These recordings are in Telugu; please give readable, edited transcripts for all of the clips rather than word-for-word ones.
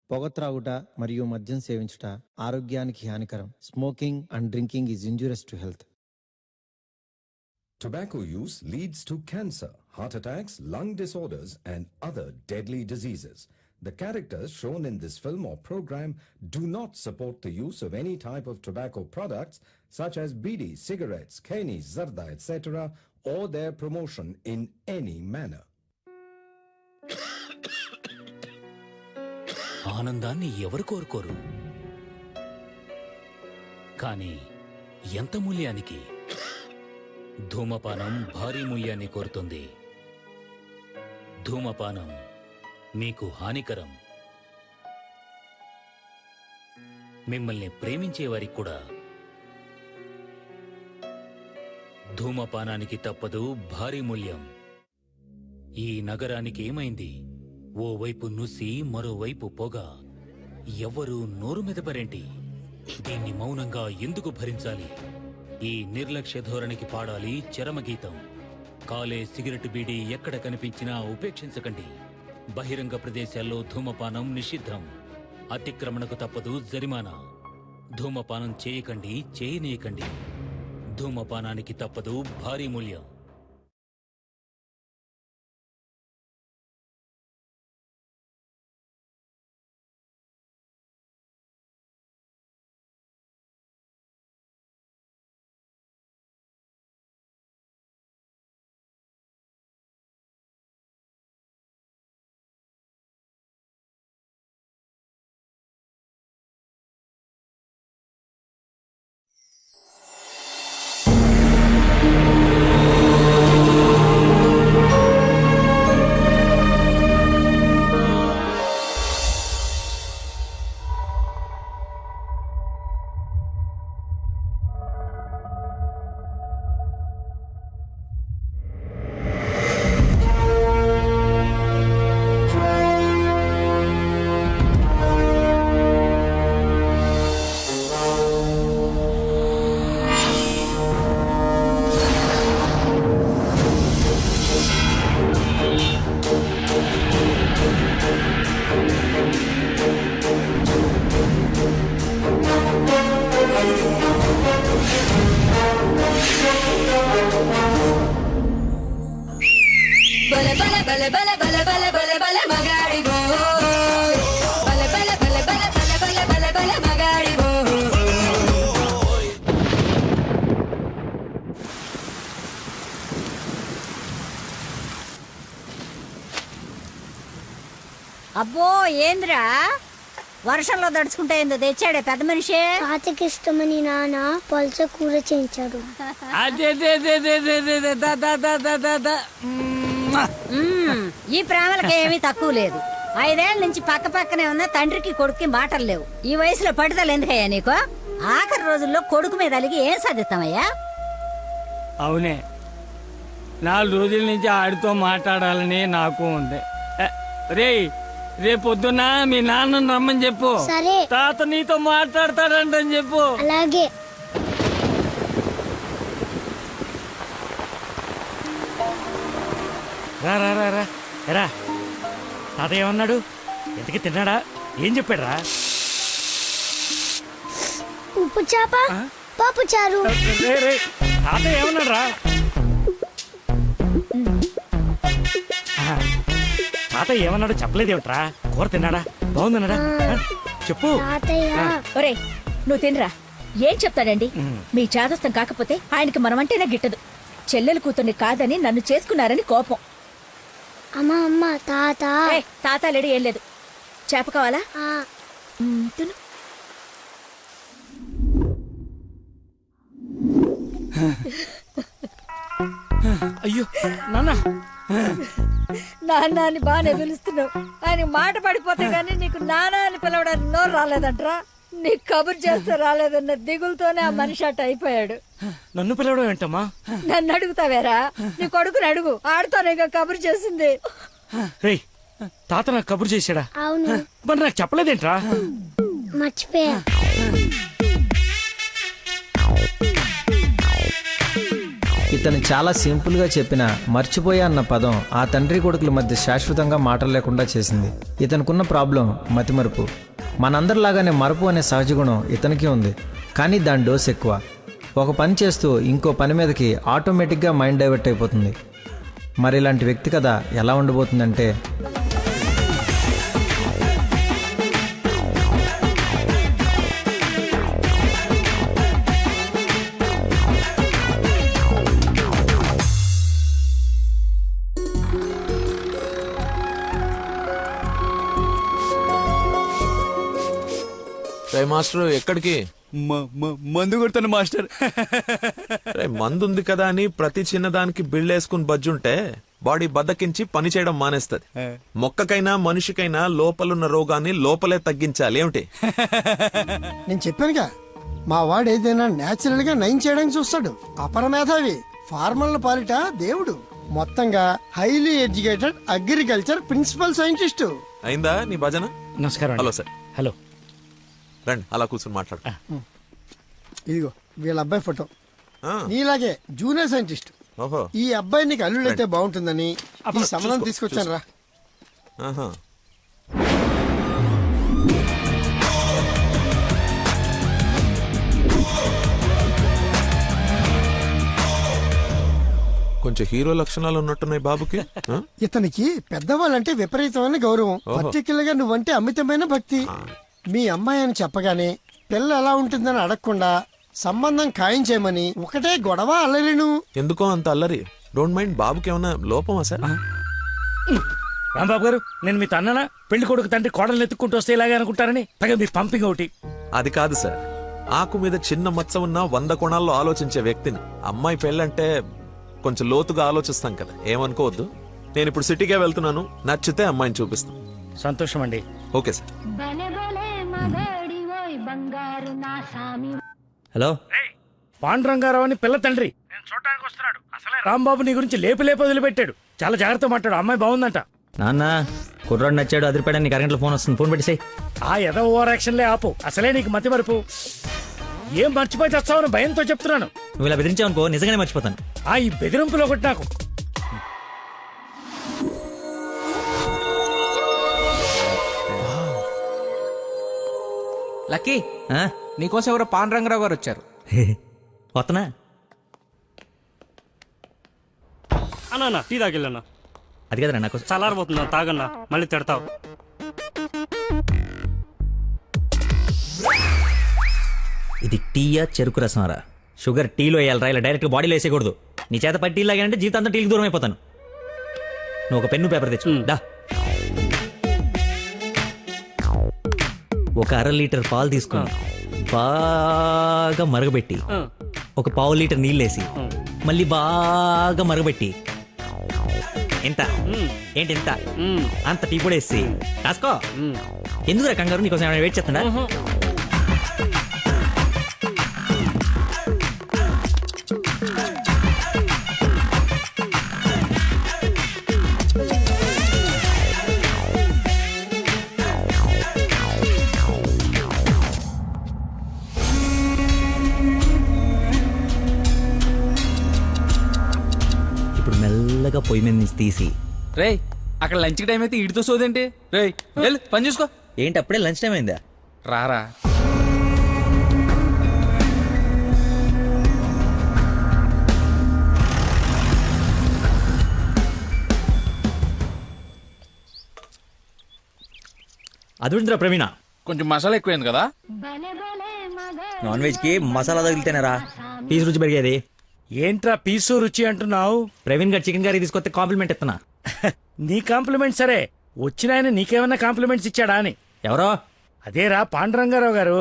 పొగ త్రాగుట మరియు మద్యం సేవించుట ఆరోగ్యానికి హానికరం. Smoking and drinking is injurious to health. Tobacco use leads to cancer, heart attacks, lung disorders, and other deadly diseases. The characters shown in this film or program do not support the use of any type of tobacco products such as bidi, cigarettes, keni, zarda, etc., or their promotion in any manner. ఆనందాన్ని ఎవరు కోరుకోరు, కానీ ఎంత మూల్యానికి? ధూమపానం భారీ మూల్యాన్ని కోరుతుంది. ధూమపానం మీకు హానికరం. మిమ్మల్ని ప్రేమించేవారికి కూడా. ధూమపానానికి తప్పదు భారీ మూల్యం. ఈ నగరానికి ఏమైంది? ఓవైపు నుసి, మరోవైపు పొగ. ఎవ్వరూ నోరు మెదపరేంటి? దీన్ని మౌనంగా ఎందుకు భరించాలి? ఈ నిర్లక్ష్య ధోరణికి పాడాలి చరమగీతం. కాలే సిగరెట్ బీడీ ఎక్కడ కనిపించినా ఉపేక్షించకండి. బహిరంగ ప్రదేశాల్లో ధూమపానం నిషిద్ధం. అతిక్రమణకు తప్పదు జరిమానా. ధూమపానం చేయకండి, చేయనీయకండి. ధూమపానానికి తప్పదు భారీ మూల్యం. అబ్బో ఏంద్రా వర్షంలో దడుచుకుంటే ఏందో తెచ్చాడే పెద్ద మనిషి. తాతకి ఇష్టమని నాన్న పల్చ కూర చేయించాడు. ఈ ప్రేమలకి ఏమీ తక్కువ లేదు. 5 ఏళ్ల నుంచి పక్క పక్కనే ఉన్న తండ్రికి కొడుక్కి మాటలు లేవు. ఈ వయసులో పట్టుదల ఎందుకయ్యా నీకు? ఆఖరి రోజుల్లో కొడుకు మీద అలిగి ఏం సాధిస్తామయ్యా? అవునే, 4 రోజుల నుంచి ఆడితో మాట్లాడాలని నాకు ఉంది. రేయ్, రేపొద్దున మీ నాన్నను రమ్మని చెప్పు. సరే. తాత నీతో మాట్లాడతాడంటని చెప్పు. అలాగే. రా రా రా రా రా. తాత ఏమన్నాడు? ఎంతకి తిన్నాడా? ఏం చెప్పాడు రా? ఉప్పు చేప, పప్పు చారు. తాత ఏమన్నాడు రా? తాత ఏమన్నాడు చెప్పలేదేమిట్రా? కూర తిన్నాడా? బాగుందన్నాడా? చెప్పు. ఒరే నువ్వు తినరా. ఏం చెప్తాడండి? మీ చాదస్తం కాకపోతే ఆయనకి మనమంటేనే గిట్టదు. చెల్లెలు కూతుర్ని కాదని నన్ను చేసుకున్నారని కోపం. అమ్మా అమ్మ తాత. తాత లేడు, ఏం లేదు. చేప కావాలా? తిను. అయ్యో నాన్న. నాన్న అని బాగానే పిలుస్తున్నావు. ఆయన మాట పడిపోతే గానీ నీకు నాన్న అని పిలవడానికి నోరు రాలేదంట్రా. నీకు కబురు చేస్తే రాలేదన్న దిగులతోనే ఆ మనిషి అట్ట అయిపోయాడు. నన్ను పిలవడం ఏంటమ్మా? నన్ను అడుగుతావేరా? నీ కొడుకుని అడుగు, ఆడుతోనే కబురు చేసింది. రేయ్, తాత నాకు కబురు చేశాడా? అవును. మరి నాకు చెప్పలేదేంట్రా? ఇతను చాలా సింపుల్గా చెప్పిన మర్చిపోయా అన్న పదం ఆ తండ్రి కొడుకుల మధ్య శాశ్వతంగా మాటలు లేకుండా చేసింది. ఇతనుకున్న ప్రాబ్లం మతిమరుపు. మనందరిలాగానే మరపు అనే సహజ గుణం ఇతనికి ఉంది, కానీ దాని డోస్ ఎక్కువ. ఒక పని చేస్తూ ఇంకో పని మీదకి ఆటోమేటిక్గా మైండ్ డైవర్ట్ అయిపోతుంది. మరి ఇలాంటి వ్యక్తి కథ ఎలా ఉండబోతుందంటే, మాస్టర్ ఎక్కడికి? మందు కొడతాను మాస్టర్. మందు ఉంది కదా అని ప్రతి చిన్నదానికి బిళ్ళేసుకుని బజ్జుంటే బాడీ బద్దకించి పని చేయడం మానేస్తది. మొక్కకైనా మనిషికైనా లోపలున్న రోగాన్ని లోపలే తగ్గించాలి. ఏమిటి? నేను చెప్పానుగా, మా వాడు ఏదైనా నేచురల్ గా నయం చేయడానికి చూస్తాడు. అపరమేధావి, ఫార్మల్ పాలిట దేవుడు. మొత్తంగా highly educated agriculture principal scientist. అయిందా నీ భజన? నమస్కారం. Hello sir. హలో. రండి అలా కూర్చొని మాట్లాడు. ఇదిగో వీళ్ళ అబ్బాయి ఫోటో. ఆ, నీలాగే జూనియర్ సైంటిస్ట్. ఓహో. ఈ అబ్బాయి నీకు అల్లుడైతే బాగుంటుందని ఈ సంబంధం తీసుకొచ్చాను రా. ఆహా. కొంచెం హీరో లక్షణాలు ఉన్నట్టున్నాయి బాబుకి. ఆ? ఇతనికి పెద్దవాళ్ళంటే విపరీతమైన గౌరవం. పర్టికులర్ గా నువ్వంటే అమితమైన భక్తి. మీ అమ్మాయి అని చెప్పగానే పిల్ల ఎలా ఉంటుందని అడగకుండా సంబంధం ఖాయం చేయమని ఒకటే గొడవ అల్లరిను. ఎందుకో అంత అల్లరి? Don't mind. బాబుకి ఏమన్నా లోపమా సార్? రాంబాబు గారు, నేను మీ తన్ననా? పెళ్లి కొడుకు తండ్రి కోడలు ఎత్తుక్కుంటూ వస్తే ఇలాగే అనుకుంటారని పైగా మీ పంపింగ్ ఒకటి. అది కాదు సార్. ఆకు మీద చిన్న మచ్చ ఉన్న 100 కోణాల్లో ఆలోచించే వ్యక్తిని. అమ్మాయి పెళ్ళంటే కొంచెం లోతుగా ఆలోచిస్తాం కదా, ఏమనుకోవద్దు. నేను ఇప్పుడు సిటీకే వెళ్తున్నాను, నచ్చితే అమ్మాయిని చూపిస్తాను. సంతోషం అండి. Okay sir. హలో, పాండురంగారావు అని పిల్ల తండ్రి నేను చూడటానికి వస్తున్నాడు. అసలే రాంబాబు నీ గురించి లేపి వదిలిపెట్టాడు. చాలా జాగ్రత్త మాట్లాడు. అమ్మాయి బాగుందంట. నాన్న కుర్రాడు నచ్చాడు, అదిరిపాడు. నీకు అరగంటలో ఫోన్ వస్తుంది, ఫోన్ పెట్టేసాయి. ఆ ఎద ఓవర్ యాక్షన్లే ఆపు. అసలే నీకు మతి మరుపు. ఏం మర్చిపోయి తెస్తావని భయంతో చెప్తున్నాను. నువ్వు ఇలా బెదిరించావనుకో నిజంగానే మర్చిపోతాను. ఈ బెదిరింపులో ఒకటి నాకు. లక్కీ, ఆ? నీకోసం ఎవరో పాండురంగరావు గారు వచ్చారు. వస్తనా? అన్నా టీ తాగిల్లన్నా. అది కదరా నాకు చల్లారబోతున్నా, తాగన్నా, మళ్ళీ తిడతావు. ఇది టీయా చెరుకు రసంరా? షుగర్ టీలో వేయాలరా, ఇలా డైరెక్ట్ బాడీలో వేసేయకూడదు. నీ చేత పట్టి టీ లాగానంటే జీవితాంతం టీకి దూరం అయిపోతాను. నువ్వు ఒక పెన్ను పేపర్ తెచ్చు. దా. ఒక 1/2 లీటర్ పాలు తీసుకుని బాగా మరగబెట్టి ఒక 1/4 లీటర్ నీళ్ళేసి మళ్ళీ బాగా మరగబెట్టి ఎంత ఏంటి ఎంత అంత టీ కూడా వేసి రాసుకో. ఎందుకురా కంగారు? నీకోసం ఏమైనా వెయిట్ చేస్తున్నా? ఇప్పుడు మెల్లగా పొయ్యి మీద నుంచి తీసి. రేయ్, అక్కడ లంచ్ టైం అయితే ఇడితో సోదేంటి? రేయ్ వెళ్ళు, పని చూసుకో. ఏంటి అప్పుడే లంచ్ టైం అయిందా? రారా. అదుందిరా ప్రవీణ, కొంచెం మసాలా ఎక్కువైంది కదా. నాన్ వెజ్ కి మసాలా తగిలితేనేరా పీస్ రుచి పెరిగేది. ఏంట్రా పీసు రుచి అంటున్నావు? ప్రవీణ్ గారు చికెన్ కర్రీ తీసుకొస్తే కాంప్లిమెంట్ ఇస్తున్నా. నీ కాంప్లిమెంట్ సరే, వచ్చిన ఆయన నీకేమన్నా కాంప్లిమెంట్స్ ఇచ్చాడా అని. ఎవరో? అదేరా పాండురంగారావు గారు.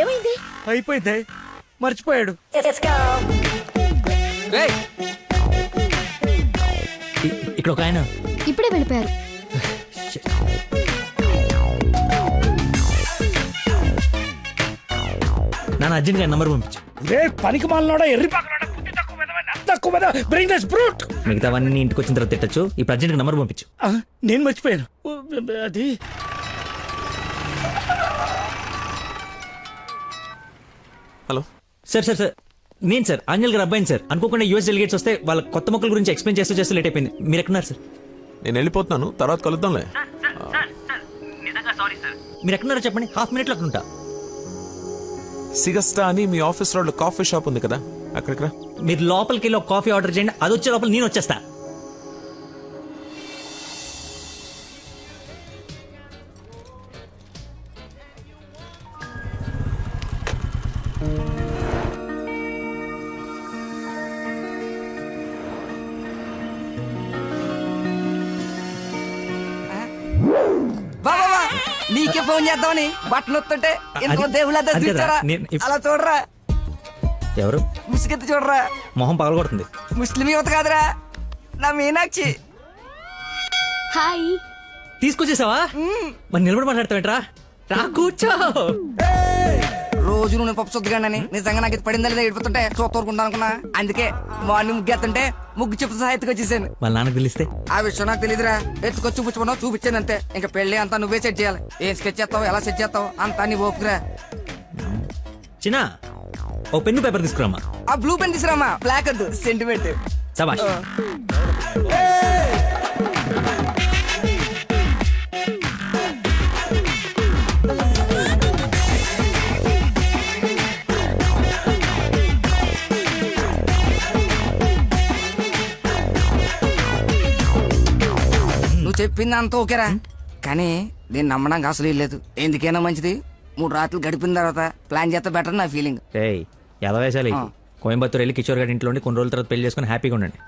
ఏమైంది? అయిపోయింది, మర్చిపోయాడు. రేయ్, ఇక్కడ ఒక ఆయన ఇప్పుడే వెళ్ళిపోయారు. నాన్న అర్జెంట్ గా నంబర్ పంపించు. రే పనికి మాలనోడా, ఎర్రి పక్కనోడా, బుద్ధి తక్కువ మెదవని, అంత తక్కువ మెదవ, bring this brute. మిగతావన్నీ ఇంటికి వచ్చిన తర్వాత తిట్టచ్చు. ఇప్పుడు అర్జెంట్ గా నంబర్ పంపించు. నేను మర్చిపోయాను. అది హలో సార్ సార్ సార్ నేను సార్ ఆంజల్ గారు అబ్బాయిని సార్. అనుకోకుండా యూఎస్ డెలిగేట్స్ వస్తే వాళ్ళ కొత్త మొక్కల గురించి ఎక్స్ప్లెయిన్ చేస్తూ లేట్ అయిపోయింది. మీరు ఎక్కడున్నారు సార్? నేను వెళ్ళిపోతున్నాను, తర్వాత కలుద్దాంలే. మీరు ఎక్కడున్నారో చెప్పండి, హాఫ్ మినిట్లో అక్కడ ఉంటా. సిగస్టా అని మీ ఆఫీస్ రోడ్ లో కాఫీ షాప్ ఉంది కదా, అక్కడికి రా. మీరు లోపలికి వెళ్ళి ఒక కాఫీ ఆర్డర్ చేయండి, అది వచ్చే లోపల నేను వచ్చేస్తా. బాబా నీకే ఫోన్ చేద్దామని బట్టలు వస్తుంటే ఇంకో దేవుళ్ళ అది కదా, చూచారా నేను అలా చూడరా, ఎవరు ముసుగెత్తి చూడరా. మొహం పగలగొడుతుంది. ముస్లిం యువత కాదురా, నా మీనాక్షి. హాయ్. తీసుకొచ్చేసావా? మరి నిలబడి మాట్లాడతావేంట్రా? రా కూర్చో. రోజు నువ్వు పప్పు సొద్దుగానని నిజంగా నాకు ఇది పడిందా లేదా ఏడిపోతుంటే చూస్తూరుకుంటా అనుకున్నా. అందుకే మార్నింగ్ ముగ్గు ఎత్తుంటే ముగ్గు చెప్తూ సహా ఎత్తుకొచ్చేసాను. వాళ్ళ నాన్నకు తెలిస్తే? ఆ విషయం నాకు తెలియదురా, ఎత్తుకొచ్చి చూపించుకున్నావు, చూపించాను అంతే. ఇంకా పెళ్లి అంతా నువ్వే సెట్ చేయాలి. ఏం స్కెచ్ చేస్తావు, ఎలా సెట్ చేస్తావు అంతా నీ ఓపుకురా. చిన్న ఓ పెన్ను పేపర్ తీసుకురామా. ఆ బ్లూ పెన్ తీసురామా, బ్లాక్ వద్దు, సెంటిమెంట్. సబాష్. నువ్వు చెప్పింది అంత ఓకేరా, కానీ నేను నమ్మడానికి అసలు లేదు. ఎందుకైనా మంచిది 3 రాత్రులు గడిపిన తర్వాత ప్లాన్ చేస్తే బెటర్ నా ఫీలింగ్. ఏయ్ ఎలా వేసాలి? కోయంబత్తూర్ వెళ్ళి కిషోర్ గారి ఇంట్లో కొన్ని రోజుల తర్వాత పెళ్లి చేసుకుని హ్యాపీగా ఉండండి.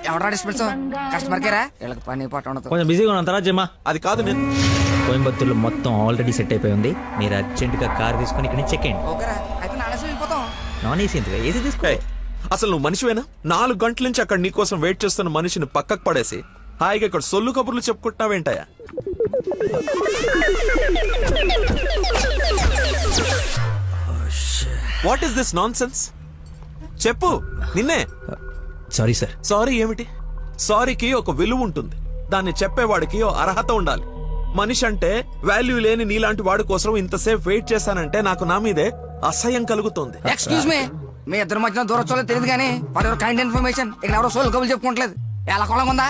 ఎవడా డిస్పెన్స్ కస్టమర్ కేరా, వీళ్ళకి పని పాట ఉండదు. కొంచెం బిజీగా ఉన్నాం, తర్వాత జమ్మా. అది కాదు, నేను కోయంబత్తూర్లో మొత్తం ఆల్రెడీ సెట్ అయిపోయి ఉంది. మీరు అర్జెంటుగా కార్ తీసుకొని ఇక్కడ నుంచి చెక్ చేయండి. ఓకేరా, అయితే నానేసి వెళ్ళిపోతాం. నాన్ ఏసీ ఎందుకు, ఏసీ తీసుకో. అసలు నువ్వు మనిషివేనా? 4 గంటల నుంచి అక్కడ నీ కోసం వెయిట్ చేస్తున్న మనిషిని పక్కకు పడేసి హాయిగా ఇక్కడ సొల్లు కబుర్లు చెప్పుకుంటున్నావేంటయా? What is this nonsense? చెప్పు, నిన్నే. Sorry sir. సారీ ఏమిటి? సారీకి ఒక విలువ ఉంటుంది, దాన్ని చెప్పేవాడికి ఓ అర్హత ఉండాలి. మనిషి అంటే వాల్యూ లేని నీలాంటి వాడి కోసం ఇంతసేపు వెయిట్ చేశానంటే నాకు నా మీదే అసహ్యం కలుగుతుంది. ఎక్స్క్యూజ్ మీ, మీ ఇద్దరు మధ్యన దూరం చూడలేదు తెలియదు కానీ వాడు కైండ్ ఇన్ఫర్మేషన్ ఇక్కడ ఎవరో సోల్ కబులు చెప్పుకోవట్లేదు. ఎలా కొలం ఉందా?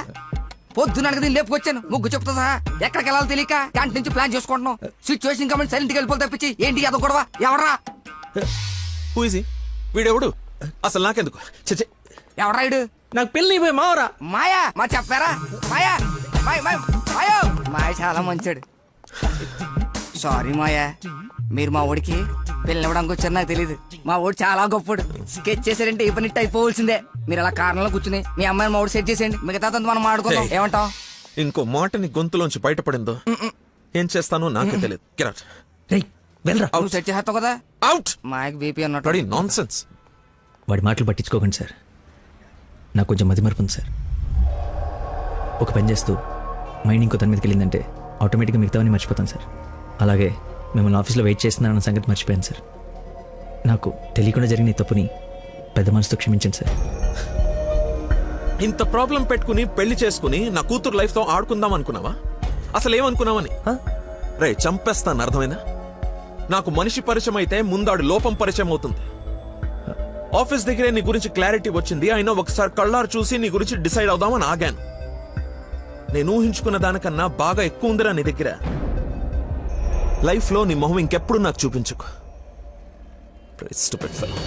పొద్దున దీన్ని లేపుకొచ్చాను, ముగ్గు చెప్తా సహా ఎక్కడికి వెళ్ళాలో తెలియక క్యాంటీన్ నుంచి ప్లాన్ చేసుకుంటున్నాం. సిచ్యువేషన్ కమెంట్ సైలెంట్ గా వెళ్ళిపోతే తప్పించి ఏంటి అదో గొడవ? ఎవరా హూజీ వీడెవడు? అసలు నాకెందుకు? చచ్చే, ఎవరా ఇడు? నాకు పెళ్లి అయిపోయి మావరా. మాయా, మా చెప్పారా? మాయా, మాయా మాయ చాలా మంచాడు. సారీ మాయా, మీరు మా ఓడికి పెళ్ళివ్వడానికి వచ్చారు నాకు తెలియదు. మా ఓడి చాలా గొప్పడు. స్కెచ్ చేశారంటే ఈ పని అయిపోవలసిందే. మీరు అలా కారణంలో కూర్చుని మీ అమ్మాయిని మా ఓడి సెట్ చేసేయండి, మిగతా మనం మాడుకుందాం. ఏమంటావు? ఇంకో మాటని గొంతులోంచి బయటపడిందో ఏం చేస్తానో నాకే తెలియదు. Get out. రేయ్ వెళ్ళరా. నువ్వు సెట్ చేస్తావు కదా. Out. మాయకి బీపీ అన్నట్టు. నాన్సెన్స్. వాడి మాటలు పట్టించుకోకండి సార్, నాకు కొంచెం మతిమరుపు ఉంది సార్. ఒక పని చేస్తూ మైండ్ ఇంకో దాని మీదకి వెళ్ళిందంటే ఆటోమేటిక్గా మిగతావన్నీ మర్చిపోతాను సార్. అలాగే మిమ్మల్ని ఆఫీస్లో వెయిట్ చేస్తున్నానన్న సంగతి మర్చిపోయాను సార్. నాకు తెలియకుండా జరిగిన ఈ తప్పుని పెద్ద మనసుతో క్షమించండి సార్. ఇంత ప్రాబ్లం పెట్టుకుని పెళ్లి చేసుకుని నా కూతురు లైఫ్ తో ఆడుకుందాం అనుకున్నావా? అసలు ఏమనుకున్నావని? రే చంపేస్తాను, అర్థమైందా? నాకు మనిషి పరిచయం అయితే ముందాడు లోపం పరిచయం అవుతుంది. ఆఫీస్ దగ్గరే నీ గురించి క్లారిటీ వచ్చింది, అయినా ఒకసారి కళ్ళారు చూసి నీ గురించి డిసైడ్ అవుదామని ఆగాను. నేను ఊహించుకున్న దానికన్నా బాగా ఎక్కువ ఉందిరా నీ దగ్గర. లైఫ్ లో నీ మొహం ఇంకెప్పుడు నాకు చూపించుకో. Stupid fellow.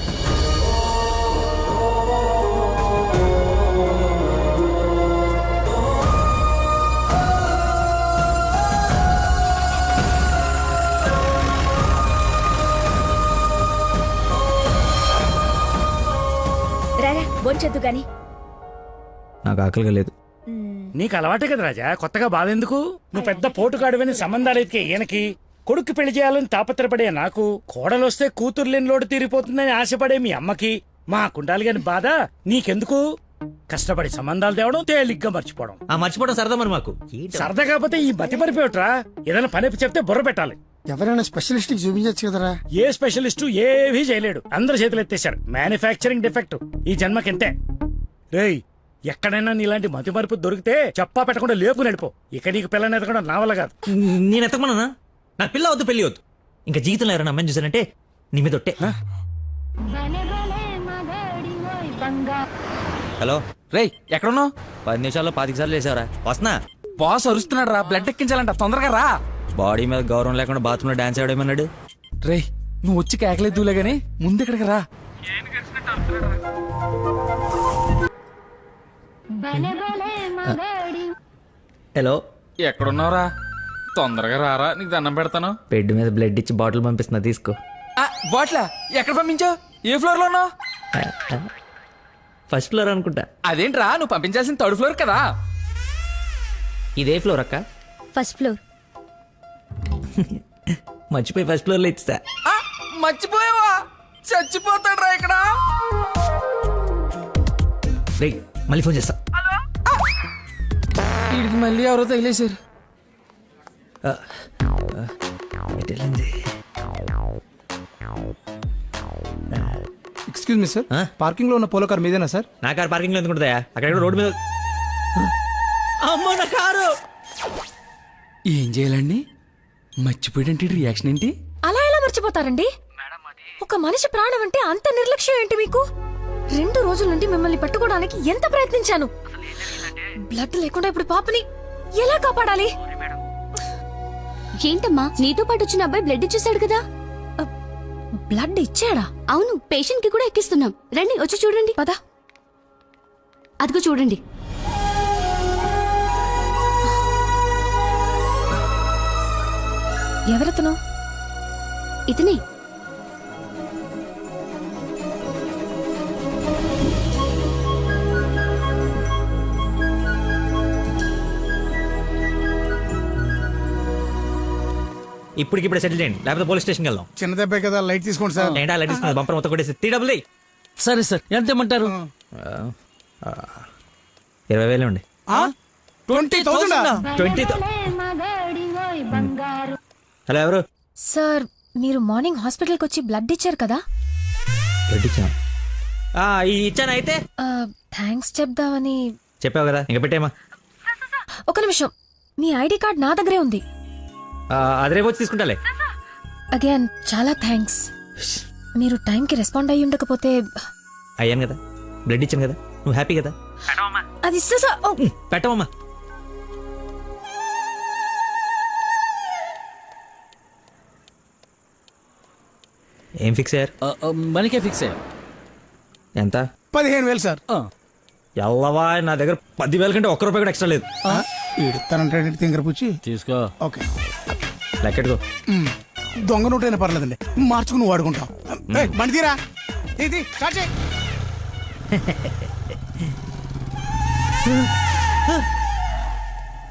రారా బొంచొద్దు గాని. నాకు ఆకలిగా లేదు. నీకు అలవాటే కదా రాజా, కొత్తగా బాధెందుకు? నువ్వు పెద్ద పోటుగాడువని సంబంధాలు ఎత్తికే ఈయనకి, కొడుకు పెళ్లి చేయాలని తాపత్రపడే నాకు, కోడలొస్తే కూతురు లేని లోటు తీరిపోతుందని ఆశపడే మీ అమ్మకి, మా కుండాలి గాని బాధ నీకెందుకు? కష్టపడి సంబంధాలు తేవడం, తేలిగ్గా మర్చిపోవడం. ఆ మర్చిపోవడం సరదా మరి మాకు. సరదా కాకపోతే ఈ బతి మరిపోయట్రా. ఏదైనా పని చెప్తే బుర్ర పెట్టాలి. ఎవరైనా స్పెషలిస్ట్ కి చూపించచ్చు కదరా. ఏ స్పెషలిస్టు ఏవీ చేయలేడు, అందరు చేతులు ఎత్తేశారు. మ్యానుఫ్యాక్చరింగ్ డిఫెక్ట్ ఈ జన్మకింతే. రేయ్ ఎక్కడైనా నీలాంటి మతి మరుపు దొరికితే చెప్పా పెట్టకుండా లేపు నడిపో. ఇక నీకు పిల్లని ఎతకడం నా వల్ల కాదు. నేను ఎతకమన్నా? నాకు పిల్ల వద్దు, పెళ్లి వద్దు. ఇంకా జీవితంలో ఎవరైనా అమ్మాయిని చూసానంటే నీ మీద ఒట్టే. హలో రేయ్ ఎక్కడున్నావు? 10 నిమిషాల్లో 25 సార్లు వేసావరా. వస్తున్నా. బాస్ అరుస్తున్నాడు రా, బ్లడ్ ఎక్కించాలంట, తొందరగా రా. బాడీ మీద గౌరవం లేకుండా బాత్రూంలో డాన్స్ ఆడేమన్నాడు. రేయ్ నువ్వు వచ్చి కేకలేదులే గానీ ముందు ఇక్కడికి రా. హలో ఎక్కడున్నావురా? తొందరగా రారా, నీకు దండం పెడతాను. బెడ్ మీద బ్లడ్ ఇచ్చి బాటిల్ పంపిస్తున్నా, తీసుకో. బాట్లా ఎక్కడ పంపించావు? ఏ ఫ్లోర్ లో ఉన్నావు? ఫస్ట్ ఫ్లోర్ అనుకుంటా. అదేంట్రా, నువ్వు పంపించాల్సిన 3rd ఫ్లోర్ కదా. ఇదే ఫ్లోర్ అక్క. First floor. మర్చిపోయి ఫస్ట్ ఫ్లోర్ లో ఇచ్చా. మర్చిపోయావా? చచ్చిపోతాడు రా ఇక్కడ. రేయ్ మళ్ళీ ఫోన్ చేస్తా. వీడికి మళ్ళీ ఎవరో తగిలేశారు. ఎక్స్క్యూజ్ మీ సార్, పార్కింగ్ లో ఉన్న పోలో కార్ మీదేనా సార్? నా కారు పార్కింగ్ లో ఎందుకు ఉంటుందా? అక్కడ రోడ్డు మీద. అమ్మో నా కారు. ఏం చేయాలండి? మర్చిపోయాడంటే రియాక్షన్ ఏంటి? అలా ఎలా మర్చిపోతారండి? ఒక మనిషి ప్రాణం అంటే అంత నిర్లక్ష్యం ఏంటి మీకు? 2 రోజుల నుండి మిమ్మల్ని పట్టుకోవడానికి ఎంత ప్రయత్నించాను. బ్లడ్ లేకుండా ఇప్పుడు పాపని ఎలా కాపాడాలి? ఏంటమ్మా, నీతో పాటు వచ్చిన అబ్బాయి బ్లడ్ ఇచ్చేసాడు కదా? బ్లడ్ ఇచ్చాడా? అవును, పేషెంట్ కి కూడా ఎక్కిస్తున్నాం. రండి వచ్చి చూడండి. పద. అదిగో చూడండి. ఎవరతను? ఇతనే. ఇప్పటికిప్పుడే సెటిల్ చేయండి, లేకపోతే పోలీస్ స్టేషన్కి వెళ్దాం. చిన్న దెబ్బే కదా, లైట్ తీసుకోండి సార్. ఏంటా లైట్ తీసుకున్నది? బంపర్ మొత్తం కొట్టేసి 3 డబ్బులు. సరే సార్, ఎంత ఇమ్మంటారు? 20,000 అండి. 20,000? 20,000. హలో ఎవరు? సార్, మీరు మార్నింగ్ హాస్పిటల్కి వచ్చి బ్లడ్ ఇచ్చారు కదా? బ్లడ్ ఇచ్చాను. ఇచ్చాను. అయితే థ్యాంక్స్ చెప్దామని. చెప్పావు కదా, ఇంకా పెట్టేమా. ఒక నిమిషం, మీ ఐడి కార్డ్ నా దగ్గరే ఉంది. అది రేపు వచ్చి తీసుకుంటాలే. అగైన్ చాలా థ్యాంక్స్. మీరు టైంకి రెస్పాండ్ అయ్యి ఉండకపోతే. అయ్యాను కదా, బ్లడ్ ఇచ్చాను కదా, నువ్వు హ్యాపీ కదా. అది పెట్టవమ్మా. ఏం ఫిక్స్ అయ్యారు? మనకే ఫిక్స్ అయ్యారు. ఎంత? 15,000 సార్. ఎల్లవా, నా దగ్గర 10,000 కంటే ₹1 కూడా ఎక్స్ట్రా లేదు. ఇడతానంటే తింగర పుచ్చి తీసుకో. ఓకే, లెక్కెట్టుకో. దొంగ నోటైనా పర్లేదండి, మార్చుకుని వాడుకుంటాం. బండి తీరా, ఇది స్టార్ట్ చేయి.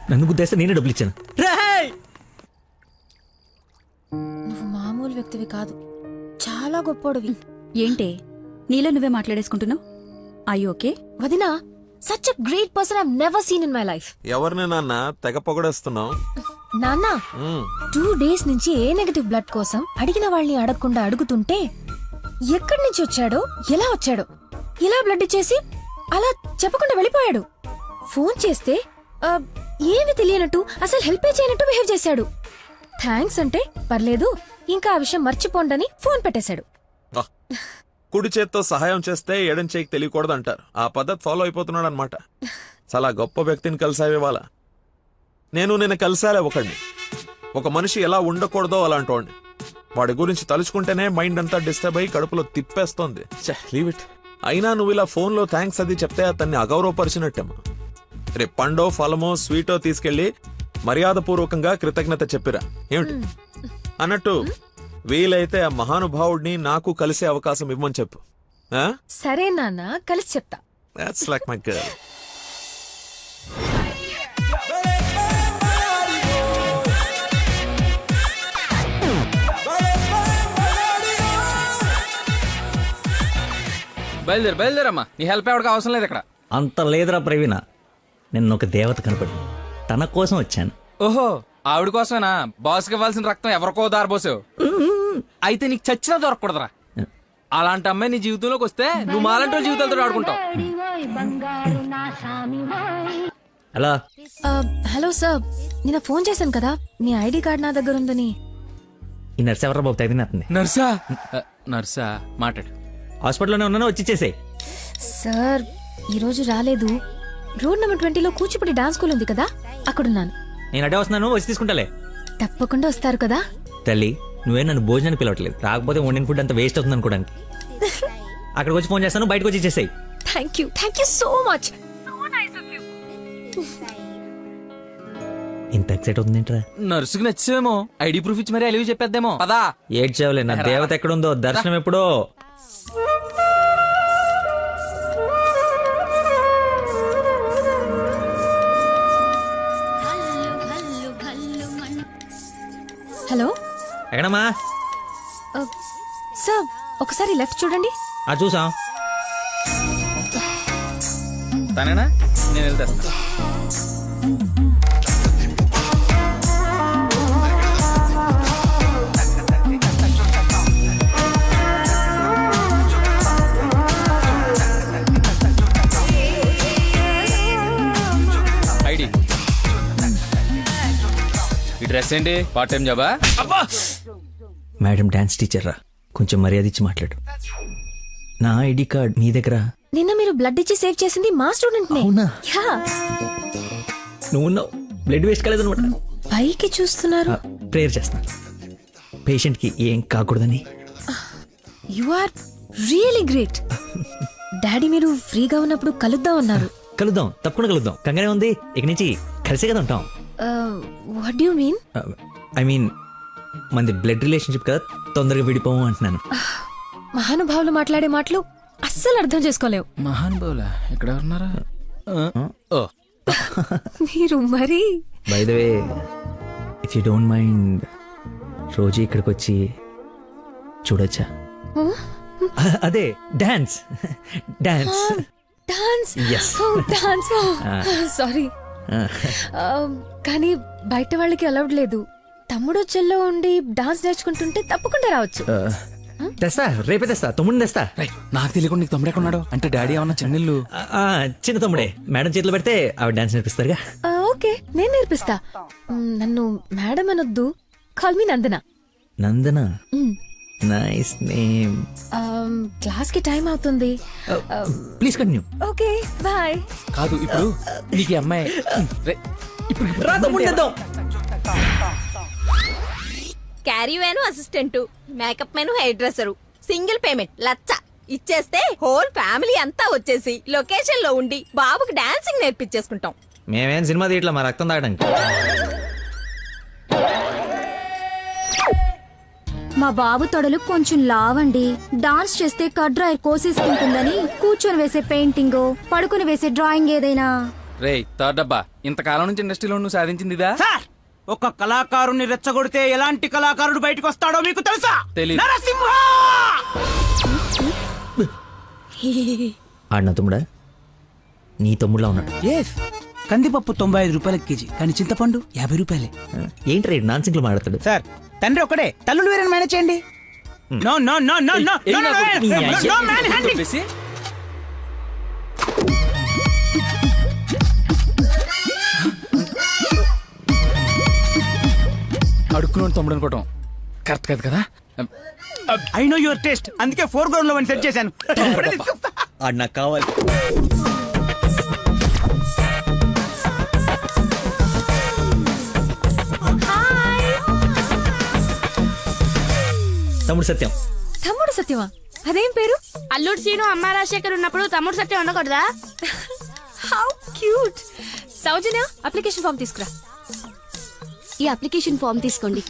నన్ను గుద్దేస్తే నేనే డబ్బులు ఇచ్చాను. నువ్వు మామూలు వ్యక్తివి కాదు, చాలా గొప్పోడివి. ఏంటే నీలో నువ్వే మాట్లాడేసుకుంటున్నావు? I okay? వదినా, such a great person I never seen in my life. ఎవరిని నాన్న తెగ పొగడేస్తున్నావు? నాన్న, 2 days నుంచి ఏ నెగటివ్ బ్లడ్ కోసం అడిగిన వాళ్ళని అడగకుండా అడుగుతుంటే ఎక్కడి నుంచి వచ్చాడో, ఎలా వచ్చాడో, ఇలా బ్లడ్ ఇచ్చేసి అలా చెప్పకుండా వెళ్ళిపోయాడు. ఫోన్ చేస్తే ఏమి తెలియనట్టు, అసలు హెల్ప్ చేయనట్టు బిహేవ్ చేశాడు. థ్యాంక్స్ అంటే పర్లేదు, ఇంకా ఆ విషయం మర్చిపోండని ఫోన్ పెట్టేశాడు. కుడి చేత్తో సహాయం చేస్తే ఎడం చేయికి తెలియకూడదు అంటారు. ఆ పద్ధతి ఫాలో అయిపోతున్నాడు అనమాట. చాలా గొప్ప వ్యక్తిని కలిసావు ఇవాళ. నేను నిన్న కలిసాలే ఒకడిని. ఒక మనిషి ఎలా ఉండకూడదో అలాంటి వాడిని. వాడి గురించి తలుచుకుంటేనే మైండ్ అంతా డిస్టర్బ్ అయ్యి కడుపులో తిప్పేస్తోంది. Leave it. అయినా నువ్వు ఇలా ఫోన్లో థ్యాంక్స్ అది చెప్తే అతన్ని అగౌరవపరిచినట్టేమో. రేపు పండో ఫలమో స్వీటో తీసుకెళ్లి మర్యాదపూర్వకంగా కృతజ్ఞత చెప్పిరా. ఏమిటి అన్నట్టు, వీలైతే ఆ మహానుభావుడిని నాకు కలిసే అవకాశం ఇవ్వమని చెప్పు. సరే నాన్న, కలిసి చెప్తా. That's like my girl. బయలుదేరమ్మా, నీ హెల్ప్ ఎవరికి అవసరం లేదు ఇక్కడ. అంత లేదురా ప్రవీణ, నిన్న ఒక దేవత కనపడి తన కోసం వచ్చాను. ఓహో, ఆవిడ కోసమేనా? బాస్కి ఇవ్వాల్సిన రక్తం ఎవరికో దారిపోసావు. అయితే నీకు చచ్చినా దొరకకూడదురా. అలాంటి అమ్మాయి నీ జీవితంలోకి వస్తే నువ్వు మాలంటి జీవితాలతో ఆడుకుంటావు. హలో. హలో సార్, నిన్న ఫోన్ చేశాను కదా, మీ ఐడి కార్డ్ నా దగ్గర ఉందని. ఈ నర్స్ ఎవరా బాబు తగినట్టుంది. నర్సా నర్సా మాట్లాడు. హాస్పిటల్లోనే ఉన్నాను, వచ్చి ఇచ్చేసేయ్. సార్ ఈరోజు రాలేదు. రోడ్ నెంబర్ 20లో కూచిపూడి డాన్స్ స్కూల్ ఉంది కదా, అక్కడున్నాను. నేను అడే వస్తున్నాను, వచ్చి తీసుకుంటాలే. తప్పకుండా వస్తారు కదా. తల్లి నువ్వే నన్ను భోజనానికి పిలవట్లేదు, రాకపోతే వండిన ఫుడ్ అంత వేస్ట్ అవుతుంది అనుకోడానికి. అక్కడికి వచ్చి ఫోన్ చేస్తాను, బయటకు వచ్చి ఇచ్చేసేయ్. Thank you so much. ఇంత ఎక్సైట్ అవుతుందేంట్రా? నర్సుకి నచ్చేమో ఐడి ప్రూఫ్ ఇచ్చి మరీ అలివి చెప్పేద్దేమో. పదా ఏడ్చావులే, నా దేవత ఎక్కడుందో దర్శనం ఎప్పుడో. హలో ఎక్కడమ్మా? సార్ ఒకసారి లెఫ్ట్ చూడండి. చూసాం. తనేనా? నేను వెళ్తేస్తా. ఐడి ఈ డ్రెస్ ఏంటి? పార్ట్ టైం జాబా? మేడం డాన్స్ టీచర్ రా, కొంచెం మర్యాద ఇచ్చి మాట్లాడు. నా ఐడి కార్డ్ నీ దగ్గర. నిన్న మీరు బ్లడ్ ఇచ్చి సేవ్ చేసింది మా స్టూడెంట్ నే. అవునా? యా. నువ్వు బ్లడ్ వేస్ట్ కాలేదన్నమాట. పైకి చూస్తున్నారు. ప్రేయర్ చేస్తాను పేషెంట్ కి ఏం కాకూడదని. You are really great. Daddy మీరు ఫ్రీగా ఉన్నప్పుడు కలుద్దాం అన్నారు. కలుద్దాం, తప్పకుండా కలుద్దాం. కంగానే ఉంది, ఇక నుంచి కలిసే కదా ఉంటాం. What do you mean? I mean మనది బ్లడ్ రిలేషన్షిప్ కదా, తొందరగా విడిపోము అంటున్నాను. మహానుభావులు మాట్లాడే మాటలు అస్సలు అర్థం చేసుకోలేవు. మహానుభావులా? ఎక్కడ ఉన్నారా? మీరు మరి. By the way, if you don't mind, రోజు ఇక్కడికి వచ్చి చూడొచ్చా? అదే dance. Dance dance. Yes. Dance. Sorry, కానీ బయట వాళ్ళకి అలౌడ్ లేదు. తమ్ముడు చెల్లో ఉండి డాన్స్ నేర్చుకుంటుంటే తప్పకుండా రావచ్చు. తెస్తా, రేపే తెస్తా, తమ్ముడిని తెస్తా. నాకు తెలియకుండా నీకు తమ్ముడు ఎక్కడున్నాడు? అంటే డాడీ ఏమన్నా చెన్నెళ్ళు? చిన్న తమ్ముడే, మేడం చేతిలో పెడితే ఆవిడ డాన్స్ నేర్పిస్తారుగా. ఓకే, నేను నేర్పిస్తా. నన్ను మేడం అనొద్దు, call me Nandana. Nandana, nice name. Class కి టైం అవుతుంది. Please continue. Okay bye. కాదు ఇప్పుడు నీకు ఈ అమ్మాయి caravan assistant, makeup man hairdresser, single payment 1,00,000 ఇచ్చేస్తే హోల్ ఫ్యామిలీ అంతా వచ్చేసి లొకేషన్ లో ఉండి బాబుకి డాన్సింగ్ నేర్పించేసుకుంటాం. మేమేం సినిమా తీయట్లా, మా రక్తం తాగడానికి. మా బాబు తొడలు కొంచెం లావండి. డాన్స్ చేస్తే కడ్రాయర్ కోసేసుకుంటుందని కూర్చొని వేసే పెయింటింగ్, పడుకుని వేసే డ్రాయింగ్ ఏదైనా. రే థర్డ్ డబ్బా, ఇంతకాలం నుంచి ఇండస్ట్రీలో నువ్వు సాధించింది ఇదా? ఒక కళాకారుని రెచ్చగొడితే ఎలాంటి కళాకారుడు బయటకు వస్తాడో మీకు తెలుసా? తెలీదు. నరసింహ! ఆడిన తమ్ముడా? నీ తమ్ముడులా ఉన్నాడు. కందిపప్పు 95 రూపాయల కేజీ, కానీ చింతపండు 50 రూపాయలే. ఏంటి రేట్ నాన్ సింగ్ లో మాట్లాడతాడు? సార్ తండ్రి ఒకడే, తల్లులు వేరే మేనేజ్ చేయండి. No no no no no no manhandling. అడుక్కుని తమ్ముడు అనుకోవటం కరెక్ట్ కాదు కదా. ఐ నో యువర్ టేస్ట్, అందుకే 4 గ్రౌండ్ లో సెట్ చేశాను. ఆడు నాకు కావాలి. తమ్ముడు సత్యం. తమ్ముడు సత్యమా? అదేం పేరు? అల్లుడు సీను అమ్మ రాజశేఖర్ ఉన్నప్పుడు తమ్ముడు సత్యం ఉండకూడదా? How cute. Soujanya, application form తీసుకురా. ఈ అప్లికేషన్ ఫామ్ తీసుకోండి.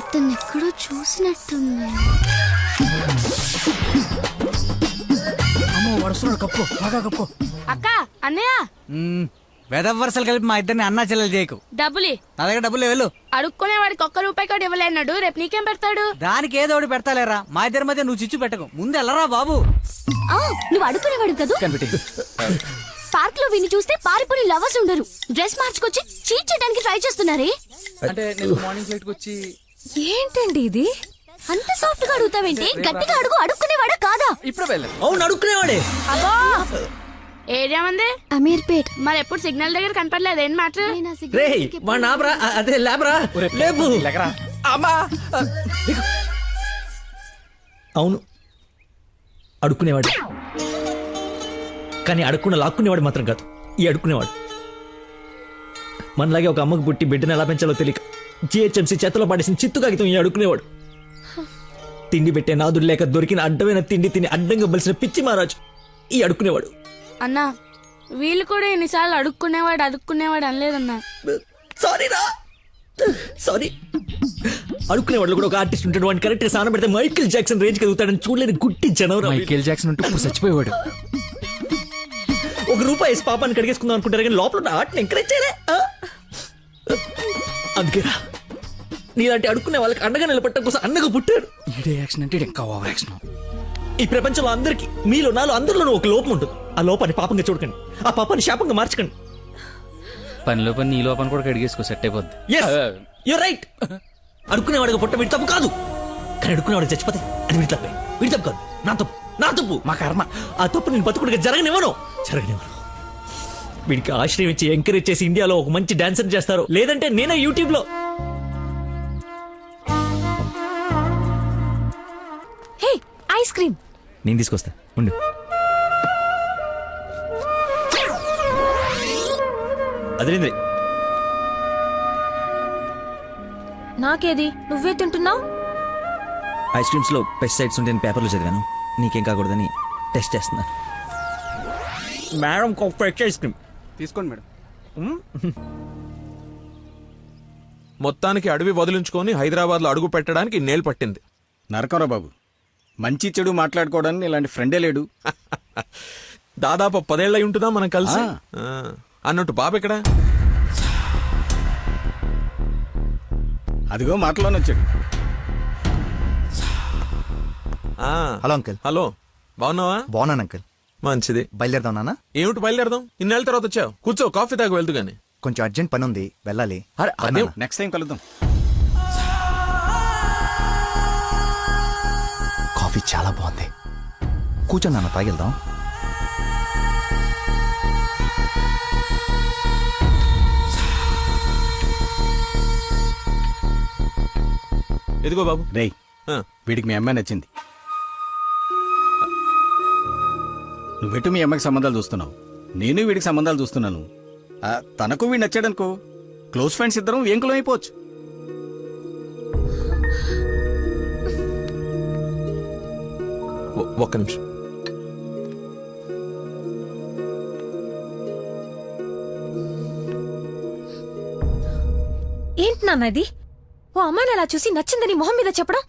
ఇతను ఎక్కడో చూసినట్టుంది. అమ్మో వరుసలో కప్పు, బాగా కప్పు. అక్క, అన్నయ్య, వెదవ వరుసలు కలిపి మా ఇద్దరిని అన్నా చెల్లెలు చేయకు. డబ్బులి నా దగ్గర డబ్బులు వెళ్ళు. అడుక్కునే వాడికి ₹1 కూడా ఇవ్వలేన్నాడు, రేపు నీకేం పెడతాడు? దానికి ఏదో ఒకటి పెడతాలేరా, మా ఇద్దరి మధ్య నువ్వు చిచ్చు పెట్టకు. ముందు వెళ్ళరా బాబు. నువ్వు అడుగునేవాడు కదా. పార్క్ లో విని చూస్తే పారిపోయి లవర్స్ ఉండరు. డ్రెస్ మార్చుకొచ్చి చీట్ చేయడానికి ట్రై చేస్తున్నారే. అంటే నేను మార్నింగ్ ఫ్లైట్ కి వచ్చి. ఏంటండి ఇది? అంత సాఫ్ట్ గా అడుగుతావేంటి? గట్టిగా అడుగు. అడుక్కునేవాడా కాదా? ఇప్పుడు వెళ్ళాను. అవును, అడుక్కునేవాడే. అబ్బో ఏరియా మంది అమీర్పేట్. మరి ఎప్పుడు సిగ్నల్ దగ్గర కనపడలేదు ఏం మ్యాటర్? రే వాడు నాబ్రా అదే లేబరా లేపు. అవును అడుక్కునేవాడు, కానీ అడుక్కున్న లాక్కునేవాడు మాత్రం కాదు ఈ అడుక్కునేవాడు. మనలాగే ఒక అమ్మకు పుట్టి బిడ్డను ఎలా పెంచాలో తెలియక జిహెచ్ఎంసీ చేతిలో పడేసిన చిత్తు కాగితం ఈ అడుక్కునేవాడు. తిండి పెట్టే నాదుడు లేక దొరికిన అడ్డమైన తిండి తిని అడ్డంగా బలిసిన పిచ్చి మహారాజు ఈ అడుక్కునేవాడు. అన్నా వీళ్ళు కూడా ఎన్నిసార్లు అడుక్కునేవాడు అనలేదన్నా. సారీ అడుక్కునేవాడు కూడా ఒక ఆర్టిస్ట్ ఉంటాడు, వాడిని కరెక్ట్ సాన పెడితే మైకేల్ జాక్సన్ రేంజ్ కదుగుతాడని చూడలేని గుట్టి జనవరం. మైకేల్ జాక్సన్ ఉంటే ఇప్పుడు చచ్చిపోయేవాడు. ₹1 వేసి పాపాన్ని కడిగేసుకుందాం అనుకుంటారు కానీ లోపల ఉన్న ఆర్ట్ని ఎంకరేజ్ చేయలే. అందుకేరా నీలాంటి అడుక్కునే వాళ్ళకి అండగా నిలబట్టడం కోసం అన్నగా పుట్టాడు. ఈడే యాక్షన్ అంటే ఇంకా ఓవర్ యాక్షన్. ఈ ప్రపంచంలో అందరికీ మీలో నాలో అందరిలోనూ ఒక లోపం ఉంటుంది. ఆ లోపాన్ని పాపంగా చూడకండి, ఆ పాపాన్ని శాపంగా మార్చకండి. పనిలో పని నీ లోపల కూడా కడిగేసుకో, సెట్ అయిపోద్ది. You're right. అడుక్కునేవాడిగా పుట్ట వీడి తప్పు కాదు, కానీ అడుక్కునేవాడికి చచ్చిపోతే అది వీడి తప్పే. వీడి తప్పు కాదు, నా తప్పు మా కర్మ. ఆ తప్పు నేను బతుకుడిగా జరగనివ్వను. వీడికి ఆశ్రయం ఇచ్చి ఎంకరేజ్ చేసి ఇండియాలో ఒక మంచి డాన్సర్ చేస్తారు, లేదంటే నేనే యూట్యూబ్ లో. హే ఐస్ క్రీమ్ నేను తీసుకొస్తా ఉండు. అదేంద్రి నాకేది నువ్వే తింటున్నావు? ఐస్ క్రీమ్స్ లో పెస్టిసైడ్స్ ఉంటే పేపర్లో చదివాను, నీకేం కాకూడదని టెస్ట్ చేస్తున్నాను. మేడం ఫ్రెష్ ఐస్ క్రీమ్ తీసుకోండి మేడం. మొత్తానికి అడవి వదిలించుకొని హైదరాబాద్ లో అడుగు పెట్టడానికి నేలు పట్టింది. నరకరా బాబు, మంచి చెడు మాట్లాడుకోవడానికి ఇలాంటి ఫ్రెండే లేడు. దాదాపు 10 ఏళ్ళై ఉంటుందా మనం కలిసి. అన్నట్టు బాబు ఎక్కడ? అదిగో మాటలోనే వచ్చాడు. Hello uncle. హలో, బాగున్నావా? బాగున్నాను అంకుల్. మంచిది. బయలుదేరదాం నాన్న? ఏమిటి బయలుదేరదాం? ఇన్నేళ్ళ తర్వాత వచ్చావు, కూర్చో, కాఫీ తాగి వెళ్తూ గాని. కొంచెం అర్జెంట్ పని ఉంది, వెళ్ళాలి. అదే నెక్స్ట్ టైం కలుద్దాం. కాఫీ చాలా బాగుంది, కూర్చో నాన్న, తాగిద్దాం. ఎదిగో బాబు. రేయ్, వీడికి మీ అమ్మాయి నచ్చింది. నువ్వెటు మీ అమ్మాయికి సంబంధాలు చూస్తున్నావు, నేను వీడికి సంబంధాలు చూస్తున్నాను. తనకు వీడు నచ్చాడనుకో, క్లోజ్ ఫ్రెండ్స్ ఇద్దరం ఏంకులం అయిపోవచ్చు. ఒక్క నిమిషం. ఏంటి నాన్న ఇది? ఓ అమ్మాయిని అలా చూసి నచ్చిందని మొహం మీద చెప్పడం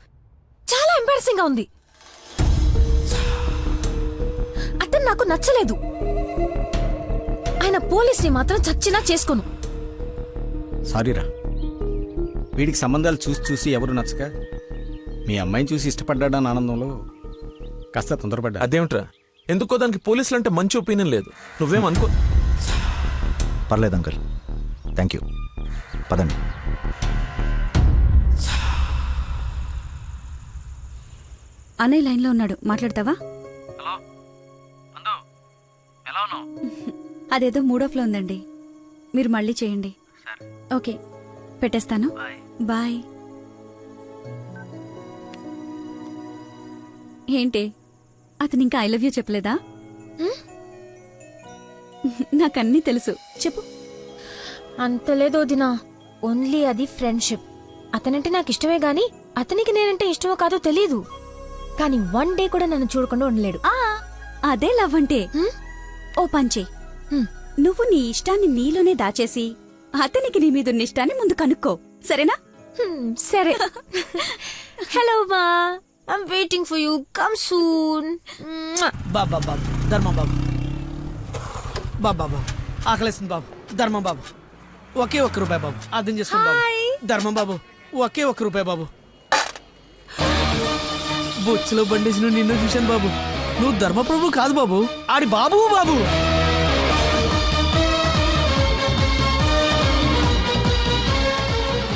చాలా ఎంబారసింగ్ గా ఉంది. అతను నాకు నచ్చలేదు, ఆయన పోలీస్ని మాత్రం చచ్చినా చేసుకోను. సారీరా, వీడికి సంబంధాలు చూసి చూసి ఎవరు నచ్చక మీ అమ్మాయిని చూసి ఇష్టపడ్డాడని ఆనందంలో కాస్త తొందరపడ్డా. అదేమిట్రా, ఎందుకో దానికి పోలీసులు అంటే మంచి ఒపీనియన్ లేదు. నువ్వేం అనుకో. పర్లేదు అంకుల్, థ్యాంక్ యూ. పదండి. అన్నయ్య లైన్లో ఉన్నాడు, మాట్లాడతావా? అదేదో మూడోఫ్లో ఉందండి, మీరు మళ్ళీ చేయండి. ఓకే, పెట్టేస్తాను. బాయ్. ఏంటి, అతను ఇంకా ఐ లవ్ యూ చెప్పలేదా? నాకన్నీ తెలుసు, చెప్పు. అంత లేదు వదినా, ఓన్లీ అది ఫ్రెండ్షిప్. అతనంటే నాకు ఇష్టమే గాని అతనికి నేనంటే ఇష్టమో కాదో తెలీదు. కానీ 1 డే కూడా నన్ను చూడకుండా ఉండలేడు. అదే లవ్ అంటే. ఓ పంచే, నువ్వు నీ ఇష్టాన్ని నీలోనే దాచేసి అతనికి నీ మీదున్న ఇష్టాన్ని ముందు కనుక్కో, సరేనా? సరే. హలో మా, I'm waiting for you, come soon. బాబా బాబు, ధర్మం బాబు, బాబా ఆకలేస్తుంది బాబు, ధర్మం బాబు, ఒకే ₹1 బాబు, అర్థం చేసుకోండి బాబు. ధర్మం బాబు, ఒకే ₹1 బాబు. బొచ్చులో బండేసి నిన్ను చూశాను బాబు, నువ్వు ధర్మప్రభు కాదు బాబు, ఆడి బాబు బాబు.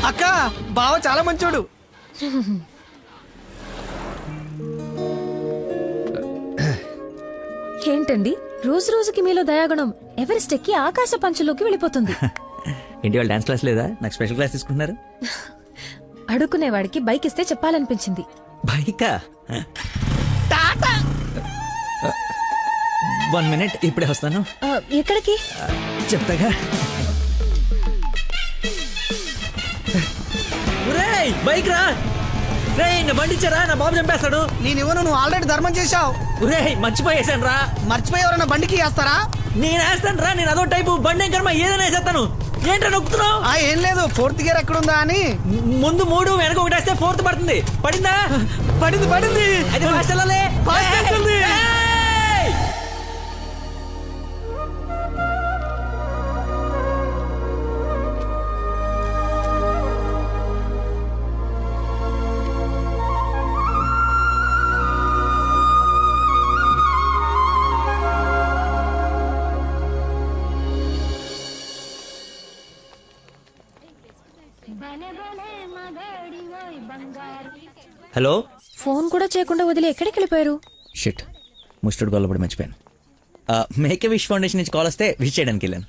అక్క, బావ చాలా మంచోడు. ఏంటండి రోజు రోజుకి మీలో దయాగుణం ఎవరెస్ట్ ఎక్కి ఆకాశ పంచులోకి వెళ్ళిపోతుంది. ఏంటి వాళ్ళు డాన్స్ క్లాస్ లేదా? నాకు స్పెషల్ క్లాస్ తీసుకుంటున్నారు. అడుక్కునేవాడికి బైక్ ఇస్తే చెప్పాలనిపించింది. బైకా? 1 minute, ఇప్పుడే వస్తాను. ఎక్కడికి? చెప్తాగా. బైక్ రా నా బండి ఇచ్చారా, నా బాబు చంపేస్తాడు. నేను ఇవ్వను, నువ్వు ఆల్రెడీ ధర్మం చేశావు. మర్చిపోయేసాను రా. మర్చిపోయి ఎవరైనా బండికి వేస్తారా? నేను వేస్తాను రా, నేను అదో టైపు బండి కర్మ ఏదైనా వేసేస్తాను. ఏంట్రా నొక్కుతున్నావు? ఏం లేదు, 4th గేర్ ఎక్కడుందా అని. ముందు 3 వెనక 1 వేస్తే 4th పడుతుంది. పడిందా? పడింది. అది ఫాస్ట్ వెళ్ళాలి. హలో. ఫోన్ కూడా చేయకుండా వదిలి ఎక్కడికి వెళ్ళిపోయారు? షిట్, ముస్టుడు గొల్లపడి మర్చిపోయాను. మేక్ విష్ ఫౌండేషన్ నుంచి కాల్ వస్తే విష్ చేయడానికి వెళ్ళాను.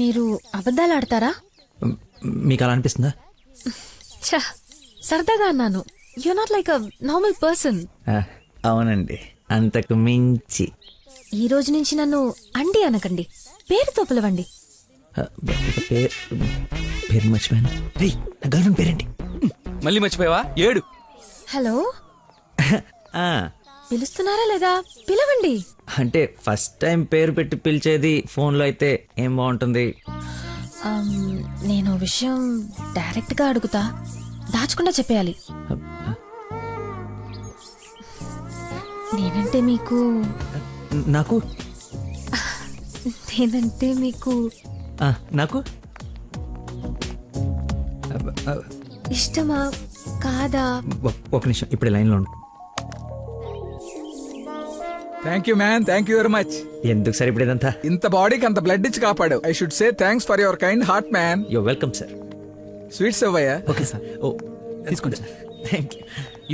మీరు అబద్ధాలు ఆడతారా? మీకు అలా అనిపిస్తుందా? ఛ, సరదాగా అన్నాను. You not like a normal person. అవునండి, అంతకు మించి. ఈ రోజు నుంచి నన్ను అండి అనకండి, పేరుతో పిలవండి. పేరు మర్చిపోయాను. రే, నా గర్ల్ఫ్రెండ్ పేరేంటి? మళ్ళీ మర్చిపోయావా? 7. హలో. పిలుస్తున్నారా లేదా? పిలవండి. అంటే ఫస్ట్ టైం పేరు పెట్టి పిలిచేది ఫోన్లో అయితే ఏం బాగుంటుంది? నేను విషయం డైరెక్ట్ గా అడుగుతా, దాచకుండా చెప్పేయాలి. నేనంటే మీకు నాకు నేనంటే మీకు నాకు ఇష్టమా కాదా? ఒక నిమిషం, ఇప్పుడు లైన్లో ఉండు. Thank you man, thank you very much. ఎందుకు సార్ ఇప్పుడు ఇదంతా? ఇంత బాడీకి అంత బ్లడ్ ఇచ్చి కాపాడు. I should say thanks for your kind heart man. You're welcome sir. Sweets అవ్వయ్యా. Okay sir. ఓ తీసుకోండి సార్. Thank you.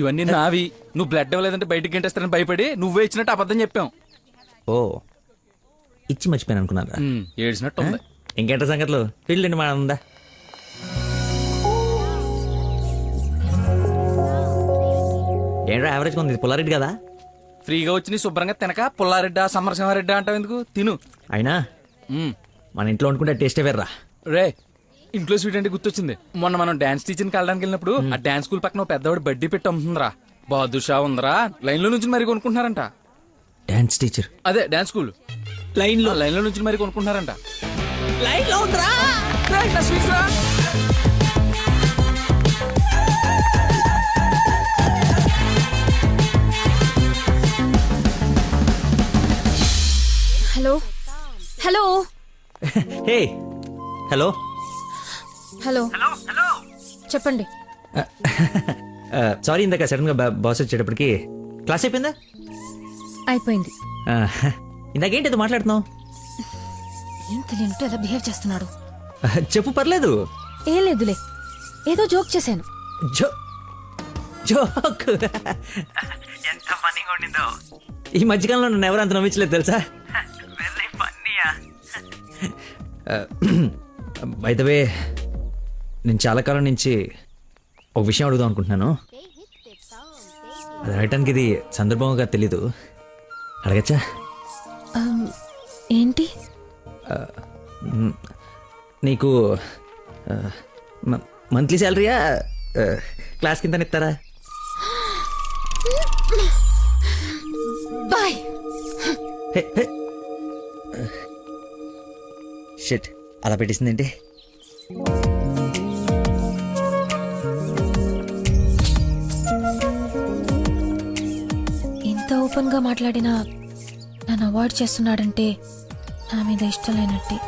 ఇవన్నీ నావి. నువ్వు బ్లడ్ ఇవ్వలేదంటే బయటికి గంటేస్తారని భయపడి నువ్వే ఇచ్చినట్టు అబద్ధం చెప్పాం. ఓ, ఇచ్చి మర్చిపోయాను అనుకున్నారా? ఏడ్చినట్టు ఉంది. ఇంకేంట సంగతులు? ఫీల్డ్ మా ఉందా? ఏంట్రా యావరేజ్ ఉంది? పుల్లారెడ్డి కదా? ఫ్రీగా వచ్చి నీ శుభ్రంగా తినక పుల్లారెడ్డా సమరసింహారెడ్డా అంటావు ఎందుకు? తిను. అయినా మన ఇంట్లో వండుకుంటే టేస్టే వేర్రా. రే, ఇంట్లో స్వీట్ అంటే గుర్తొచ్చింది. మొన్న మనం డాన్స్ టీచర్కి వెళ్ళడానికి వెళ్ళినప్పుడు ఆ డాన్స్ స్కూల్ పక్కన పెద్దవాడు బడ్డీ పెట్టి అమ్ముతుందిరా. బాదుషా ఉందరా. లైన్ లో నుంచి మరి కొనుక్కుంటున్నారంట. Dance teacher? అదే డాన్స్ స్కూల్. లైన్ లో నుంచి మరి కొనుక్కుంటున్నారంట. లైన్ లో ఉందిరా. Hello. Hello. Hey. Hello. Hello. చెప్పండి. సారీ, ఇందాక సడన్ గా బాస్ వచ్చేటప్పటికి క్లాస్ అయిపోయిందా? అయిపోయింది. ఇందాకేంటి ఏదో మాట్లాడుతున్నావు? ఏం తెలియనట్టు ఎలా బిహేవ్ చేస్తున్నాడు. చెప్పు, పర్లేదు. ఏం లేదులే, ఏదో జోక్ చేశాను. జోక్? ఎంత ఫన్నీగా ఉండిందో. ఈ మధ్యకాలంలో నన్ను ఎవరు అంత నమ్మించలేదు తెలుసా? బై ద వే, నేను చాలా కాలం నుంచి ఒక విషయం అడుగుదాం అనుకుంటున్నాను. అది అడగటానికి ఇది సందర్భంగా తెలీదు. అడగచ్చా? ఏంటి? నీకు మంత్లీ శాలరీయా, క్లాస్ కింద ఇస్తారా? బాయ్. షిట్, అలా పెట్టేసిందేంటి? ఇంత ఓపెన్ గా మాట్లాడినా నన్ను అవాయిడ్ చేస్తున్నాడంటే నా మీద ఇష్టం లేనట్టే.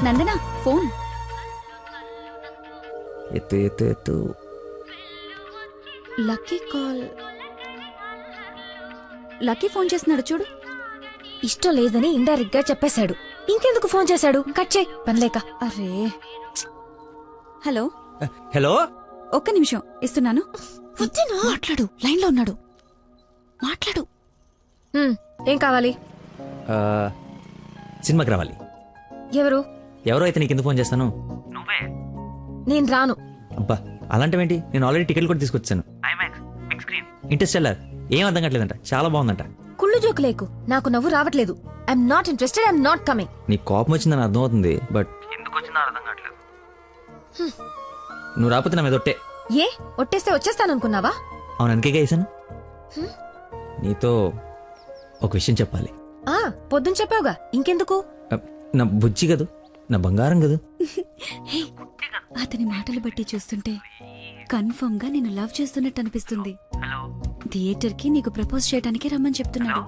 నందన ఫోన్. ఎత్తు ఎత్తు ఎత్తు. Lucky call. లక్కీ ఫోన్ చేస్తున్నాడు చూడు. ఇష్టం లేదని ఇండైరెక్ట్ గా చెప్పేశాడు. ఇంకెందుకు ఫోన్ చేశాడు? కట్ చేయి, పనిలేక. అరే. హలో. హలో. ఒక్క నిమిషం ఇస్తున్నాను. మాట్లాడు, లైన్ లో ఉన్నాడు. మాట్లాడు. ఏం కావాలి? సినిమాకి రావాలి. ఎవరు? ఎవరో అయితే నీకు ఎందుకు ఫోన్ చేస్తాను? నేను రాను. అబ్బా అలాంటివేంటి, నేను ఆల్రెడీ టికెట్ కూడా తీసుకొచ్చాను. ఇంటర్స్టెల్లార్ ఏం అర్థం కావట్లేదంట, చాలా బాగుందంట. కుళ్ళు జోకు లేకు, నాకు నవ్వు రావట్లేదు. I'm not interested, I'm not coming. నీకు కోపం వచ్చిందని అర్థం అవుతుంది, బట్ ఎందుకు వచ్చిందో అర్థం కావట్లేదు. నువ్వు రాకపోతే నా మీద ఒట్టే. ఏ ఒట్టేస్తే వచ్చేస్తాననుకున్నావా? అవును, అందుకే వేసాను. నీతో ఒక విషయం చెప్పాలి. పొద్దున చెప్పావుగా, ఇంకెందుకు? నా బుజ్జి కదూ, నా బంగారం కదూ. అతని మాటలు బట్టి చూస్తుంటే కన్ఫర్మ్ గా నేను లవ్ చేస్తున్నట్టు అనిపిస్తుంది. థియేటర్ కి నీకు ప్రపోజ్ చేయడానికి రమ్మని చెప్తున్నాడు.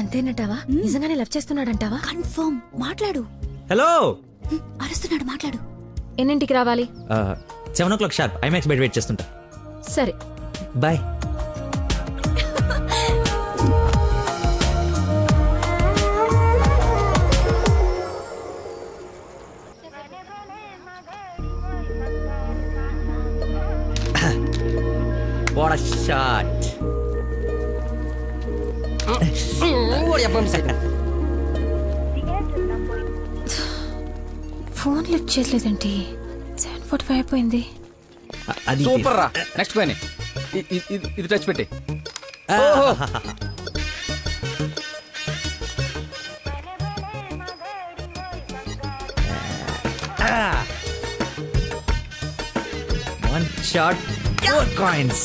అంతేనటావా? నిజంగానే లవ్ చేస్తున్నాడంటావా? కన్ఫర్మ్. మాట్లాడు. హలో. అరుస్తున్నాడు, మాట్లాడు. ఎన్నింటికి రావాలి? 7 o'clock షార్ప్ ఐమాక్స్ బయట వెయిట్ చేస్తుంటా. సరే bye. What a shot. Phone lift చేయలేదండి. 7:45 అయిపోయింది. అది సూపర్ రా. నెక్స్ట్ పైన ఇది టచ్ పెట్టి. One shot, 4 coins.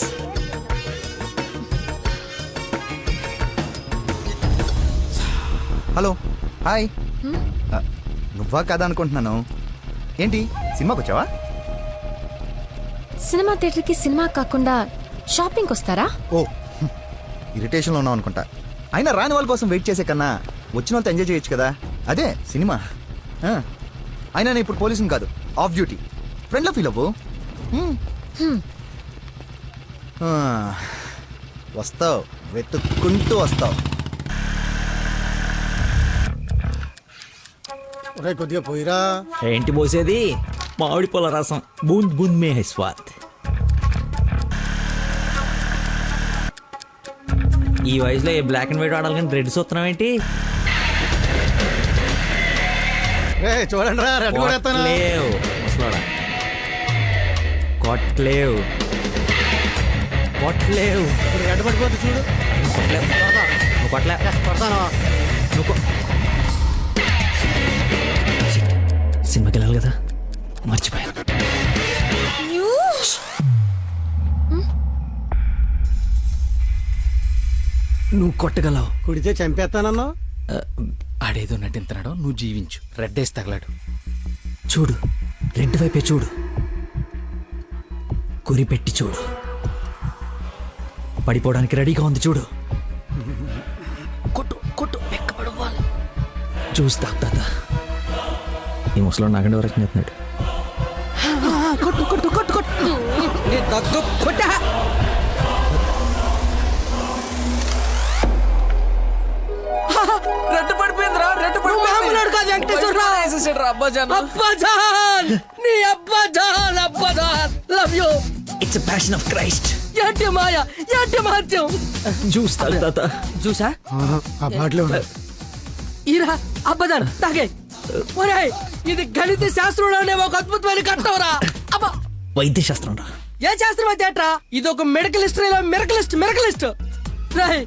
Hello, hi. నువ్వా కదా అనుకుంటున్నాను. ఏంటి సినిమాకి వచ్చావా? సినిమా థియేటర్కి సినిమా కాకుండా షాపింగ్కి వస్తారా? ఓ, ఇరిటేషన్లో ఉన్నావు అనుకుంటా. అయినా రాని వాళ్ళ కోసం వెయిట్ చేసే కన్నా వచ్చిన వాళ్ళతో ఎంజాయ్ చేయొచ్చు కదా, అదే సినిమా. అయినా నేను ఇప్పుడు పోలీసుని కాదు, ఆఫ్ డ్యూటీ. ఫ్రెండ్లో ఫీల్ అవ్వు. వస్తావు, వెతుక్కుంటూ వస్తావు. కొద్దిగా పోయిరా. ఏంటి పోసేది? మామిడి పొల రసం. బూంద్ బూంద్ మే హై స్వాద్. ఈ వయసులో ఏ బ్లాక్ అండ్ వైట్ ఆడాలి కానీ రెడ్ చూస్తున్నావు ఏంటి? చూడండి రా, రెడ్ కొట్టలేవు ముసలోడా, కొట్టలేవు కొట్టలేవు. రెడ్ పడిపోతే చూడు. నువ్వు కొట్టలే, నువ్వు సినిమాకి వెళ్ళాలి కదా, మర్చిపోయాను. నువ్వు కొట్టగలవు. కుడితే చంపేస్తానన్నా. ఆడేదో నటింతున్నాడు, నువ్వు జీవించు. రెడ్ వేసి తగలాడు. చూడు, రెడ్ వైపే చూడు, గురి పెట్టి చూడు. పడిపోవడానికి రెడీగా ఉంది చూడు. కొట్టు కొట్టు, ఎక్కబడవాలి. చూస్తా తాత. ఈ ముసలో నాకంటే వరకు చెప్తున్నాడు. కొట్టు కొట్టు కొట్టు కొట్టు. రెడ్ పడిపోయిందిరా, రెడ్ పడిపోయింది. అబ్బాజాన్, నీ అబ్బాజాన్, అబ్బాజాన్, love you. It's passion of Christ. ఏంటి మాయ, ఏంటి మహత్యం. చూస్తా తాత. చూసా ఆ బాటిలో ఈరా అబ్బాజాన్ తాగే. ఒరేయ్, ఇది గణిత శాస్త్రంలోనే ఒక అద్భుతమైన కట్టవరా. అబ్బా, వైద్య శాస్త్రం రా. ఏ శాస్త్రం అయితే ఏట్రా? ఇది ఒక మెడికల్ హిస్టరీలో మిరకలిస్ట్. రేయ్,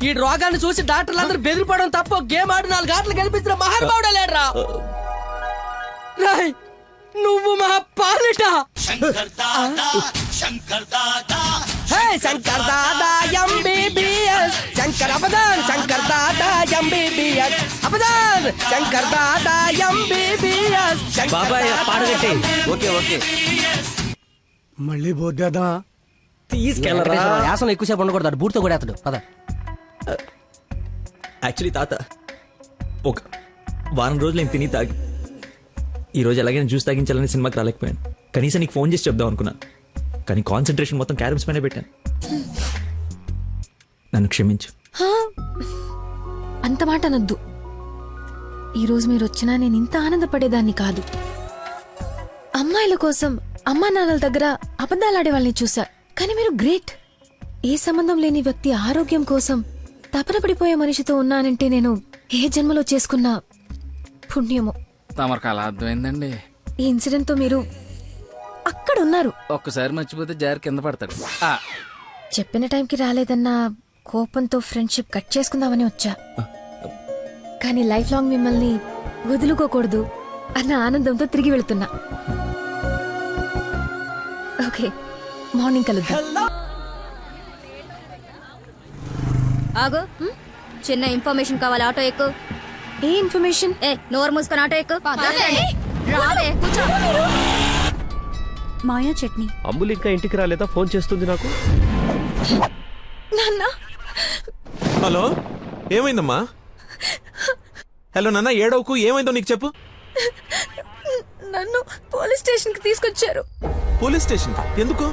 ఈ రోగాన్ని చూసి డాక్టర్లు అందరూ బెదిరిపోవడం తప్ప గేమ్ ఆడి 4 గంటలు కనిపించిన మహానుభావుడే లేడ్రా. రేయ్, నువ్వు మా పాలిట Shankar Dada MBBS. Shankar అబదాన్, Shankar Dada MBBS. అబదాన్, Shankar Dada MBBS. బాబాయ్ పాడగట్టి. ఓకే ఓకే, మళ్ళీ పోద్దేదా? తీసుకెళ్ళరా. యాసన ఎక్కువసేపు ఉండకూడదు, బూట్తో కూడా అతడు పద. యాక్చువల్లీ తాత, ఒక వారం రోజులు నేను తిని తాగి ఈరోజు ఎలాగైనా జ్యూస్ తాగించాలని సినిమాకి రాలేకపోయాను. కనీసం నీకు ఫోన్ చేసి చెప్దాం అనుకున్నాను, కానీ కాన్సన్ట్రేషన్ మొత్తం క్యారమ్స్ పైన పెట్టాను. నన్ను క్షమించు. అంత మాట అనొద్దు. ఈరోజు మీరు వచ్చినా నేను ఇంత ఆనందపడేదాన్ని కాదు. అమ్మాయిల కోసం అమ్మా నాన్నల దగ్గర అబద్ధాలాడే వాళ్ళని చూసా. కానీ మీరు గ్రేట్. ఏ సంబంధం లేని వ్యక్తి ఆరోగ్యం కోసం తపన పడిపోయే మనిషితో ఉన్నానంటే నేను ఏ జన్మలో చేసుకున్న పుణ్యమో. తమరికి అలా అర్థమైందండి. ఈ ఇన్సిడెంట్ తో మీరు అక్కడ ఉన్నారు. ఒక్కసారి మర్చిపోతే జారి కింద పడతాడు. చెప్పిన టైంకి రాలేదన్న కోపంతో ఫ్రెండ్షిప్ కట్ చేసుకుందామని వచ్చా. కానీ లైఫ్ లాంగ్ మిమ్మల్ని వదులుకోకూడదు అన్న ఆనందంతో తిరిగి వెళ్తున్నా. ఓకే, మార్నింగ్ కలుద్దాం. ఆగు, చిన్న ఇన్ఫర్మేషన్ కావాలి. ఆటో ఎక్కు. ఏ ఇన్ఫర్మేషన్? నోరు మూసుకొని ఆటో ఎక్కు. రావే, కూర్చో. మాయా చట్నీ. అంబులు ఇంకా ఇంటికి రాలేదా? ఫోన్ చేస్తుంది నాకు. హలో, ఏమైందమ్మా? హలో నాన్న, ఏడవకు. ఏమైందో నీకు చెప్పు. నన్ను పోలీస్ స్టేషన్ కి తీసుకొచ్చారు. పోలీస్ స్టేషన్ ఎందుకు?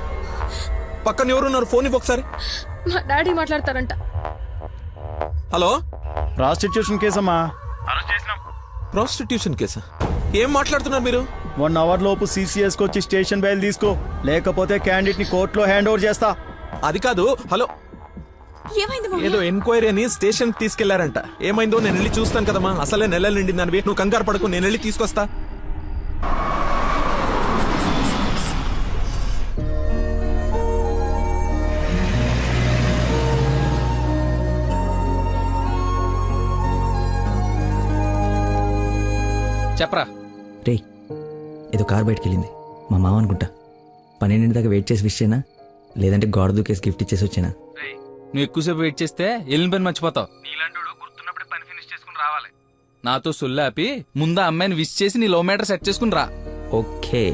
పక్కన ఎవరున్నారు? ఫోన్ ఇవ్వు ఒకసారి. మా డాడీ మాట్లాడతారంట. హలో, ప్రాస్టిట్యూషన్ కేసమ్మా. ప్రాస్టిట్యూషన్ కేసా? ఏం మాట్లాడుతున్నారు మీరు? 1 అవర్ లోపు సిసిఎస్ వచ్చి స్టేషన్ బయలు తీసుకో, లేకపోతే క్యాండిడేట్ ని కోర్టులో హ్యాండ్ ఓవర్ చేస్తా. అది కాదు. హలో, ఏదో ఎంక్వైరీ అని స్టేషన్ తీసుకెళ్లారంట. ఏమైందో నేను వెళ్ళి చూస్తాను కదమ్మా. అసలే నెలలు నిండిందనివి. నువ్వు కంగారు పడకు, నేను వెళ్ళి తీసుకొస్తా. చెప్పరా. రే, ఏదో కార్ బయటకెళ్ళింది. మా మామ అనుకుంటా. 12 దాకా వెయిట్ చేసి విష్ చేయనా, లేదంటే గోడ దూకేసి గిఫ్ట్ ఇచ్చేసి వచ్చేనా? నువ్వు ఎక్కువసేపు వెయిట్ చేస్తే వెళ్ళిన పని మర్చిపోతావు. నీలాంటి గుర్తున్నప్పుడే పని ఫినిష్ చేసుకుని రావాలి. నాతో సొల్లాపి ముందు అమ్మాయిని విష్ చేసి నీ లో మీటర్ సెట్ చేసుకుని రా. ఓకే.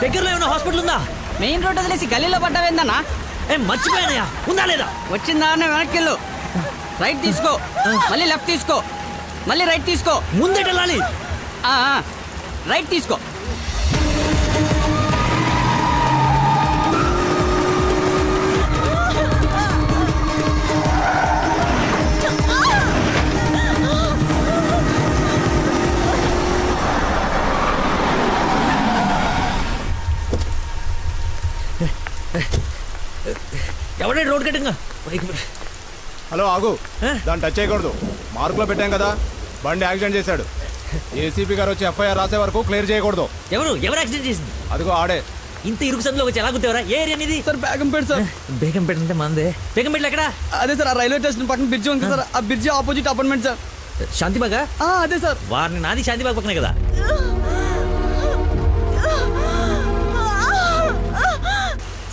దగ్గరలో ఏమైనా హాస్పిటల్ ఉందా? మెయిన్ రోడ్ వదిలేసి గల్లీలో పడ్డావేందన్నా? మర్చిపోయానయా, ఉందా లేదా? వచ్చిందా వెనక్కి వెళ్ళు. రైట్ తీసుకో, మళ్ళీ లెఫ్ట్ తీసుకో, మళ్ళీ రైట్ తీసుకో. ముందే వెళ్ళాలి. రైట్ తీసుకో. ఎవడే రోడ్ కట్టింగా? హలో, ఆగు. దాన్ని టచ్ చేయకూడదు. మార్కులో పెట్టాం కదా, బండి యాక్సిడెంట్ చేశాడు. ఏసీపీ గారు వచ్చి ఎఫ్ఐఆర్ రాసే వరకు క్లియర్ చేయకూడదు. ఎవరు యాక్సిడెంట్ చేసింది? అదిగో ఆడే. ఇంత ఇరుకు సందులో వచ్చి ఎలా గుర్తేవరా? ఏ ఏరియా అనేది? Sir Begumpet sir. బేగంపేట అంటే మందే. బేగంపేటలో ఎక్కడ? అదే సార్, ఆ రైల్వే స్టేషన్ పక్కన బ్రిడ్జి ఉంది సార్, ఆ బ్రిడ్జి ఆపోజిట్ అపార్ట్మెంట్ సార్. శాంతిబాగా? అదే సార్. వారిని నాది శాంతిబాగ్ పక్కనే కదా.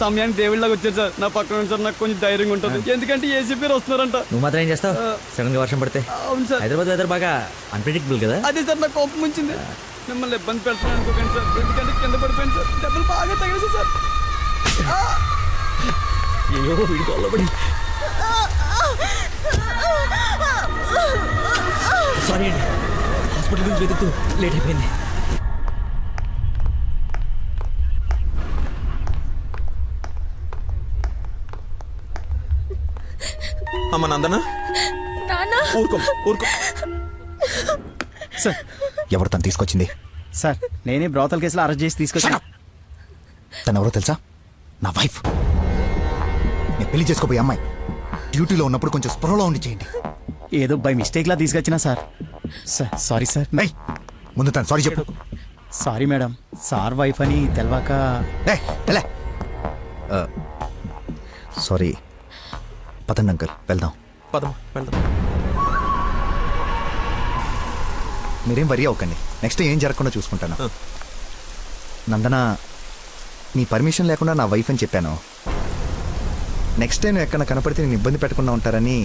సమయానికి దేవుళ్ళగా వచ్చారు సార్. నా పక్కన సార్ నాకు కొంచెం ధైర్యంగా ఉంటుంది, ఎందుకంటే ఏసీపీ వస్తున్నారంట. నువ్వు మాత్రం ఏం చేస్తావు? సడన్ గా వర్షం పడితే? అవును సార్. హైదరాబాద్ వెదర్ బాగా అన్ప్రెడిక్టబుల్ కదా. అదే సార్ నాకు కోపం వచ్చింది. మిమ్మల్ని ఇబ్బంది పెడతాను అనుకోకండి సార్, ఎందుకంటే కింద పడిపోయింది సార్, దెబ్బలు బాగా తగిలేసి సార్. అయ్యో వీడి కొల్లబడి. సారీ అండి, హాస్పిటల్ గురించి వెతుకుతూ లేట్ అయిపోయింది. అమ్మ నందన, ఊరుకో ఊరుకో. సార్ ఎవరు తను తీసుకొచ్చింది? సార్ నేనే బ్రోతల్ కేసులో అరెస్ట్ చేసి తీసుకొచ్చాను. తను ఎవరో తెలుసా? నా వైఫ్. నేను పెళ్లి చేసుకోబోయే అమ్మాయి. డ్యూటీలో ఉన్నప్పుడు కొంచెం స్పృహలో ఉండి చేయండి. ఏదో బై మిస్టేక్ లా తీసుకొచ్చినా సార్. Sorry sir. ముందు తను సారీ చెప్పు. సారీ మేడం, సార్ వైఫ్ అని తెలవాక. సారీ. పదండి అంకల్, వెళ్దాం. పదం వెళ్దాం. మీరేం వరి అవ్వకండి, నెక్స్ట్ ఏం జరగకుండా చూసుకుంటాను. నందన, నీ పర్మిషన్ లేకుండా నా వైఫ్ అని చెప్పాను. నెక్స్ట్ టైం ఎక్కడ కనపడితే నేను ఇబ్బంది పెట్టకుండా ఉంటారని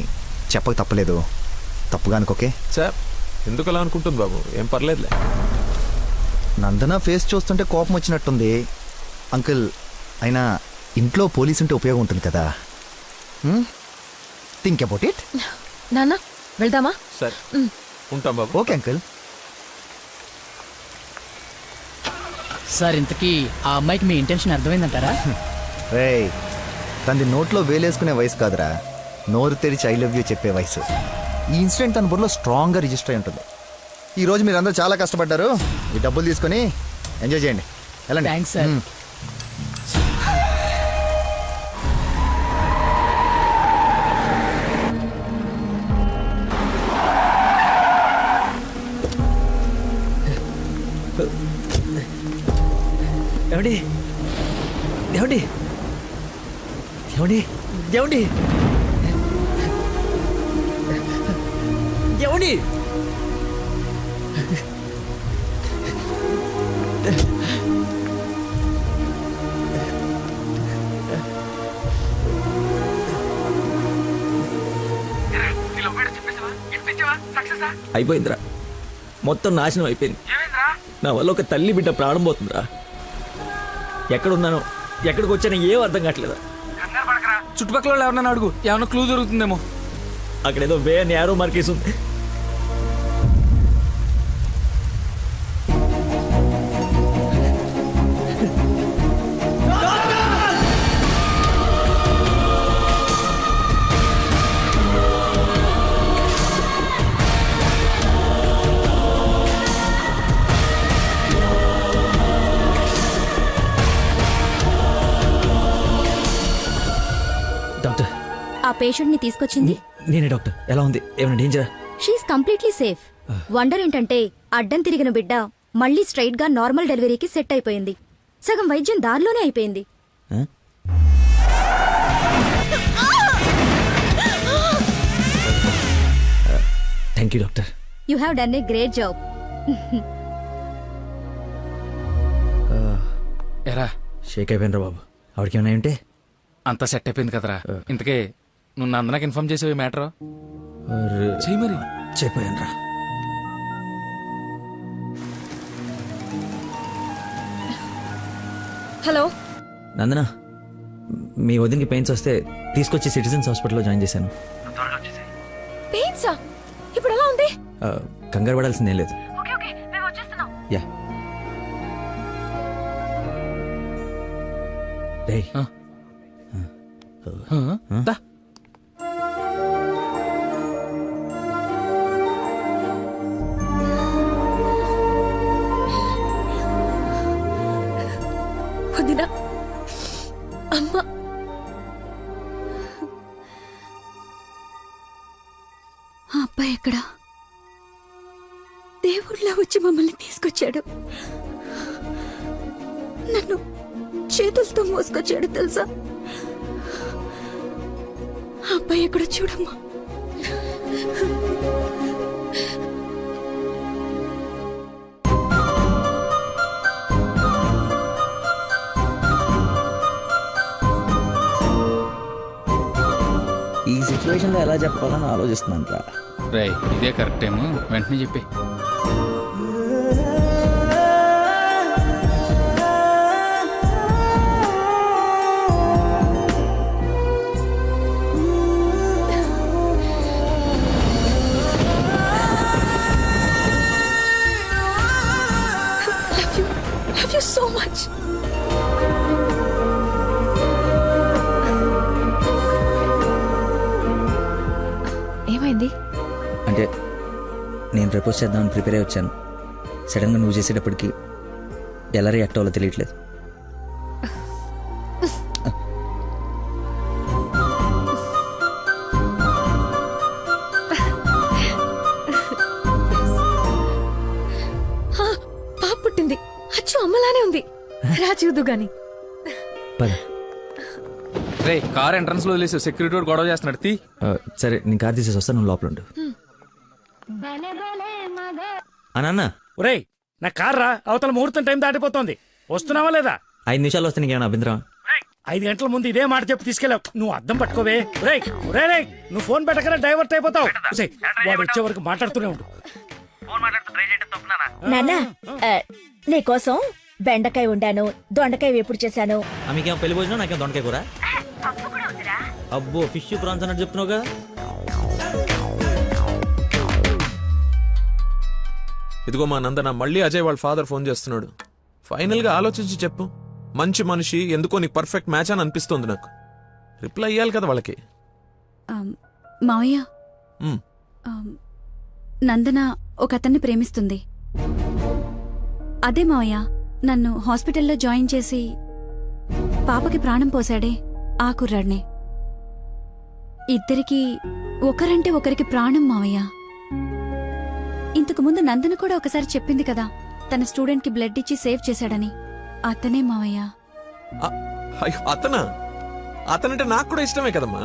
చెప్పక తప్పలేదు. తప్పుగా అనుకోకే సార్. ఎందుకు అలా అనుకుంటుంది బాబు? ఏం పర్లేదులే. నందన ఫేస్ చూస్తుంటే కోపం వచ్చినట్టుంది అంకుల్. అయినా ఇంట్లో పోలీసు ఉంటే ఉపయోగం ఉంటుంది కదా. Think about it. నాన్న వెళ్దామా? సరే ఉంటాం బాబు. Okay uncle. సార్ ఇంతకీ ఆ అమ్మాయికి మీ ఇంటెన్షన్ అర్థమైందంటారా? రేయ్, తనది నోట్లో వేలేసుకునే వయసు కాదురా, నోరు తెరిచి ఐ లవ్ యూ చెప్పే వయసు. ఈ ఇన్సిడెంట్ తన బుర్రలో స్ట్రాంగ్గా రిజిస్టర్ అయి ఉంటుంది. ఈరోజు మీరు అందరూ చాలా కష్టపడ్డారు. ఈ డబ్బులు తీసుకొని ఎంజాయ్ చేయండి. వెళ్ళండి. Thanks sir. ఏమండి ఏమండి ఏమండి ఏమండి ఏమండి? అయిపోయిందిరా, మొత్తం నాశనం అయిపోయింది. నా వల్ల ఒక తల్లి బిడ్డ ప్రాణం పోతుందిరా. ఎక్కడున్నానో ఎక్కడికి వచ్చానో ఏం అర్థం కావట్లేదా. చుట్టుపక్కల ఎవరన్నా అడుగు, ఏమన్నా క్లూ దొరుకుతుందేమో. అక్కడేదో వే అని యారో మార్కేసి ఉంది. డాక్టర్, ఆ పేషెంట్ ని తీసుకొచ్చింది నేనే డాక్టర్. ఎలా ఉంది? ఏమైనా డేంజరా? She is completely safe. వండర్ ఏంటంటే అడ్డం తిరిగిన బిడ్డ మళ్ళీ స్ట్రైట్ గా నార్మల్ డెలివరీకి సెట్ అయిపోయింది. సగం వైద్యం దారిలోనే అయిపోయింది. Thank you doctor. You have done a great job. ఎరా షేక్ అయిపోయినరా బాబు. ఆవిడకి ఏమైనా ఉంటే అంతా సెట్ అయిపోయింది కదరా. ఇంతకే నువ్వు నందనకి ఇన్ఫార్మ్ చేసావు ఈ మ్యాటర్? చెయ్యి మరి. చెప్పానురా. హలో నందన, మీ వదినకి పెయిన్స్ వస్తే తీసుకొచ్చి సిటిజన్స్ హాస్పిటల్లో జాయిన్ చేశాను. పెయిన్సా? ఇప్పుడు ఎలా ఉంది? కంగారు పడాల్సిందేం లేదు. యా. రేయ్, వదినా, అమ్మ, ఆ అబ్బాయి ఎక్కడ దేవుళ్ళ వచ్చి మమ్మల్ని తీసుకొచ్చాడు. నన్ను చేతులతో మోసుకొచ్చాడు తెలుసా. ఆ అబ్బాయి ఎక్కడ చూడమ్మా. ఈ సిచ్యువేషన్లో ఎలా చెప్పాలని ఆలోచిస్తున్నాను రా. రేయ్ ఇదే కరెక్ట్ టైము, వెంటనే చెప్పి. Love you so much. ఏమైంది? అంటే నేను ప్రపోజ్ చేద్దామని ప్రిపేర్ అయి వచ్చాను. సడన్గా నువ్వు చేసేటప్పటికి ఎలా రియాక్ట్ అవ్వాలో తెలియట్లేదు. పాప పుట్టింది. అచ్చు అమ్మలానే ఉంది. రా చూదు గాని. పద. రే కార్ ఎంట్రన్స్ లో వదిలేసి సెక్యూరిటీ వాడు గొడవ చేస్తున్నాడు. తీ. సరే నేను కార్ తీసేసి వస్తాను, నువ్వు లోపల ఉండు. నాన్న ఒరేయ్ నా కార్ రా, అవతల ముహూర్తం టైం దాటిపోతోంది. వస్తున్నావా లేదా? 5 నిమిషాలు వస్తే నీకేమైనా అభ్యంతరం? 5 గంటల ముందు ఇదే మాట చెప్పి తీసుకెళ్ళావు. నువ్వు అద్దం పట్టుకోవే. రేయ్ రేయ్ నువ్వు ఫోన్ పెట్టకనే డైవర్ట్ అయిపోతావు. వాడు వచ్చే వరకు మాట్లాడుతూనే ఉండు. నాన్న నీకోసం బెండకాయ వండాను, దొండకాయ వేపుడు చేశాను. మీకేమో పెళ్లి భోజనం, నాకేం దొండకాయ కూర. అబ్బో ఫిష్ ప్రాన్స్ అన్నట్టు చెప్తున్నావుగా. ఇదిగో మా నందన, మళ్ళీ అజయ్ వాళ్ళ ఫాదర్ ఫోన్ చేస్తున్నాడు. ఫైనల్ గా ఆలోచించి చెప్పు. మంచి మనిషి, ఎందుకో నీకు పర్ఫెక్ట్ మ్యాచ్ అని అనిపిస్తోంది నాకు. రిప్లై ఇయ్యాలి కదా వాళ్ళకి. మావయ్య, నందన ఒక అతన్ని ప్రేమిస్తుంది. అదే మావయ్య నన్ను హాస్పిటల్లో జాయిన్ చేసి పాపకి ప్రాణం పోసాడే ఆ కుర్రాడినే. ఇద్దరికి ఒకరంటే ఒకరికి ప్రాణం మావయ్య. ఇంతకు ముందు నందన కూడా ఒకసారి చెప్పింది కదా, తన స్టూడెంట్ కి బ్లడ్ ఇచ్చి సేవ్ చేశాడని. అతనే మావయ్య. అతనంటే నాకు కూడా ఇష్టమే కదమ్మా.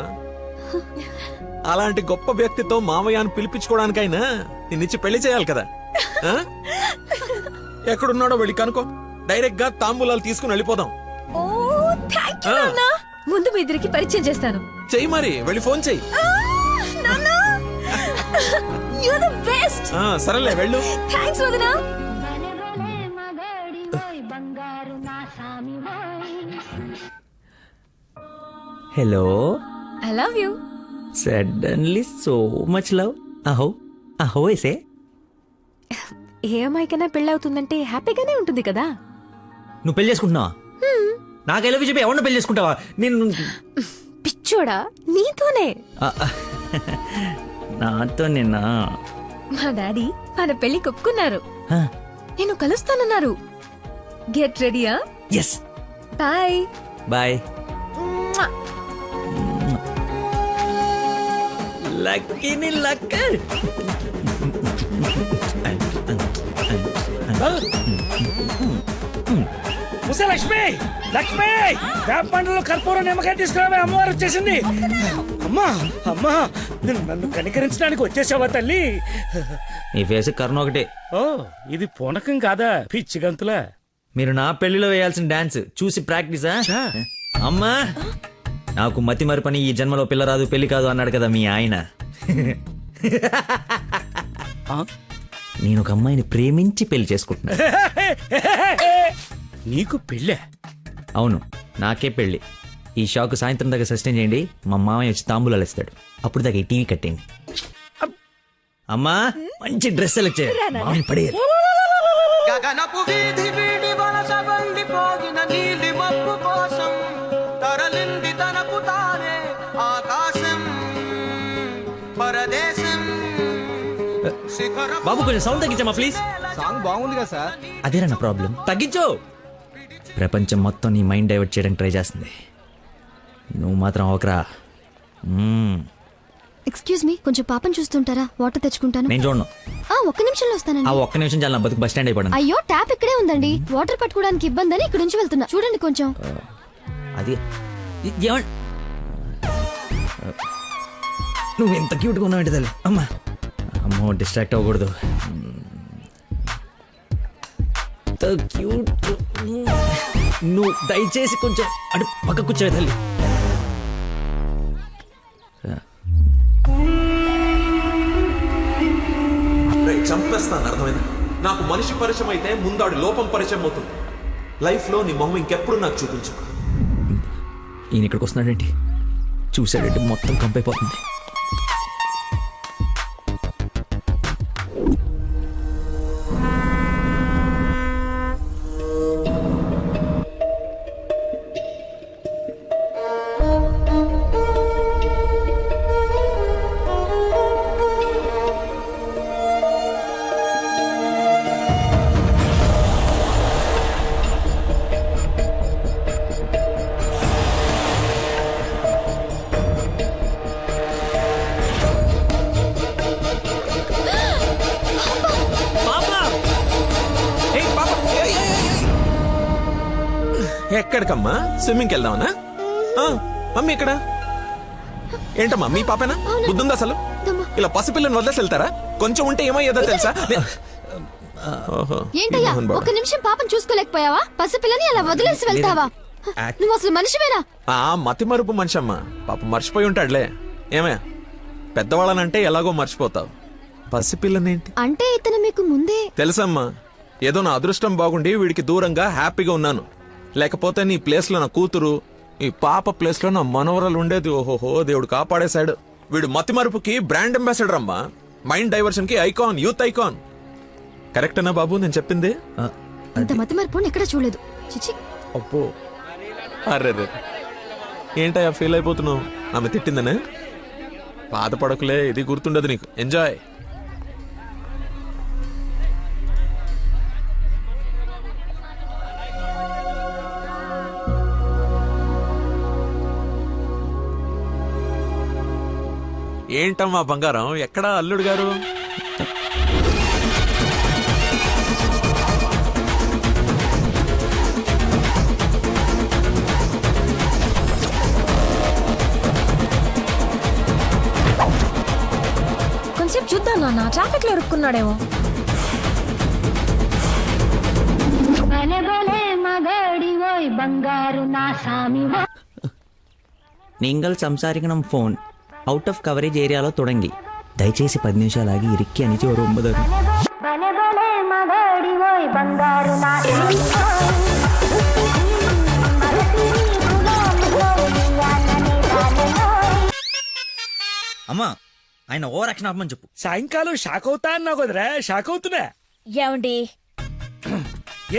అలాంటి గొప్ప వ్యక్తితో మామయ్య అని పిలిపించుకోవడానికైనా నిన్నిచ్చి పెళ్లి చేయాలి కదా. ఎక్కడున్నాడో వెళ్ళి కనుకో, డైరెక్ట్ గా తాంబూలాలు తీసుకుని వెళ్ళిపోదాం. ముందు మీ ఇద్దరికి పరిచయం చేస్తాను. చెయ్యి మరి, వెళ్ళి ఫోన్ చెయ్యి. సరేలే వెళ్ళు. థాంక్స్ వదినా. Hello. I love you. Suddenly so much love. అహో అహో ఏసే. ఏ అమ్మాయికైనా పెళ్ళవుతుందంటే హ్యాపీగానే ఉంటుంది కదా. నువ్వు పెళ్లి చేసుకుంటున్నావా? నాకు ఎలా చెప్పి ఎవరిని పెళ్లి చేసుకుంటావా? నేను పిచ్చోడా నీతోనే. నాతో నిన్నా. మా డాడీ మన పెళ్లి ఒప్పుకున్నారు. నేను కలుస్తానన్నారు. గెట్ రెడీయా? ఎస్. Bye bye. లక్కీని లక్క. లక్ష్మి లక్ష్మి వేపండ్లో కర్పూరం నిమ్మకాయ తీసుకురావే, అమ్మవారు వచ్చేసింది. అమ్మా అమ్మా నన్ను కనికరించడానికి వచ్చేసావా తల్లి? నీ ఫేస్ కరుణ ఒకటే. ఓ ఇది పూనకం కాదా, పిచ్చి గంతులా? మీరు నా పెళ్లిలో వేయాల్సిన డాన్స్ చూసి ప్రాక్టీసా? అమ్మా నాకు మతి మరి పని, ఈ జన్మలో పిల్ల రాదు పెళ్లి కాదు అన్నాడు కదా మీ ఆయన. నేను ఒక అమ్మాయిని ప్రేమించి పెళ్లి చేసుకుంటున్నా. నీకు పెళ్ళే? అవును, నాకే పెళ్లి. ఈ షాక్ సాయంత్రం దాకా సస్టైన్ చేయండి. మా మామయ్య వచ్చి తాంబూలాలు ఇస్తాడు. అప్పుడు దాకా ఈ టీవీ కట్టేయండి. అమ్మా మంచి డ్రెస్ సెలెక్ట్ చేయాలి. మామయ్య పడేయాలి. గగనపు వీధి వీడి వలస వండిపోగిన నీలి మబ్బు కోసం తరలింది తనకు తానే ఆకాశం పరదేశం. బాబు కొంచెం సౌండ్ తగ్గించమ్మా ప్లీజ్. సాంగ్ బాగుంది కదా సార్. అదేరా నా ప్రాబ్లం. తగ్గించు. ప్రపంచం మొత్తం నీ మైండ్ డైవర్ట్ చేయడానికి ట్రై చేస్తుంది. నువ్వు మాత్రం ఒకరా. ఎక్స్క్యూజ్ మీ, కొంచెం పాపం చూస్తుంటారా? వాటర్ తెచ్చుకుంటాను. నేను చూడను. ఒక్క నిమిషంలో వస్తానండి. ఆ ఒక్క నిమిషం చాలా నా బతుకు బస్ స్టాండ్ అయిపోయాను. అయ్యో, ట్యాప్ ఇక్కడే ఉందండి. వాటర్ పట్టుకోవడానికి ఇబ్బంది అని ఇక్కడ నుంచి వెళ్తున్నా. చూడండి కొంచెం. అది నువ్వు ఎంత క్యూట్గా ఉన్నావు ఏంటి తల్లి. అమ్మా అమ్మో, డిస్ట్రాక్ట్ అవ్వకూడదు. క్యూట్. నువ్వు దయచేసి కొంచెం అటు పక్క కూర్చోవే తల్లి. చంపేస్తాను, అర్థమైంది? నాకు మనిషి పరిచయం అయితే ముందాడి లోపం పరిచయం అవుతుంది. లైఫ్లో నీ మొహం ఇంకెప్పుడు నాకు చూపించు. ఈయన ఇక్కడికి వస్తున్నాడేంటి? చూసాడంటే మొత్తం కంపైపోతుంది. ఎక్కడికమ్మా? స్విమ్మింగ్కి వెళ్దామనా? మమ్మీ ఇక్కడ ఏంటమ్మా? మీ పాపేనా? బుద్ధుందా అసలు? ఇలా పసిపిల్లని వదిలేసి వెళ్తారా? కొంచెం ఉంటే ఏమయ్యేదో తెలుసా? ఏంటయ్యా, ఒక్క నిమిషం పాపం చూసుకోలేకపోయావా? పసిపిల్లని అలా వదిలేసి వెళ్తావా? నువ్వు అసలు మనిషివేనా? మతి మరుపు మనిషి అమ్మా. పాప మర్చిపోయి ఉంటాడులే. ఏమయ్యా, పెద్దవాళ్ళనంటే ఎలాగో మర్చిపోతావు. పసిపిల్లనేంటి అంటే ఇతను మీకు ముందే తెలుసమ్మా. ఏదో నా అదృష్టం బాగుండి వీడికి దూరంగా హ్యాపీగా ఉన్నాను. లేకపోతే నీ ప్లేస్ లో నా కూతురు, ఈ పాప ప్లేస్ లో నా మనవరాలు ఉండేది. ఓహోహో, దేవుడు కాపాడేశాడు. వీడు మతి మరుపుకి బ్రాండ్ అంబాసిడర్ అమ్మా. మైండ్ డైవర్షన్ కి ఐకాన్, యూత్ ఐకాన్. కరెక్టేనా బాబు నేను చెప్పింది? ఇంత మతి మరపు ఎక్కడ చూడలేదు. చిచి. అబ్బో, అర్రే ఏంటయ్యా ఫీల్ అయిపోతున్నావు? ఆమె తిట్టిందనే? బాధపడకులే, ఇది గుర్తుండదు నీకు. ఎంజాయ్. ఏంటమ్మా బంగారం, ఎక్కడా అల్లుడు గారు? కొంచెం చూద్దాం నాన్న, ట్రాఫిక్ లో ఇరుక్కున్నాడేమో. நீங்கள் సంసారికనం ఫోన్ అవుట్ ఆఫ్ కవరేజ్ ఏరియాలో తొడంగి. దయచేసి 10 నిమిషాలు ఆగి ఇరిక్కి అని ఒక 9. అమ్మా, ఆయన ఓ రక్షణ ఆపమని చెప్పు. సాయంకాలం షాక్ అవుతా అన్నా కుదరా? షాక్ అవుతున్నా. ఏమండి,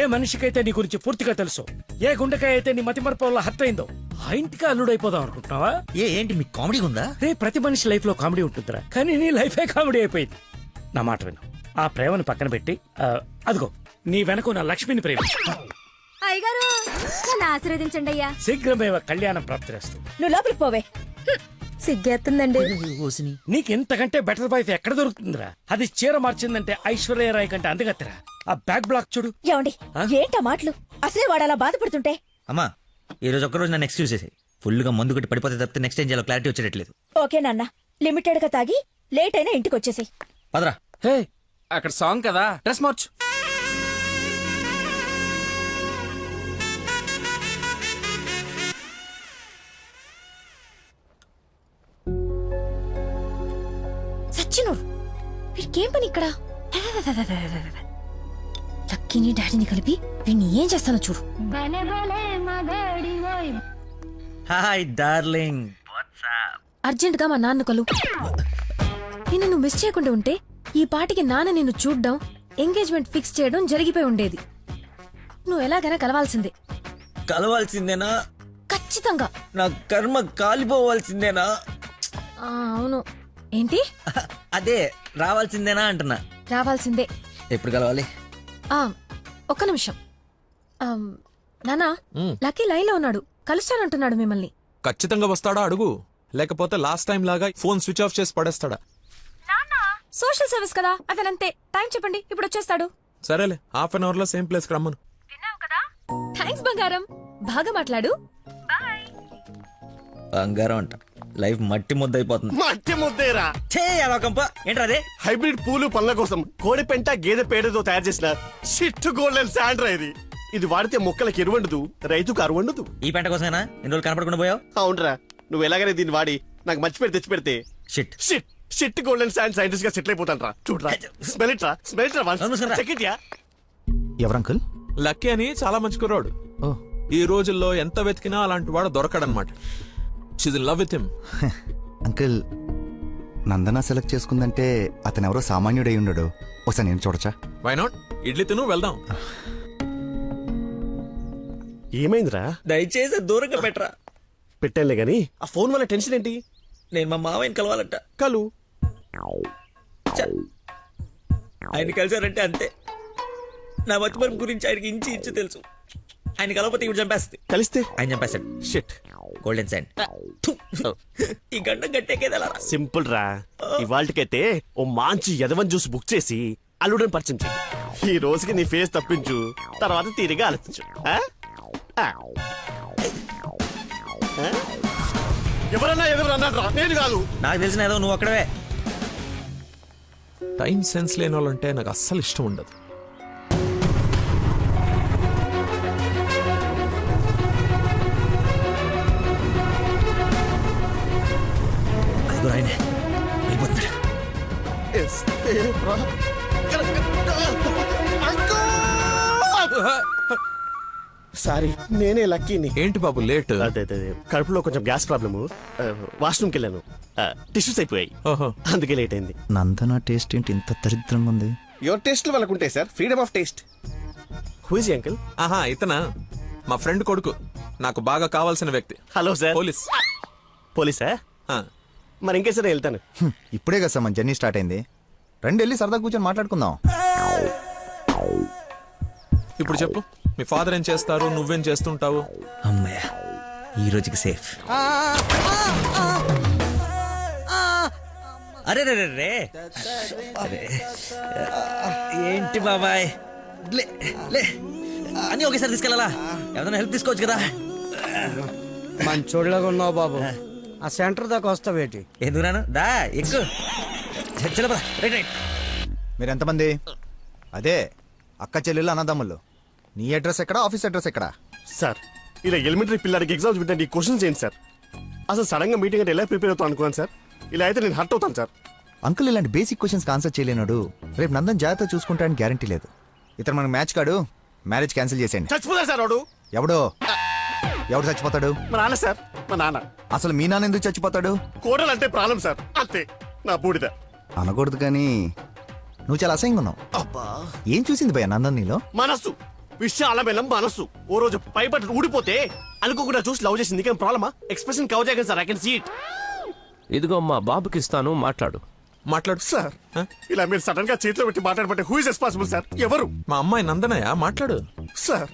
ఏ మనిషికైతే నీ గురించి పూర్తిగా తెలుసు, ఏ గుండెకాయ అయితే నీ మతిమరపు వల్ల హర్ట్ అయిందో, ఆ ఇంటికి అల్లుడైపోదాం అనుకుంటున్నావా? ఏంటి మీకు కామెడీ ఉందా? ప్రతి మనిషి లైఫ్ లో కామెడీ ఉంటుందిరా, కానీ నీ లైఫే కామెడీ అయిపోయింది. నా మాట విను, ఆ ప్రేమను పక్కన పెట్టి అదిగో నీ వెనక నా లక్ష్మిని ప్రేమించు. అయ్యగారు, నన్ను ఆశీర్వదించండి అయ్యా. శీఘ్రమేవ కళ్యాణం ప్రాప్తిరేస్తు. నువ్వు లోపలికి పోవే. సిగ్గేస్తుందండి. నీకు ఇంతకంటే బెటర్ వైఫ్ ఎక్కడ దొరుకుతుందిరా? అది చీర మార్చిందంటే ఐశ్వర్యరాయ్ కంటే అందుగత్తరా. ఆ బ్యాక్ బ్లాక్ చూడు. ఏమండి, ఏంటా మాటలు? అసలే వాడు అలా బాధపడుతుంటే. అమ్మా, ఈ రోజు ఒక్కరోజు నన్ను ఎక్స్క్యూజ్ చేసి ఫుల్ గా మందు కొట్టి పడిపోతే తప్పితే నెక్స్ట్ ఏం చేయాలో క్లారిటీ వచ్చేటట్లేదు. ఓకే నాన్న, లిమిటెడ్ గా తాగి లేట్ అయినా ఇంటికి వచ్చేసి. పదరా. హే, అక్కడ సాంగ్ కదా, డ్రెస్ మార్చు. సచ్చినోడు, వీడికేం పని ఇక్కడ? లక్కీని డాడీని కలిపి వీడిని ఏం చేస్తానో చూడు. Hi darling. అర్జెంట్ గా మా నాన్న కలు. నిన్ను నువ్వు మిస్ చేయకుండా ఉంటే ఈ పాటికి నాన్న నిన్ను చూడ్డం, ఎంగేజ్మెంట్ ఫిక్స్ చేయడం జరిగిపోయి ఉండేది. నువ్వు ఎలాగైనా కలవాల్సిందే. కలవాల్సిందేనా? ఖచ్చితంగా. నా కర్మ కాలిపోవాల్సిందేనా? అవును. ఏంటి? అదే రావాల్సిందేనా అంటున్నా. రావాల్సిందే. ఎప్పుడు కలవాలి? ఒక్క నిమిషం. నానా, లక్కీ లైన్ లో ఉన్నాడు, కలుస్తానంటున్నాడు మిమ్మల్ని. ఖచ్చితంగా వస్తాడా అడుగు. లేకపోతే లాస్ట్ టైం లాగా ఫోన్ స్విచ్ ఆఫ్ చేసి పడేస్తాడా? సోషల్ సర్వీస్ కదా అతనంతే. టైం చెప్పండి, ఇప్పుడు వచ్చేస్తాడు. సరేలే, హాఫ్ అన్ అవర్ లో సేమ్ ప్లేస్ కి రమ్మను. థ్యాంక్స్ బంగారం, బాగా మాట్లాడు. బంగారం అంట, లైఫ్ మట్టి ముద్ద అయిపోతుంది. మట్టి ముద్దేరా ఏంట్రా అదే? హైబ్రిడ్ పూలు పళ్ళ కోసం కోడి పెంట గేదె పేడతో తయారు చేసిన షిట్ గోల్డెన్ శాండ్రా ఇది. ఇది వాడితే మొక్కలకు ఎరువండదు, రైతుకు అరువండదు. ఈ పెంట కోసమేనా ఇన్ని రోజులు కనపడకుండా పోయావు? అవునరా, నువ్వు ఎలాగైనా దీన్ని వాడి నాకు మంచి పేరు తెచ్చి పెడితే shit shit shit golden sand scientist గా సెటిల్ అయిపోతాను రా. చూడరా, స్మెల్ ఇట్ రా, స్మెల్ ఇట్ రా, చెక్ ఇట్ యా. ఎవరు అంకుల్? లక్కీ అని చాలా మంచి కుర్రాడు. ఈ రోజుల్లో ఎంత వెతికినా అలాంటి వాడు దొరకడనమాట. She's in love with him. Uncle, Nandana select చేసుకుందంటే అతను ఎవరో సామాన్యుడై ఉండడు. ఒకసారి నేను చూడచ్చా? Why not? ఇడ్లీ తిను, వెళ్దాం. ఏమైందిరా? దయచేసి దూరంగా పెట్టరా. పెట్టానులే గాని ఆ ఫోన్ వల్ల టెన్షన్ ఏంటి? నేను మా మావయ్యని కలవాలంట. కలు ఆయన కలిసారంటే అంతే. నా మతిమరుపు గురించి ఆయనకి ఇంచి ఇంచు తెలుసు. ఆయన కలవకపోతే ఇప్పుడు చంపేస్తుంది. కలిస్తే ఆయన చంపేస్తాడు. Shit golden sand. ఈ గంట గట్టేకేదలా సింపుల్ రా. ఇవాళకైతే ఓ మంచి యదవన్ జ్యూస్ బుక్ చేసి అల్లుడని పరిచయం చెయ్యి. ఈ రోజుకి నీ ఫేస్ తప్పించు, తర్వాత తీరిగా ఆలోచించు. ఎవరన్నా ఎదురన్నారా? నేను కాదు. నాకు తెలిసిన ఏదో నువ్వు అక్కడవే. టైం సెన్స్ లేని వాళ్ళంటే నాకు అస్సలు ఇష్టం ఉండదు. సారీ, నేనే లక్కీని. ఏంటి బాబు లేట్? అదే కడుపులో కొంచెం గ్యాస్ ప్రాబ్లము. వాష్రూమ్కి వెళ్ళాను, టిష్యూస్ అయిపోయాయి, అందుకే లేట్ అయింది. నందన టేస్ట్ ఏంటి ఇంత దరిద్రంగా ఉంది? యువర్ టేస్ట్ వాళ్ళకు ఉంటాయి sir, freedom of taste. Who is uncle? ఆహా, ఇతనా మా ఫ్రెండ్ కొడుకు, నాకు బాగా కావాల్సిన వ్యక్తి. Hello sir. పోలీస్. పోలీసా? మరి ఇంకే సరే వెళ్తాను. ఇప్పుడే కదా సార్ మన జర్నీ స్టార్ట్ అయింది. రండి వెళ్ళి సరదా కూర్చొని మాట్లాడుకుందాం. ఇప్పుడు చెప్పు, మీ ఫాదర్ ఏం చేస్తారు, నువ్వేం చేస్తుంటావు? అమ్మయ్య, ఈ రోజుకి సేఫ్. అరే రే రే ఏంటి బాబాయ్, లే లే అని ఒకేసారి తీసుకెళ్ళాలా? ఏదైనా హెల్ప్ తీసుకోవచ్చు కదా. మంచోళ్ళగా ఉన్నావు బాబు. ఆ సెంటర్ దాకా వస్తావేటి? ఎందుకు రాను? దా ఎక్కు. Right right. మీరు ఎంతమంది? అదే అక్క చెల్లెళ్ళు అన్నదమ్ముళ్ళు. నీ అడ్రస్ ఎక్కడ, ఆఫీస్ అడ్రస్ ఎక్కడ? సార్, ఇలా ఎలిమెంటరీ పిల్లలకి ఎగ్జామ్స్ పెట్టండి, క్వశ్చన్స్ ఏంటి సార్? అసలు సడన్ గా మీటింగ్ అంటే ఎలా ప్రిపేర్ అవుతాను అనుకున్నాను సార్. ఇలా అయితే నేను హర్ట్ అవుతాను సార్. అంకుల్, ఇలాంటి బేసిక్ క్వశ్చన్స్ ఆన్సర్ చేయలేనాడు. రేపు నందన్ జాగ్రత్త చూసుకుంటానికి గ్యారంటీ లేదు. ఇతను మనకు మ్యాచ్ కాడు, మ్యారేజ్ క్యాన్సిల్ చేసేయండి. చచ్చిపోతాడు సార్ వాడు. ఎవడు చచ్చిపోతాడు? మా నాన్న సార్, మా నాన్న. అసలు మీ నాన్న ఎందుకు చచ్చిపోతాడు? కోడలు అంటే ప్రాణం సార్, అంతే. నా బూడిద అనకూడదు కానీ నువ్వు చాలా అసహ్యంగా ఉన్నావు. ఏం చూసింది భయ్య నందన్ నీలో? మనస్సు, విశాలమైన మనస్సు. ఓ రోజు పైపట్టు ఊడిపోతే అనుకోకుండా చూసి లవ్ చేసింది. కానీ ప్రాబ్లమా? ఎక్స్ప్రెషన్ కవర్ చేయగలను sir, I can see it. ఇదిగో మా బాబుకి ఇస్తాను, మాట్లాడు. సార్, ఇలా మీరు సడన్ గా చేతిలో పెట్టి మాట్లాడబట్టే హూ ఇస్ రెస్పాన్సిబుల్ సార్? ఎవరు? మా అమ్మాయి నందనయ్య, మాట్లాడు. సార్,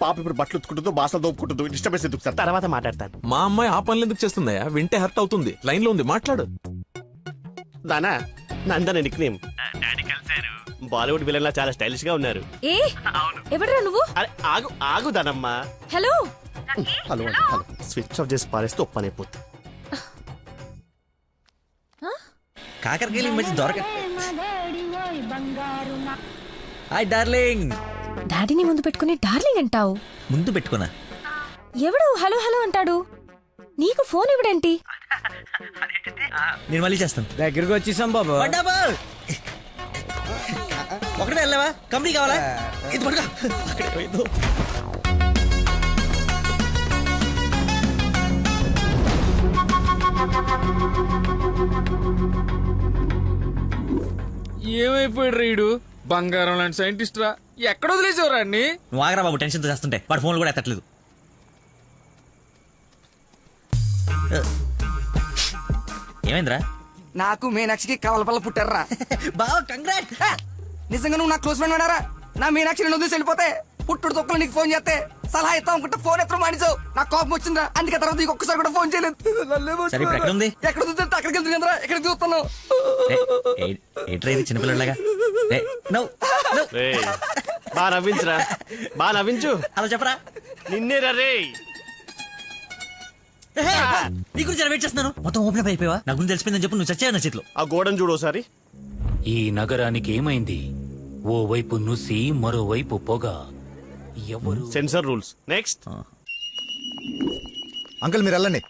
పాప ఇప్పుడు బట్టలు ఉత్తుకుంటుందో, బాసలు దోపుకుంటుందో, డిస్టర్బెన్స్ ఎందుకు సార్? తర్వాత మాట్లాడతాను. మా అమ్మాయి ఆ పనులు ఎందుకు చేస్తుందయ్యా? వింటే హర్ట్ అవుతుంది. లైన్ లో ఉంది, మాట్లాడు. Dana Nandana nickname. Bollywood villain లా చాలా స్టైలిష్ గా ఉన్నారు. ఏ ఎవడరా నువ్వు? ఆగు ఆగు దానమ్మా. Hello hello hello. Switch off చేసి పారేస్తే ఒప్పనైపోతుంది. కాకరకాయలు ఈ మధ్య దొరక. Hi darling. డాడీని ముందు పెట్టుకుని డార్లింగ్ అంటావు? ముందు పెట్టుకున్నా. ఎవడు హలో హలో అంటాడు? నీకు ఫోన్ ఇవ్వడేంటి? నేను మళ్ళీ చేస్తాను. దగ్గరికి వచ్చేసాం బాబు. ఒకటే వెళ్ళావా? కంపెనీ కావాలా? ఇది పడుకో. అక్కడే పోయిందో. ఏమైపోయాడు రీడు? బంగారం లాంటి సైంటిస్ట్ రా. ఎక్కడ వదిలేసేవరా అన్ని? నువ్వు ఆగరా బాబు, టెన్షన్తో చేస్తుంటే. వాడు ఫోన్లు కూడా ఎత్తట్లేదు. ఏమైందిరా? నాకు మీనాక్షికి కవలపల్ల పుట్టారా. బావ కంగ్రాట్. నిజంగా నువ్వు నా క్లోజ్ ఫ్రెండ్ ఉన్నారా? నా మీనాక్షి రెండు వదిలేసి వెళ్ళిపోతే పుట్టుడు తొక్కలు నీకు ఫోన్ చేస్తే సలహా ఇస్తాం అనుకుంటే ఫోన్ ఎత్తడం మానేసావు. నాకు కోపం వచ్చిందా, అందుకే తర్వాత నీకు ఒక్కసారి కూడా ఫోన్ చేయలేదు. సరే, ఇప్పుడు ఎక్కడ ఉంది? ఎక్కడ చూస్తే అక్కడికి వెళ్తున్నా, ఎక్కడ చూస్తాను. చిన్నపిల్లలాగా బా నవ్వించురా, బా నవ్వించు. అలా చెప్పరా. నిన్నే రే నీ గురించి వెయిట్ చేస్తున్నాను. మొత్తం ఓపెన్ అప్ అయిపోయావా? నా గురించి తెలిసిపోయిందని చెప్పు. నువ్వు చచ్చావు నా చేతిలో. ఆ గోడను చూడు ఒకసారి. ఈ నగరానికి ఏమైంది? ఓ వైపు నుసి, మరోవైపు పొగ. ఎవరు? Sensor rules. నెక్స్ట్. అంకుల్ మీరు వెళ్ళండి.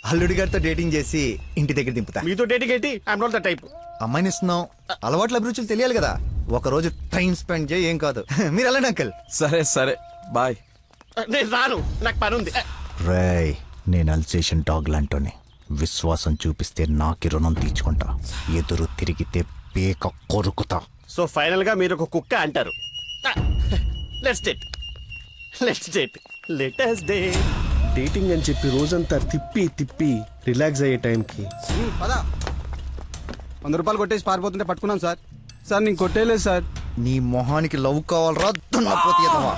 అల్లుడి గారితో డేటింగ్ చేసి ఇంటి దగ్గర దింపుతా. మీతో డేటింగ్ ఏంటి? I'm not the type. అమ్మాయిని ఇస్తున్నాం, అలవాట్ల అభిరుచులు తెలియాలి కదా. ఒక రోజు టైం స్పెండ్ చేయి, ఏం కాదు. మీరు వెళ్ళండి అంకుల్. సరే సరే బాయ్. నేను రాను, నాకు పని ఉంది. రేయ్, నేను అల్సేషన్ డాగ్ లాంటోని. విశ్వాసం చూపిస్తే నాకి రుణం తీర్చుకుంటా, ఎదురు తిరిగితే పేక కొరుకుతా. సో ఫైనల్ గా మీరు ఒక కుక్క అంటారు. Let's date, let's date, let us date. Dating అని చెప్పి రోజంతా తిప్పి తిప్పి రిలాక్స్ అయ్యే టైంకి 100 రూపాయలు కొట్టేసి పారిపోతుంటే పట్టుకున్నాం సార్. సార్ నేను కొట్టేయలేదు సార్. నీ మొహానికి లవ్ కావాలరా దున్నపోతీయదవా?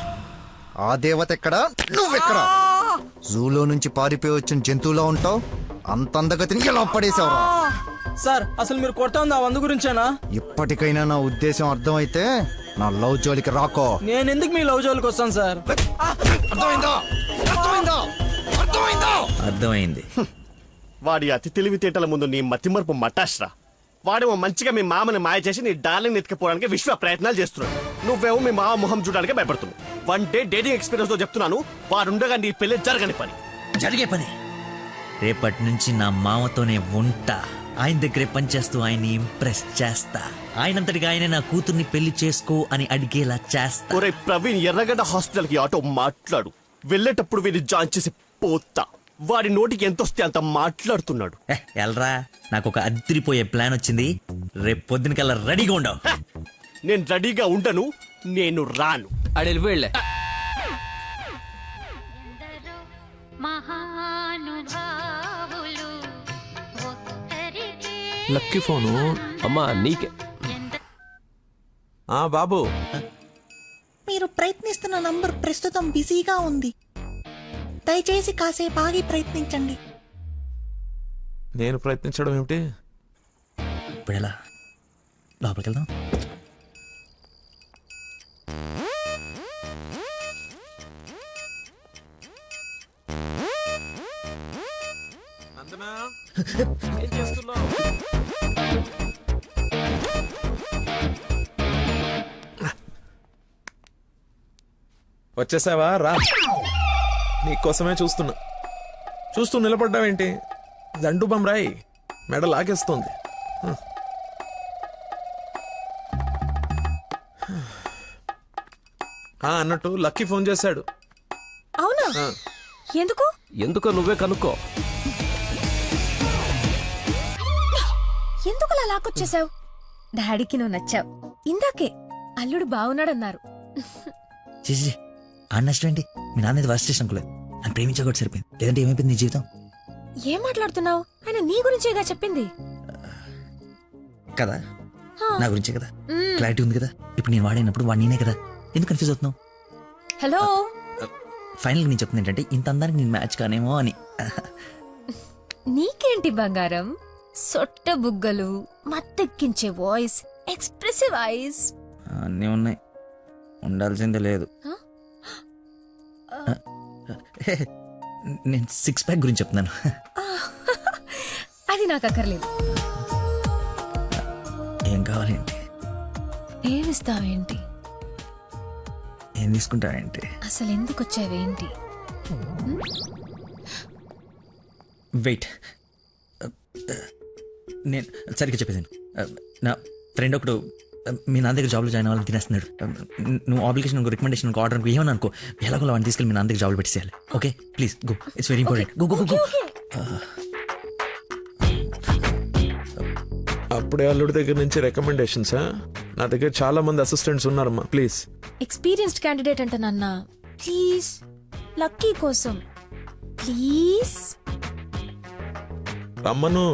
ఆ దేవత ఎక్కడా, నువ్వెక్కడా? జూలో నుంచి పారిపోయి వచ్చిన జంతువులా ఉంటావు. అంత అందగతిని ఎలా పడేసావురా? సార్ అసలు మీరు కొడతా ఉంది ఆ 100 గురించేనా? ఇప్పటికైనా నా ఉద్దేశం అర్థమైతే నా లవ్ జోలికి రాకో. నేను ఎందుకు మీ లవ్ జోలికి వస్తాను సార్? అర్థమైందా? అర్థమైందా? అర్థమైందా? అర్థమైంది. వాడి అతి తెలివితేటల ముందు నీ మతిమరుపు మటాష్రా. వాడేమో మంచిగా మీ మామని మాయ చేసి నీ డార్లింగ్ ఎత్తుకుపోవడానికి విశ్వ ప్రయత్నాలు చేస్తున్నాడు. నువ్వేమో మీ మామ మొహం చూడడానికి భయపడుతున్నావు. 1 డే డేటింగ్ ఎక్స్పీరియన్స్ తో చెప్తున్నాను, వాడుండగా నీ పెళ్లి జరగని పని. జరిగే పని. రేపటి నుంచి నా మామతోనే ఉంటా. ఆయన దగ్గరే పనిచేస్తూ ఆయన్ని ఇంప్రెస్ చేస్తా. ఆయనంతటిగా ఆయన నా కూతుర్ని పెళ్లి చేసుకో అని అడిగేలా చేస్తా. ఒరే ప్రవీణ్, ఎర్రగడ్డ హాస్పిటల్ కి ఆటో మాట్లాడు. వెళ్ళేటప్పుడు వీడిని జాయిన్ చేసి పోతా. వాడి నోటికి ఎంతొస్తే అంత మాట్లాడుతున్నాడు. ఎల్రా, నాకు ఒక అదిరిపోయే ప్లాన్ వచ్చింది. రేపు పొద్దునకల్లా రెడీగా ఉండవు. నేను రెడీగా ఉండను, నేను రాను. అడెళ్ళి వెళ్ళే. Lucky phone. అమ్మా నీకే. బాబు, మీరు ప్రయత్నిస్తున్న నంబర్ ప్రస్తుతం బిజీగా ఉంది. దయచేసి కాసేపు ఆగి ప్రయత్నించండి. నేను ప్రయత్నించడం ఏమిటి? ఇప్పుడు ఎలా? లోపలికి వెళ్దాం. ఏం చేస్తున్నావు? వచ్చేసావా? రా, నీకోసమే చూస్తున్నా. చూస్తూ నిలబడ్డావేంటి? దండు బమ్రాయి మెడ లాగేస్తోంది. అన్నట్టు లక్కీ ఫోన్ చేశాడు. అవునా? ఎందుకు? ఎందుకో నువ్వే కనుక్కో. ఎందుకు అలా లాక్కొచ్చేసావు? డాడీకి నువ్వు నచ్చావు. ఇందాకే అల్లుడు బాగున్నాడన్నారు. చేసి ఆ నష్టం ఏంటి? మీ నాన్నది వర్స్ట్ స్టేషన్ అనుకోలేదు. నన్ను ప్రేమించకూడదు సరిపోయింది. లేదంటే ఏమైపోయింది నీ జీవితం? ఏం మాట్లాడుతున్నావు? ఆయన నీ గురించేగా చెప్పింది కదా, నా గురించే కదా. క్లారిటీ ఉంది కదా. ఇప్పుడు నేను వాడినప్పుడు వాడు నేనే కదా. ఎందుకు కన్ఫ్యూజ్ అవుతున్నావు? హలో, ఫైనల్ నేను చెప్తుంది ఏంటంటే ఇంత అందానికి నేను మ్యాచ్ కానేమో అని. నీకేంటి బంగారం? సొట్ట బుగ్గలు, మత్తెక్కించే వాయిస్, ఎక్స్ప్రెసివ్ ఐస్ అన్నీ ఉన్నాయి. ఉండాల్సిందే లేదు. నేను 6 ప్యాక్ గురించి చెప్తున్నాను. అది నాకు అక్కర్లేదు. ఏం కావాలేంటి? ఏమిస్తావేంటి? ఏం తీసుకుంటావేంటి? అసలు ఎందుకు వచ్చావేంటి? వెయిట్, నేను సరిగ్గా చెప్పేసాను. నా ఫ్రెండ్ ఒకడు మీ నాన్న దగ్గర జాబ్లో జాయిన్ అవ్వాలని తినేస్తున్నాడు. నువ్వు అప్లికేషన్ రికమెండేషన్ ఆర్డర్ అనుకో ఏమని అనుకో, ఎలాగో వాడిని తీసుకెళ్ళి మీ నాన్న దగ్గర జాబ్లో పెట్టేసేయాలి. Okay please go, it's very important. Go go go. అప్పుడే అల్లుడి దగ్గర నుంచి రికమెండేషన్సా? నా దగ్గర చాలా మంది అసిస్టెంట్స్ ఉన్నారమ్మా. ప్లీజ్. ఎక్స్పీరియన్స్డ్ క్యాండిడేట్ అంట నాన్న. ప్లీజ్, లక్కీ కోసం ప్లీజ్ రమ్మను.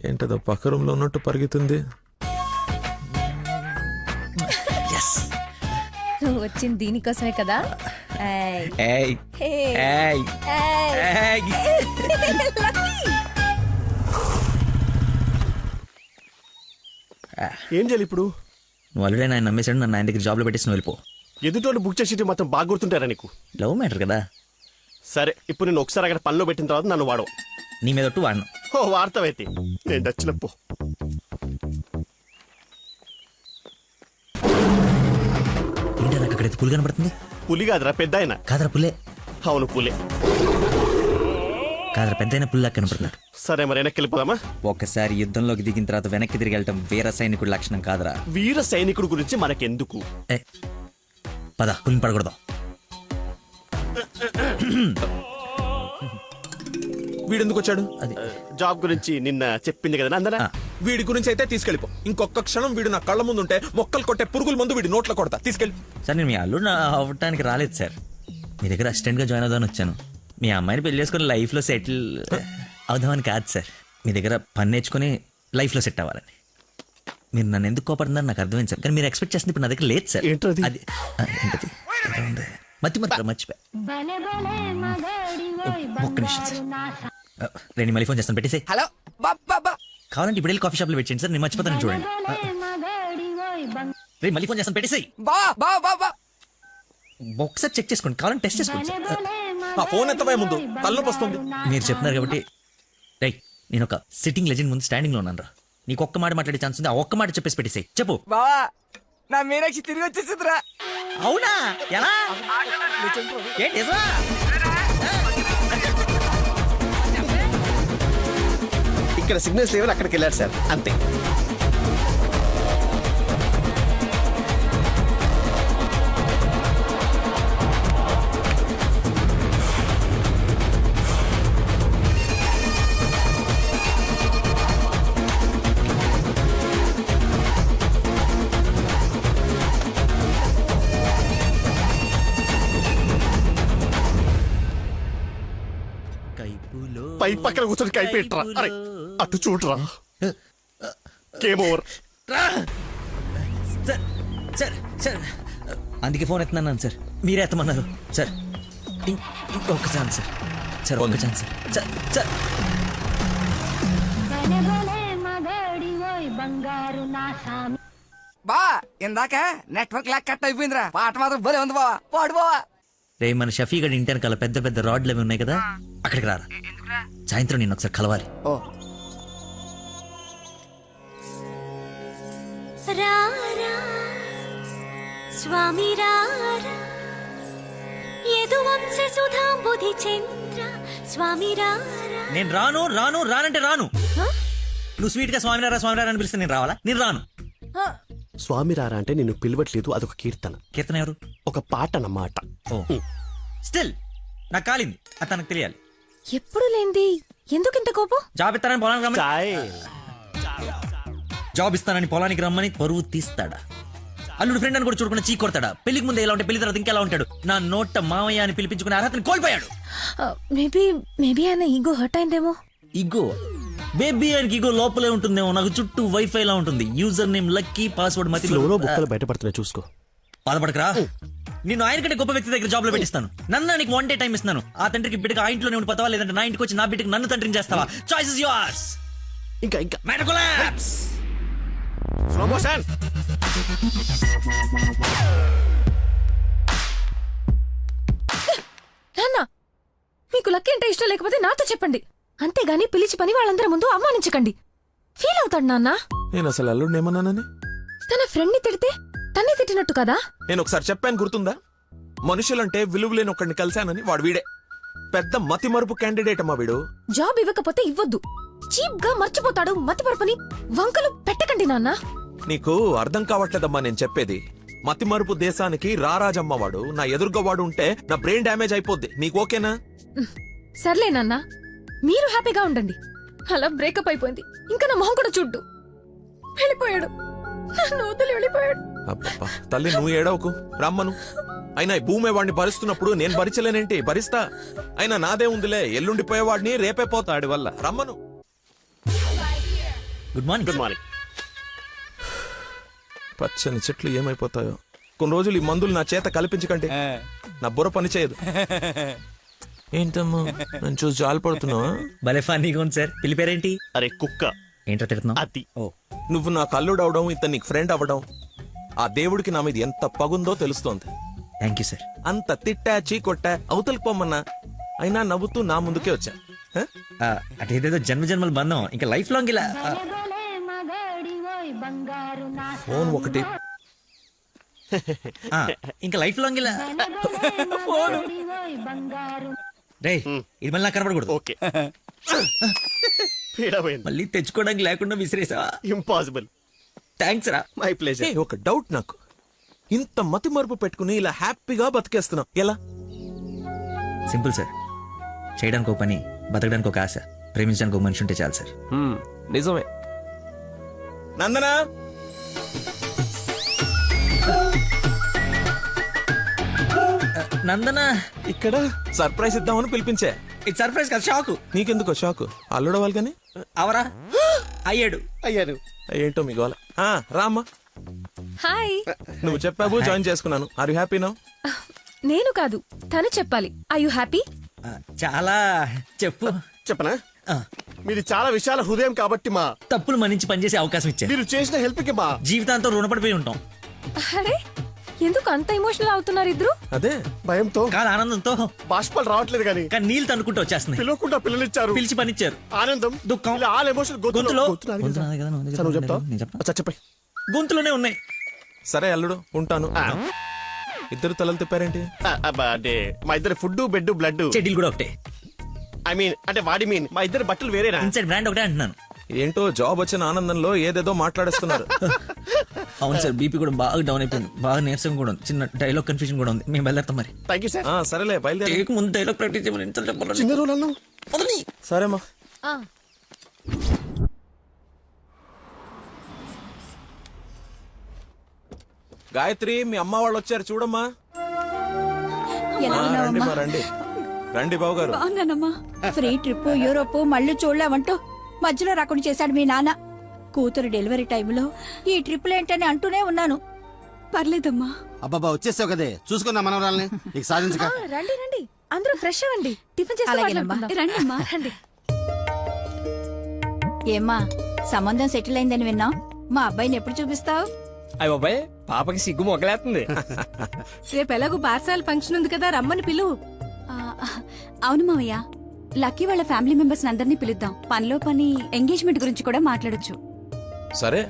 ఏంటదో పక్క రూమ్ లో ఉన్నట్టు పరిగెత్తుంది. Yes. నువ్వు వచ్చింది దీనికోసమే కదా. ఏయ్. ఏయ్ ఏయ్ ఏయ్. ఏం చేయాలి ఇప్పుడు? నువ్వు ఆల్రెడీ ఆయన నమ్మేశాడు, నన్ను ఆయన దగ్గర జాబ్లో పెట్టేసి నువ్వు వెళ్ళిపో. ఎదుటోళ్ళు బుక్ చేసి మొత్తం బాగా గుర్తుంటారా నీకు? లవ్ మ్యాటర్ కదా. సరే, ఇప్పుడు నేను ఒకసారి అక్కడ పనిలో పెట్టిన తర్వాత నన్ను వాడవు. నీ మీద ఒట్టు వాడను. ఓ వార్తవైతే నేను నచ్చినప్పు. ఏంటి నాకు అక్కడైతే పులి కనబడుతుంది? పులి కాదురా, పెద్ద ఆయన. కాదరా పులే. అవును పులే. కాదరా పెద్ద అయిన పుల్లా కనబడుతున్నాడు. సరే మరి వెనక్కి వెళ్ళిపోదామా? ఒకసారి యుద్ధంలోకి దిగిన తర్వాత వెనక్కి తిరిగి వెళ్ళటం వీర సైనికుడి లక్షణం కాదురా. వీర సైనికుడు గురించి మనకెందుకు? పద, పులిని పడకూడదు. వీడెందుకు వచ్చాడు? జాబ్ గురించి నిన్న చెప్పింది కదా అందరా. వీడి గురించి అయితే తీసుకెళ్ళిపో. ఇంకొక క్షణం వీడు నా కళ్ళ ముందు ఉంటే మొక్కలు కొట్టే పురుగుల ముందు వీడి నోట్లో కొడతా. తీసుకెళ్ళి. సార్ నేను మీ అల్లుడు అవ్వటానికి రాలేదు సార్, మీ దగ్గర అసిస్టెంట్ గా జాయిన్ అవుదామని వచ్చాను. మీ అమ్మాయిని పెళ్లి చేసుకుని లైఫ్ లో సెటిల్ అవుదామని కాదు సార్, మీ దగ్గర పని నేర్చుకుని లైఫ్ లో సెట్ అవ్వాలని. మీరు నన్ను ఎందుకు కోపడుతున్నారు నాకు అర్థమైంది సార్, కానీ మీరు ఎక్స్పెక్ట్ చేస్తుంది ఇప్పుడు నా దగ్గర లేదు సార్. అది ఏంటది? మర్చిపోయా. ఒక్క నిమిషం సార్, నేను మళ్ళీ ఫోన్ చేస్తాను, పెట్టేసి. హలో కావాలంటే ఇప్పుడు వెళ్ళి కాఫీ షాప్ లో పెట్టండి సార్, నేను మర్చిపోతాను చూడండి. రే మళ్ళీ ఫోన్ చేస్తాను, పెట్టేసి. ఒకసారి చెక్ చేసుకోండి, కావాలంటే టెస్ట్ చేసుకోండి సార్. ఫోన్ ఎత్తవే ముందు, తలనొప్పి వస్తుంది. మీరు చెప్తున్నారు కాబట్టి రైట్, నేను ఒక సిట్టింగ్ లెజెండ్ ముందు స్టాండింగ్ లో ఉన్నాను రా. నీకు ఒక్క మాట మాట్లాడే ఛాన్స్ ఉంది, ఆ ఒక్క మాట చెప్పేసి పెట్టేసాయి. చెప్పు. బావా నా మీనాక్షి తిరిగి వచ్చేసిందిరా. అవునా? ఎలా? ఏంటి? ఇక్కడ సిగ్నల్స్ లేవని అక్కడికి వెళ్ళారు సార్, అంతే. పై పక్కన కూర్చొని కైపెట్టరా. అరే అటు చూడరా. Game over. సార్ అందుకే ఫోన్ ఎత్తున్నాను సార్, మీరే ఎత్తమన్నారు సార్. ఇంకొక ఛాన్స్ సార్, సార్ ఒక్క ఛాన్స్ సార్. సార్ బా ఇందాక నెట్వర్క్ లాక్ కట్ అయిపోయిందిరా. పాట మాత్రం భలే ఉంది బావా, పాడు బావా. రే మన షఫీ గడి ఇంటి వెనకాల పెద్ద పెద్ద రాడ్లు అవి ఉన్నాయి కదా, అక్కడికి రారా. సాయంత్రం నేను ఒకసారి కలవాలి. స్వామి నేను రాను రాను రానంటే రాను. నువ్వు స్వీట్ గా స్వామి రారా స్వామి రారా అని పిలిస్తే నేను రావాలా? నేను రాను. స్వామి రారా అంటే నిన్ను పిలవట్లేదు, అదొక కీర్తన. కీర్తన ఎవరు? ఒక పాట అన్నమాట. స్టిల్ నాకు కాలింది, అది తనకు తెలియాలి. ఎప్పుడు లేంది ఎందుకు ఇంత కోపం? జాబ్ ఇస్తానని పొలానికి రమ్మని, జాబ్ ఇస్తానని పొలానికి రమ్మని పరువు తీస్తాడా? అల్లుడు ఫ్రెండ్ అని కూడా చూడకుండా చీ కొడతాడా? పెళ్లికి ముందు ఎలా ఉంటే పెళ్లి తర్వాత ఇంకెలా ఉంటాడు? నా నోట మామయ్య అని పిలిపించుకునే అర్హతని కోల్పోయాడు. మేబీ ఆయన ఈగో హర్ట్ అయిందేమో. ఈగో బేబీ ఆయనకి ఈగో లోపలే ఉంటుందేమో. నాకు చుట్టూ వైఫై లా ఉంటుంది. యూజర్ నేమ్ లక్కీ, పాస్వర్డ్ మతి. బుక్కలు బయటపడుతున్నాయి చూసుకో. బాధపడకరా, నేను ఆయన కంటే గొప్ప వ్యక్తి దగ్గర జాబ్ లో పెట్టిస్తాను. నన్ను నీకు 1 day టైం ఇస్తున్నాను. ఆ తండ్రికి బిడ్డకి ఆ ఇంట్లోనే ఉండిపోతావా, లేదంటే నా ఇంటికి వచ్చి నా బిడ్డకి నన్ను తండ్రిని చేస్తావా? Choice is yours. ఇంకా మెడకులాప్స్. Slow motion. నాన్న మీకు లక్కీ అంటే ఇష్టం లేకపోతే నాతో చెప్పండి, అంతేగాని పిలిచి పని వాళ్ళందరి ముందు అవమానించకండి. ఫీల్ అవుతాడు నాన్న. నేను అసలు అల్లుడిని ఏమన్నానని? తన ఫ్రెండ్ ని తిడితే తన్నే తిట్టినట్టు కదా. నేను ఒకసారి చెప్పాను, గుర్తుందా? మనుషులంటే విలువలేని ఒకడిని కలిశానని. వాడు వీడే పెద్ద మతి మరుపు క్యాండిడేట్ అమ్మా వీడు. జాబ్ ఇవ్వకపోతే ఇవ్వద్దు, చీప్ గా మర్చిపోతాడు. మతి మరుపుని వంకలు పెట్టకండి నాన్న. నీకు అర్థం కావట్లేదమ్మా నేను చెప్పేది. మతి మరుపు దేశానికి రారాజమ్మ వాడు. నా ఎదురుగా వాడు ఉంటే నా బ్రెయిన్ డ్యామేజ్ అయిపోద్ది. నీకు ఓకేనా? సర్లే నాన్న, మీరు హ్యాపీగా ఉండండి. అలా బ్రేకప్ అయిపోయింది, ఇంకా నా మొహం కూడా చూడ్డు. వెళ్ళిపోయాడు, నన్ను వదిలి వెళ్ళిపోయాడు. అబ్బబ్బా తల్లి నువ్వు ఏడవకు, రమ్మను. అయినా ఈ భూమి వాడిని భరిస్తున్నప్పుడు నేను భరించలేనేంటి? భరిస్తా. అయినా నాదే ఉందిలే, ఎల్లుండిపోయేవాడిని రేపే పోతాడి వల్ల. రమ్మను. Good morning. Good morning. పచ్చని చెట్లు ఏమైపోతాయో. కొన్ని రోజులు ఈ మందులు నా చేత కల్పించకండి, నా బుర్ర పని చేయదు. ఏంటమ్మా నన్ను చూసి జాలిపడుతున్నావా? భలే ఫన్నీగా ఉంది సార్. పిల్లి పేరేంటి? అరే కుక్క. ఏంటో తిడుతున్నావు? అతి. నువ్వు నాకు అల్లుడు అవడం, ఇతను నీకు ఫ్రెండ్ అవ్వడం, ఆ దేవుడికి నా మీద ఎంత పగుందో తెలుస్తోంది. Thank you sir. అంత తిట్టా చీకొట్టా అవతలికి పొమ్మన్నా అయినా నవ్వుతూ నా ముందుకే వచ్చా. అటేదేదో జన్మ జన్మల బంధం ఇంకా లైఫ్ లాంగ్ ఇలా. ఫోన్ ఒకటి ఇంకా లైఫ్ లాంగ్ ఇలా. రేయ్ ఇది మళ్ళీ నాకు కనపడకూడదు. ఓకే. మళ్ళీ తెచ్చుకోవడానికి లేకుండా విసిరేసావా? ఇంపాసిబుల్. థ్యాంక్స్ రా. My pleasure. ఒక డౌట్ నాకు, ఇంత మతి మరుపు పెట్టుకుని ఇలా హ్యాపీగా బతికేస్తున్నావు ఎలా? Simple sir. చేయడానికి ఒక పని, బతకడానికి ఒక ఆశ, ప్రేమించడానికి ఒక మనిషి ఉంటే చాలు సార్. నిజమే. నందనా నందన ఇక్కడ సర్ప్రైజ్ ఇద్దామని పిలిపించా. ఇది సర్ప్రైజ్ కదా, షాక్. నీకెందుకో షాకు? అల్లుడవాలి కానీ అవరా అయ్యాడు. ఏంటో మీ గోల. రామ్మా. హాయ్. నువ్వు చెప్పావు, జాయిన్ చేసుకున్నాను. Are you happy now? నేను కాదు, తను చెప్పాలి. I you happy? చాలా. చెప్పు. చెప్పనా? మీది చాలా విశాల హృదయం కాబట్టి మా తప్పులు మన్నించి పనిచేసే అవకాశం ఇచ్చారు. మీరు చేసిన హెల్ప్ కి మా జీవితాంతం రుణపడిపోయి ఉంటాం. అరే ఎందుకు అంత ఎమోషనల్ అవుతున్నారు ఇద్దరు? అదే భయంతో కాదు, ఆనందంతో. బాష్పాలు రావట్లేదు కానీ నీళ్ళు తనుకుంటూ వచ్చేస్తున్నాయి. పిలవకుండా పిల్లలిచ్చారు, పిలిచి పనిచ్చారు. ఆనందం, దుఃఖం, ఆల్ ఎమోషన్ గొంతులో చెప్పాయి, గొంతులోనే ఉన్నాయి. సరే అల్లుడు ఉంటాను. ఇద్దరు తలలు తిప్పారేంటి? అంటే మా ఇద్దరు ఫుడ్ బెడ్ బ్లడ్ చెడ్డీలు కూడా ఒకటే. ఐ మీన్ అంటే వాడి మీన్ మా ఇద్దరు బట్టలు వేరేనా? ఇన్సైడ్ బ్రాండ్ ఒకటే అంటున్నాను. ఏంటో జాబ్ వచ్చిన ఆనందంలో ఏదేదో మాట్లాడేస్తున్నారు. అవును సార్, బీపీ కూడా బాగా డౌన్ అయిపోయింది. బాగా నీరసం కూడా ఉంది. చిన్న డైలాగ్ కన్ఫ్యూజన్ కూడా ఉంది. మేము బయలుదేరుతాం మరి. Thank you sir. సరేలే బయలుదేరి. ముందు డైలాగ్ ప్రాక్టీస్ చేయమని ఎంత చెప్పాలి? చిన్న రోజులు సరేమ్మా. గాయత్రి, మీ అమ్మ వాళ్ళు వచ్చారు చూడమ్మా. రండి మా రండి రండి బాబు గారు. బాగున్నానమ్మా. ఫ్రీ ట్రిప్ యూరోప్ మళ్ళీ చూడలేమంటూ మధ్యలో రాకుండా చేశాడు మీ నాన్న. కూతురు డెలివరీ టైంలో ఈ ట్రిప్లు ఏంటని అంటూనే ఉన్నాను. పర్లేదమ్మా. అబ్బాబా వచ్చేసావు కదే, చూసుకుందా మనవరాల్ని. ఇక సాధించక. రండి రండి, అందరూ ఫ్రెష్ అవ్వండి. టిఫిన్ చేసి రండమ్మా. రండి. ఏమ్మా సంబంధం సెటిల్ అయిందని విన్నాం. మా అబ్బాయిని ఎప్పుడు చూపిస్తావు? అయ్య బాబాయ్, పాపకి సిగ్గు మొగలేస్తుంది. రేపు ఎలాగో పార్సాల ఫంక్షన్ ఉంది కదా, రమ్మని పిలువు. అవును మావయ్య, లక్కీ వాళ్ళ ఫ్యామిలీ మెంబర్స్ అందరినీ పిలుద్దాం. పనిలో పని ఎంగేజ్మెంట్ గురించి కూడా మాట్లాడొచ్చు. సరే.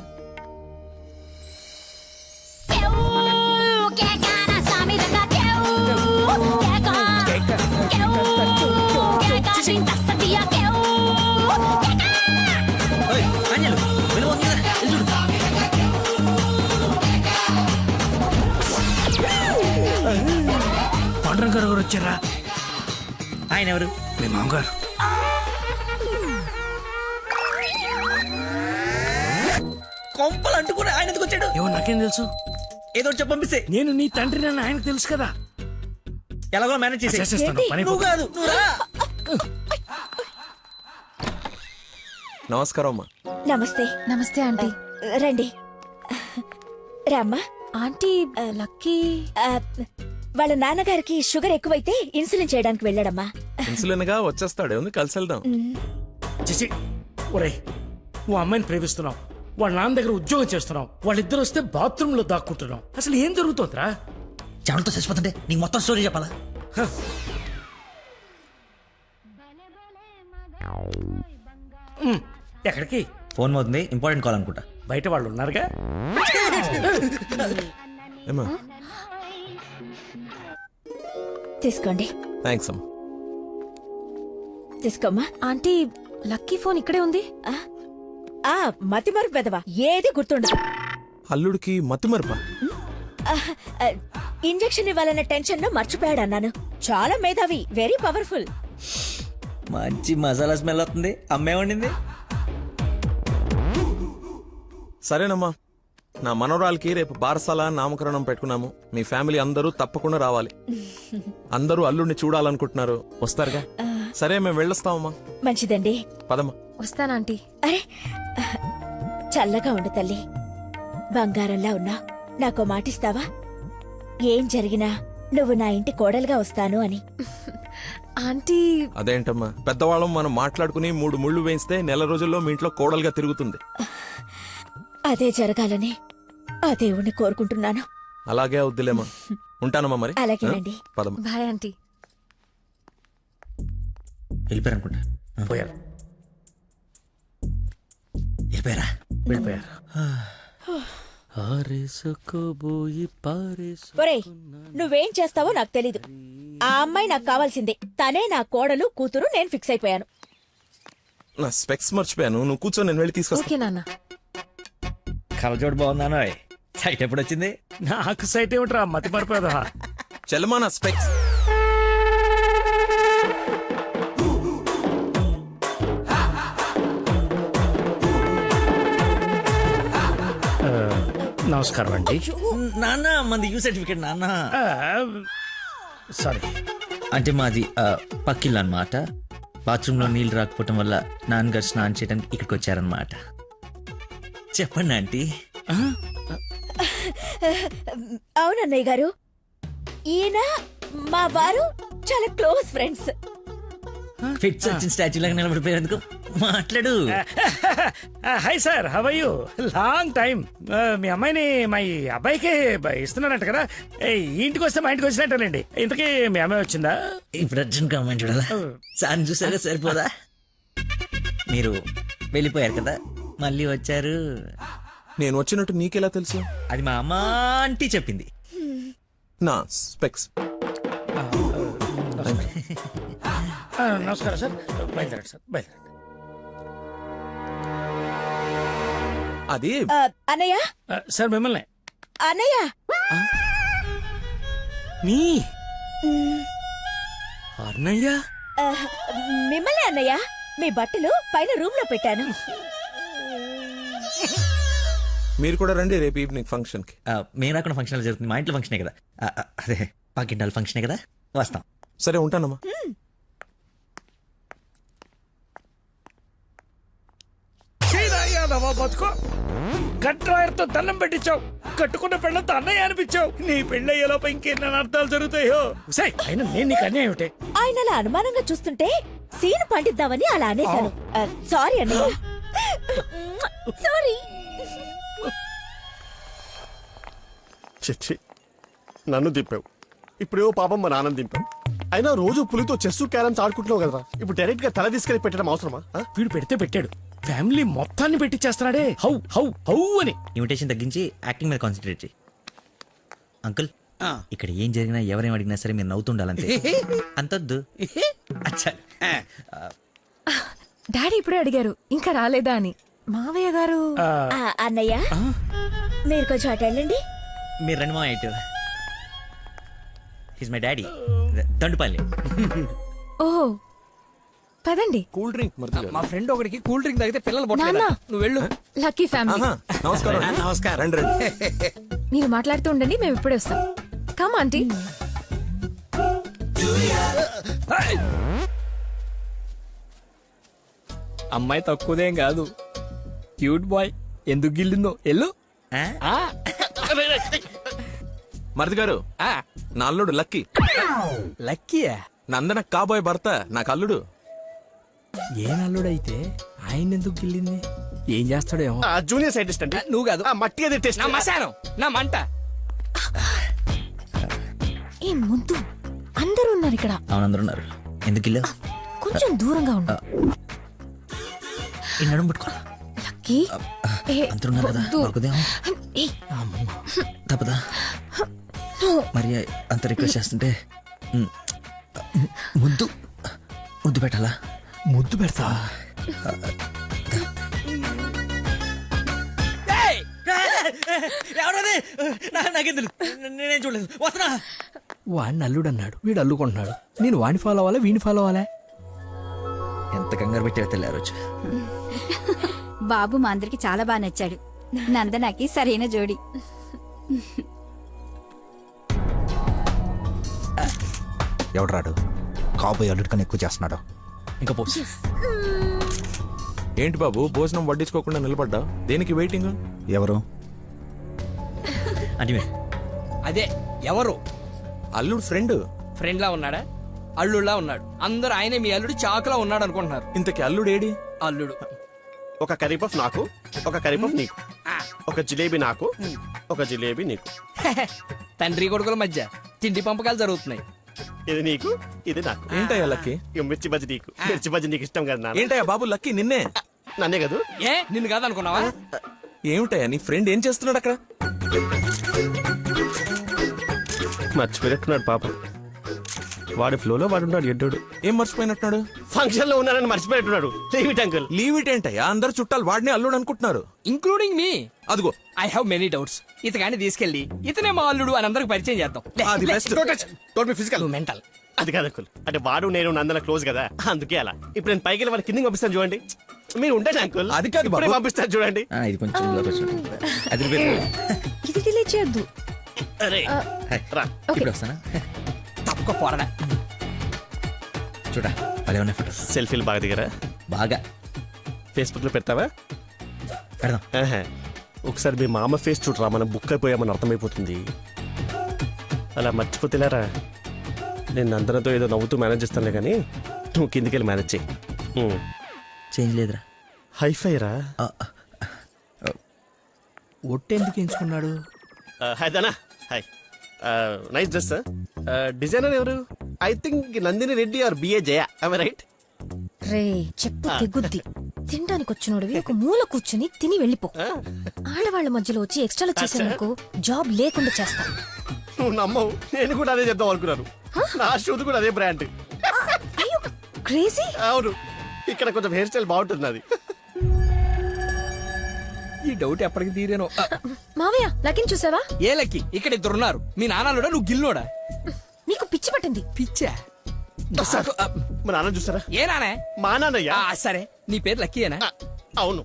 పాండురంగ గారు వచ్చారా? ఆయన ఎవరు? మీ మామగారు. కొంపలు అంటుకుని ఆయన ఎందుకు వచ్చాడు? ఏమో నాకేం తెలుసు. ఏదో చెప్పి పంపిస్తే. నేను నీ తండ్రి నన్ను ఆయనకు తెలుసు కదా. ఎలాగో మేనేజ్ చేసేస్తాను. నువ్వు కాదు, నువ్వు రా. నమస్కారం అమ్మా. నమస్తే. నమస్తే ఆంటీ. రండి రామ్మా. ఆంటీ లక్కీ వాళ్ళ నాన్నగారికి షుగర్ ఎక్కువైతే ఇన్సులిన్ చేయడానికి వెళ్ళాడమ్మా. ఇన్సులిన్ గా వచ్చేస్తాడు, కలిసి వెళ్దాం. చేసి ఒరే, నువ్వు అమ్మాయిని ప్రేమిస్తున్నావు, వాళ్ళ నాన్న దగ్గర ఉద్యోగం చేస్తున్నావు, వాళ్ళిద్దరు వస్తే బాత్రూమ్ లో దాక్కుంటున్నావు. అసలు ఏం జరుగుతుందిరా? చెమటతో చచ్చిపోతుంటే నీకు మొత్తం స్టోరీ చెప్పాలా? ఎక్కడికి? ఫోన్ అవుతుంది, ఇంపార్టెంట్ కాల్ అనుకుంటా. బయట వాళ్ళు ఉన్నారుగా. తీసుకోండి. థ్యాంక్స్ అమ్మా. తీసుకోమ్మా. ఆంటీ లక్కీ ఫోన్ ఇక్కడే ఉంది. మతి మరుపు పెదవా, ఏది గుర్తుండదు. అల్లుడికి మతి మరుపా? ఇంజెక్షన్ ఇవ్వాలన్న టెన్షన్ లో మర్చిపోయాడు అన్నాను. చాలా మేధావి, వెరీ పవర్ఫుల్. మంచి మసాలా స్మెల్ వస్తుంది. అమ్మే వండింది. సరేనమ్మా, నా మనవరాలకి రేపు బారసాల నామకరణం పెట్టుకున్నాము. మీ ఫ్యామిలీ అందరూ తప్పకుండా రావాలి. అందరూ అల్లుడిని చూడాలనుకుంటున్నారు, వస్తారుగా? సరే, మేము వెళ్ళొస్తామమ్మా. మంచిదండి, పదమ్మా. వస్తానంటీ. అరే చల్లగా ఉండు తల్లి, బంగారంలా ఉన్నా. నాకో మాటిస్తావా? ఏం జరిగినా నువ్వు నా ఇంటి కోడలుగా వస్తాను అని. ఆంటీ అదేంటమ్మా, పెద్దవాళ్ళం మనం మాట్లాడుకుని 3 ముళ్ళు వేయిస్తే నెల రోజుల్లో మీ ఇంట్లో కోడలుగా తిరుగుతుంది. అదే జరగాలని ఆ దేవుణ్ణి కోరుకుంటున్నాను. అలాగే అవుద్దిలేమా. ఉంటానమ్మా మరి. అలాగేనండి. పదమ్మా. Bye aunty. వెళ్ళిపోయారనుకుంటా. పోయారు. వెళ్ళిపోయారా? వెళ్ళిపోయారు. ఒరేయ్, నువ్వేం చేస్తావో నాకు తెలీదు. ఆ అమ్మాయి నాకు కావాల్సిందే. తనే నా కోడలు కూతురు. నేను ఫిక్స్ అయిపోయాను. నా స్పెక్స్ మర్చిపోయాను. నువ్వు కూర్చో, నేను వెళ్ళి తీసుకొస్తా. ఓకే నాన్న. కలజోడు బాగుందానో. సైట్ ఎప్పుడు వచ్చింది? నాకు సైట్ ఏమిట్రా, మతి మరిపోదా. చెల్లమా నా స్పెక్స్. నమస్కారం అండి. నాన్న మంది యూ సర్టిఫికేట్ నాన్న. సారీ అంటే మాది పక్కిల్లు అన్నమాట. బాత్రూమ్ లో నీళ్ళు రాకపోవటం వల్ల నాన్నగారు స్నానం చేయడానికి ఇక్కడికి వచ్చారనమాట. చెప్పండి ఆంటీ. అవునన్నయ్య గారు, ఈయన మా వారు చాలా క్లోజ్ ఫ్రెండ్స్. ఫిట్స్ వచ్చిన స్టాచ్యూ లాగా నిలబడిపోయేందుకు మాట్లాడు. Hi sir, how are you? Long time. మీ అమ్మాయిని మా ఈ అబ్బాయికి ఇస్తున్నారంట కదా. ఈ ఇంటికి వస్తే మా ఇంటికి వచ్చినట్టేనండి. ఇంతకీ మీ అమ్మాయి వచ్చిందా? ఇప్పుడు అర్జున్ కామెంట్ చూడాలా? సార్ చూసారా సరిపోదా? మీరు వెళ్ళిపోయారు కదా, మళ్ళీ వచ్చారు. నేను వచ్చినట్టు నీకెలా తెలుసు? అది మా అమ్మ ఆంటీ చెప్పింది. నా స్పెక్స్. నమస్కారం సార్. బయలుదేరండి సార్, బయలుదేరండి. అది అన్నయ్య. సార్ మిమ్మల్ని. అన్నయ్య. మీ అన్నయ్య? మిమ్మల్ని అన్నయ్య. మీ బట్టలు పైన రూమ్ లో పెట్టాను. మీరు కూడా రండి రేపు ఈవినింగ్ ఫంక్షన్ కి. మేము రాకుండా ఫంక్షన్ జరుగుతుంది. మా ఇంట్లో ఫంక్షనే కదా. అదే పాకింటాల ఫంక్షనే కదా, వస్తాం. సరే ఉంటానమ్మా. బతుకో గట్రాయర్తో దండం పెట్టించావు. కట్టుకున్న పెళ్ళంతో అన్నయ్య అనిపించావు. నీ పెళ్ళయ్యేలోపు ఇంకెన్న అర్థాలు జరుగుతాయో. అయినా నేను నీకు అన్యాయం ఏమిటి? ఆయన అలా అనుమానంగా చూస్తుంటే సీన్ పండిద్దామని అలా అనేశాను. సారీ అన్నయ్య. సారీ. చిచ్చి, నన్ను దింపావు. ఇప్పుడేవో పాపం మా నాన్న దింపావు. అయినా రోజు పులితో చెస్ క్యారమ్స్ ఆడుకుంటున్నావు కదరా. ఇప్పుడు డైరెక్ట్ గా తల తీసుకెళ్లి పెట్టడం అవసరమా? వీడు పెడితే పెట్టాడు, ఫ్యామిలీ మొత్తాన్ని పెట్టిచ్చేస్తున్నాడే. హౌ హౌ హౌ అని. ఇన్విటేషన్ తగ్గించి యాక్టింగ్ మీద కాన్సన్ట్రేట్ చేయి. అంకుల్, ఇక్కడ ఏం జరిగినా ఎవరేం అడిగినా సరే మీరు నవ్వుతుండాలంతే. అంతొద్దు. అచ్చా. డాడీ ఇప్పుడే అడిగారు ఇంకా రాలేదా అని. మావయ్య గారు. అన్నయ్య, మీరు కొంచెం అటు వెళ్ళండి. మీరు రండి మా ఇటు. He's my daddy. దండుపల్లి. ఓహో, పదండి. Cool drink. మా ఫ్రెండ్ ఒకడికి కూల్ డ్రింక్ తాగితే పిల్లలు నాన్న. పుట్టలేదు. నువ్వు వెళ్ళు. Lucky family. నమస్కారం. నమస్కారం. రండి రండి. మీరు మాట్లాడుతూ ఉండండి, మేము ఇప్పుడే వస్తాం. Come aunty. అమ్మాయి తక్కువదేం కాదు, క్యూట్ బాయ్. ఎందుకు గిల్లిందో ఎల్లు. మరిది గారు, నా అల్లుడు లక్కీ. లక్కీయా? నందన కాబోయే భర్త నాకు అల్లుడు. ఏ నల్లుడైతే ఆయన ఎందుకు గిల్లింది? ఏం చేస్తాడేమో. జూనియర్ సైంటిస్ట్ అంటే నువ్వు కాదు, మట్టి అది టెస్ట్. నా మశానం, నా మంట. ఏ ముద్దు, అందరూ ఉన్నారు ఇక్కడ. అవునందరూ ఉన్నారు. ఎందుకు ఇల్లు? కొంచెం దూరంగా ఉండు. ఈ నడుము పట్టుకోరా. లక్కీ. అందరూ ఉన్నారు కదా, దొరకదేమో. తప్పదా? మరి అంత రిక్వెస్ట్ చేస్తుంటే ముద్దు ముద్దు పెట్టాలా? ముద్దు పెడతా. నాకేం తెలుసు, నేనేం చూడలేదు. వస్తున్నా. వాడిని అల్లుడు అన్నాడు, వీడు అల్లుకుంటున్నాడు. నేను వాడిని ఫాలో అవ్వాలా వీడిని ఫాలో అవ్వాలా? ఎంత కంగారు పెట్టారో తెలియారు. బాబు మా అందరికి చాలా బాగా నచ్చాడు. నందనకి సరైన జోడి. ఎవడరాడు? కాబోయే అల్లుడి కన్నా ఎక్కువ చేస్తున్నాడు. ఇంకా పోసి. ఏంటి బాబు, భోజనం వడ్డించుకోకుండా నిలబడ్డా? దేనికి వెయిటింగ్? ఎవరు? అంటే అదే ఎవరు? అల్లుడు ఫ్రెండ్. ఫ్రెండ్ లా ఉన్నాడా? అల్లుడులా ఉన్నాడు. అందరూ ఆయనే మీ అల్లుడు చాకులా ఉన్నాడు అనుకుంటున్నారు. ఇంతకీ అల్లుడు ఏడి? అల్లుడు ఒక కర్రీ పఫ్ నాకు, ఒక కర్రీ పఫ్ నీకు, ఒక జిలేబీ నాకు, ఒక జిలేబీ నీకు. తండ్రి కొడుకుల మధ్య తిండి పంపకాలు జరుగుతున్నాయి. ఇది నీకు, ఇది నాకు. ఏంటయ్యా లక్కీ? మిర్చి బజ్జి నీకు, మిర్చి బజ్జి నీకు ఇష్టం కదా నాన్న. ఏంటయ్యా బాబు లక్కీ నిన్నే? నన్నే కదా. ఏ నిన్ను కాదనుకున్నావా? ఏమిటయ్యా నీ ఫ్రెండ్ ఏం చేస్తున్నాడు అక్కడ? మర్చిపోయినట్టున్నాడు పాప. వాడి ఫ్లోలో వాడు ఉన్నాడు. ఎడ్డోడు ఏం మర్చిపోయినట్టున్నాడు? ఫంక్షన్ లో ఉన్నానని మర్చిపోయినట్టున్నాడు. Leave it uncle. Leave it ఏంటయ్యా? అందరు చుట్టాలు వాడిని అల్లుడు అనుకుంటున్నారు, ఇంక్లూడింగ్ మీ. అదిగో ఐ హావ్ మెనీ డౌట్స్. ఇతగాని తీసుకెళ్లి ఇతనే మా అల్లుడు అని అందరికి పరిచయం చేద్దాం. అది బెస్ట్. Physical mental. అది కాదు అంకుల్. అంటే వాడు నేను నందన క్లోజ్ కదా, అందుకే అలా. ఇప్పుడు నేను పైకి వెళ్ళి వాడి కిందకి పంపిస్తాను చూడండి. మీరు ఉండండి అంకుల్. అది కాదు బాబు. పంపిస్తాను చూడండి. ఇది కొంచెం ఇది డిలీట్ చేయొద్దు. అరే రా. ఇప్పుడు వస్తానా? తప్పక పోరడా. చూడా భలే ఉన్నాయి ఫోటో. సెల్ఫీలు బాగా దిగరా? బాగా. ఫేస్బుక్ లో పెడతావా? పెడదాం. ఒకసారి మీ మామ ఫేస్ చూడరా, మనం బుక్ అయిపోయామని అర్థమైపోతుంది. అలా మర్చిపోతేలేరా. నేను అందరితో ఏదో నవ్వుతూ మేనేజ్ చేస్తానులే కానీ నువ్వు కిందికి వెళ్ళి మేనేజ్ చేయి. చేంజ్ లేదురా. హైఫై రా. ఒట్టెందుకు ఎంచుకున్నాడు? Hi Dana. Hi. Nice dress. Designer ఎవరు? I think Nandini Reddy or B A Jaya. I right? రే చెప్పు తెగుద్ది. తినడానికి వచ్చినోడివి ఒక మూల కూర్చుని తిని వెళ్ళిపో. ఆడవాళ్ల మధ్యలో వచ్చి ఎక్స్ట్రాలు చేసేందుకు జాబ్ లేకుండా చేస్తా. నువ్వు నమ్మవు, నేను కూడా అదే చెప్దాం అనుకున్నాను. నా షూది కూడా అదే బ్రాండ్. క్రేజీ. అవును, ఇక్కడ కొంచెం హెయిర్ స్టైల్ బాగుంటుంది. అది ఈ డౌట్ ఎప్పటికి తీరేనో. మావయ్య లక్కీని చూసావా? ఏ లక్కీ? ఇక్కడ ఇద్దరున్నారు. మీ నాన్నలోడా నువ్వు గిల్లోడా? నీకు పిచ్చి పట్టింది. పిచ్చా? మా నాన్న చూసారా? ఏ నానే? మా నాన్నయ్య. సరే నీ పేరు లక్కీయేనా? అవును.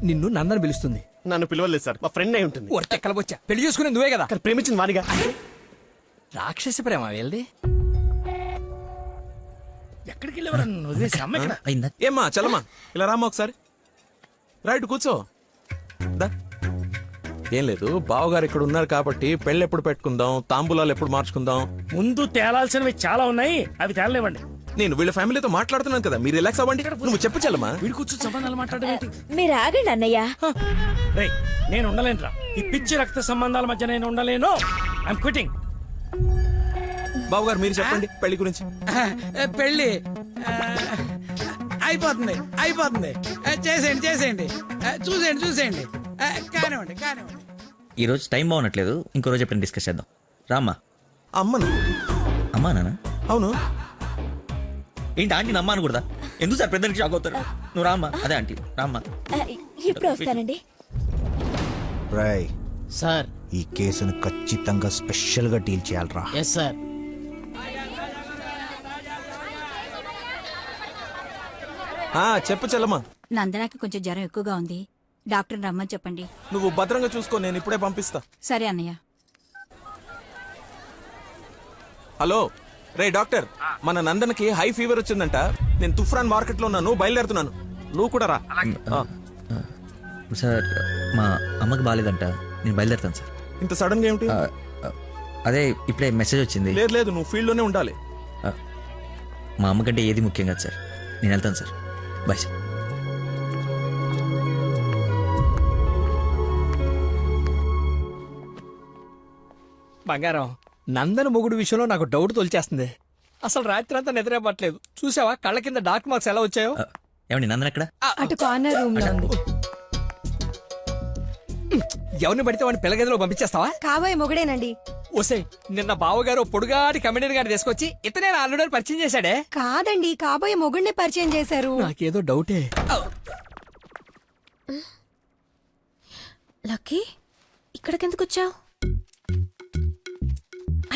నిన్ను నందన పిలుస్తుంది. నన్ను పిలవలేదు సార్, మా ఫ్రెండ్ అయి ఉంటుంది. ఎక్కలబొచ్చా పెళ్లి చేసుకునే నువ్వే కదా. ప్రేమించింది వానిగా. రాక్షస ప్రేమ వెళ్ళి ఎక్కడికి వెళ్ళేవారు? ఏమ్మా చలమా ఇలా రామ్మా ఒకసారి. రైట్ కూర్చో. ఏం లేదు, బావగారు ఇక్కడ ఉన్నారు కాబట్టి పెళ్ళి ఎప్పుడు పెట్టుకుందాం, తాంబూలాలు ఎప్పుడు మార్చుకుందాం. ముందు తేలాల్సినవి చాలా ఉన్నాయి, అవి తేలనివ్వండి. నేను వీళ్ళ ఫ్యామిలీతో మాట్లాడుతున్నాను కదా, మీరు రిలాక్స్ అవ్వండి. నువ్వు చెప్పు చలమా. వీడి కూర్చొని సంబంధాలు మాట్లాడేంటి? మీరు ఆగండి అన్నయ్య. రేయ్ నేను ఉండలేనురా. ఈ పిచ్చి రక్త సంబంధాల మధ్య నేను ఉండలేను. I'm quitting. బావగారు మీరు చెప్పండి పెళ్లి గురించి. పెళ్లి అయిపోతుంది అయిపోతుంది. చేసేయండి చేసేయండి. చూసేయండి కానివ్వండి. ఈ రోజు టైం బాగున్నట్లేదు, ఇంకో రోజు ఎప్పుడైనా డిస్కస్ చేద్దాం. రామ్మా. అమ్మను. అమ్మా నాన్న? అవును. ఏంటి ఆంటీ అమ్మ అనకూడదా? ఎందుకు సార్ పెద్దానికి షాక్ అవుతారు? నువ్వు రామ్మా. అదే ఆంటీ రామ్మా. ఇప్పుడు వస్తానండి. రాయ్ సార్, ఈ కేసును ఖచ్చితంగా స్పెషల్ గా డీల్ చేయాలరా. Yes sir. చెప్పు చెల్లమ్మా. నందనాకి కొంచెం జ్వరం ఎక్కువగా ఉంది, డాక్టర్ రమ్మని చెప్పండి. నువ్వు భద్రంగా చూసుకో, నేను ఇప్పుడే పంపిస్తా. సరే అన్నయ్య. హలో రే డాక్టర్, మన నందనకి హై ఫీవర్ వచ్చిందంట. నేను తుఫ్రాన్ మార్కెట్ లో ఉన్నాను, బయలుదేరుతున్నాను. నువ్వు కూడా రా. సార్ మా అమ్మకి బాగాలేదంట, నేను బయలుదేరుతాను సార్. ఇంత సడన్ గా ఏమిటి? అదే ఇప్పుడే మెసేజ్ వచ్చింది. లేదు నువ్వు ఫీల్డ్ లోనే ఉండాలి. మా అమ్మకంటే ఏది ముఖ్యం కాదు సార్, నేను వెళ్తాను సార్. Bye sir. బంగారం, నందన మొగుడు విషయంలో నాకు డౌట్ తోల్చేస్తుంది. అసలు రాత్రి అంతా నిద్రపట్లేదు. చూసావా కళ్ళ కింద డార్క్ మార్క్స్ ఎలా వచ్చాయో? ఏమండి నందన ఎక్కడ? అటు కార్నర్ రూమ్ లో ఉంది. ఎవరిని పడితే వాడిని పిల్లగదిలో పంపించేస్తావా? కాబోయే మొగుడేనండి. ఓసే, నిన్న బావగారు పొడుగాటి కమిడీని గారిని తీసుకొచ్చి ఇతనే ఆల్రెడీ పరిచయం చేశాడే. కాదండి, కాబోయే మొగుడిని పరిచయం చేశారు. నాకేదో డౌటే. లక్కీ ఇక్కడికెందుకు వచ్చావు?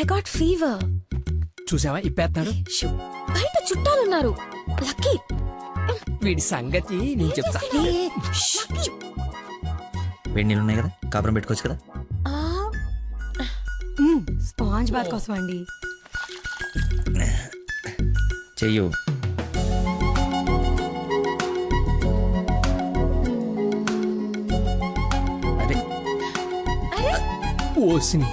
I got fever. చూసావా ఇప్పేస్తాడు. బయట చుట్టాలున్నారు. లక్కీ వీడి సంగతి నేను చెప్తా. వేడి నీళ్ళు ఉన్నాయి కదా, కాపురం పెట్టుకోవచ్చు కదా. స్పాంజ్ బాత్ కోసం అండి. చెయ్యు. ఓసిని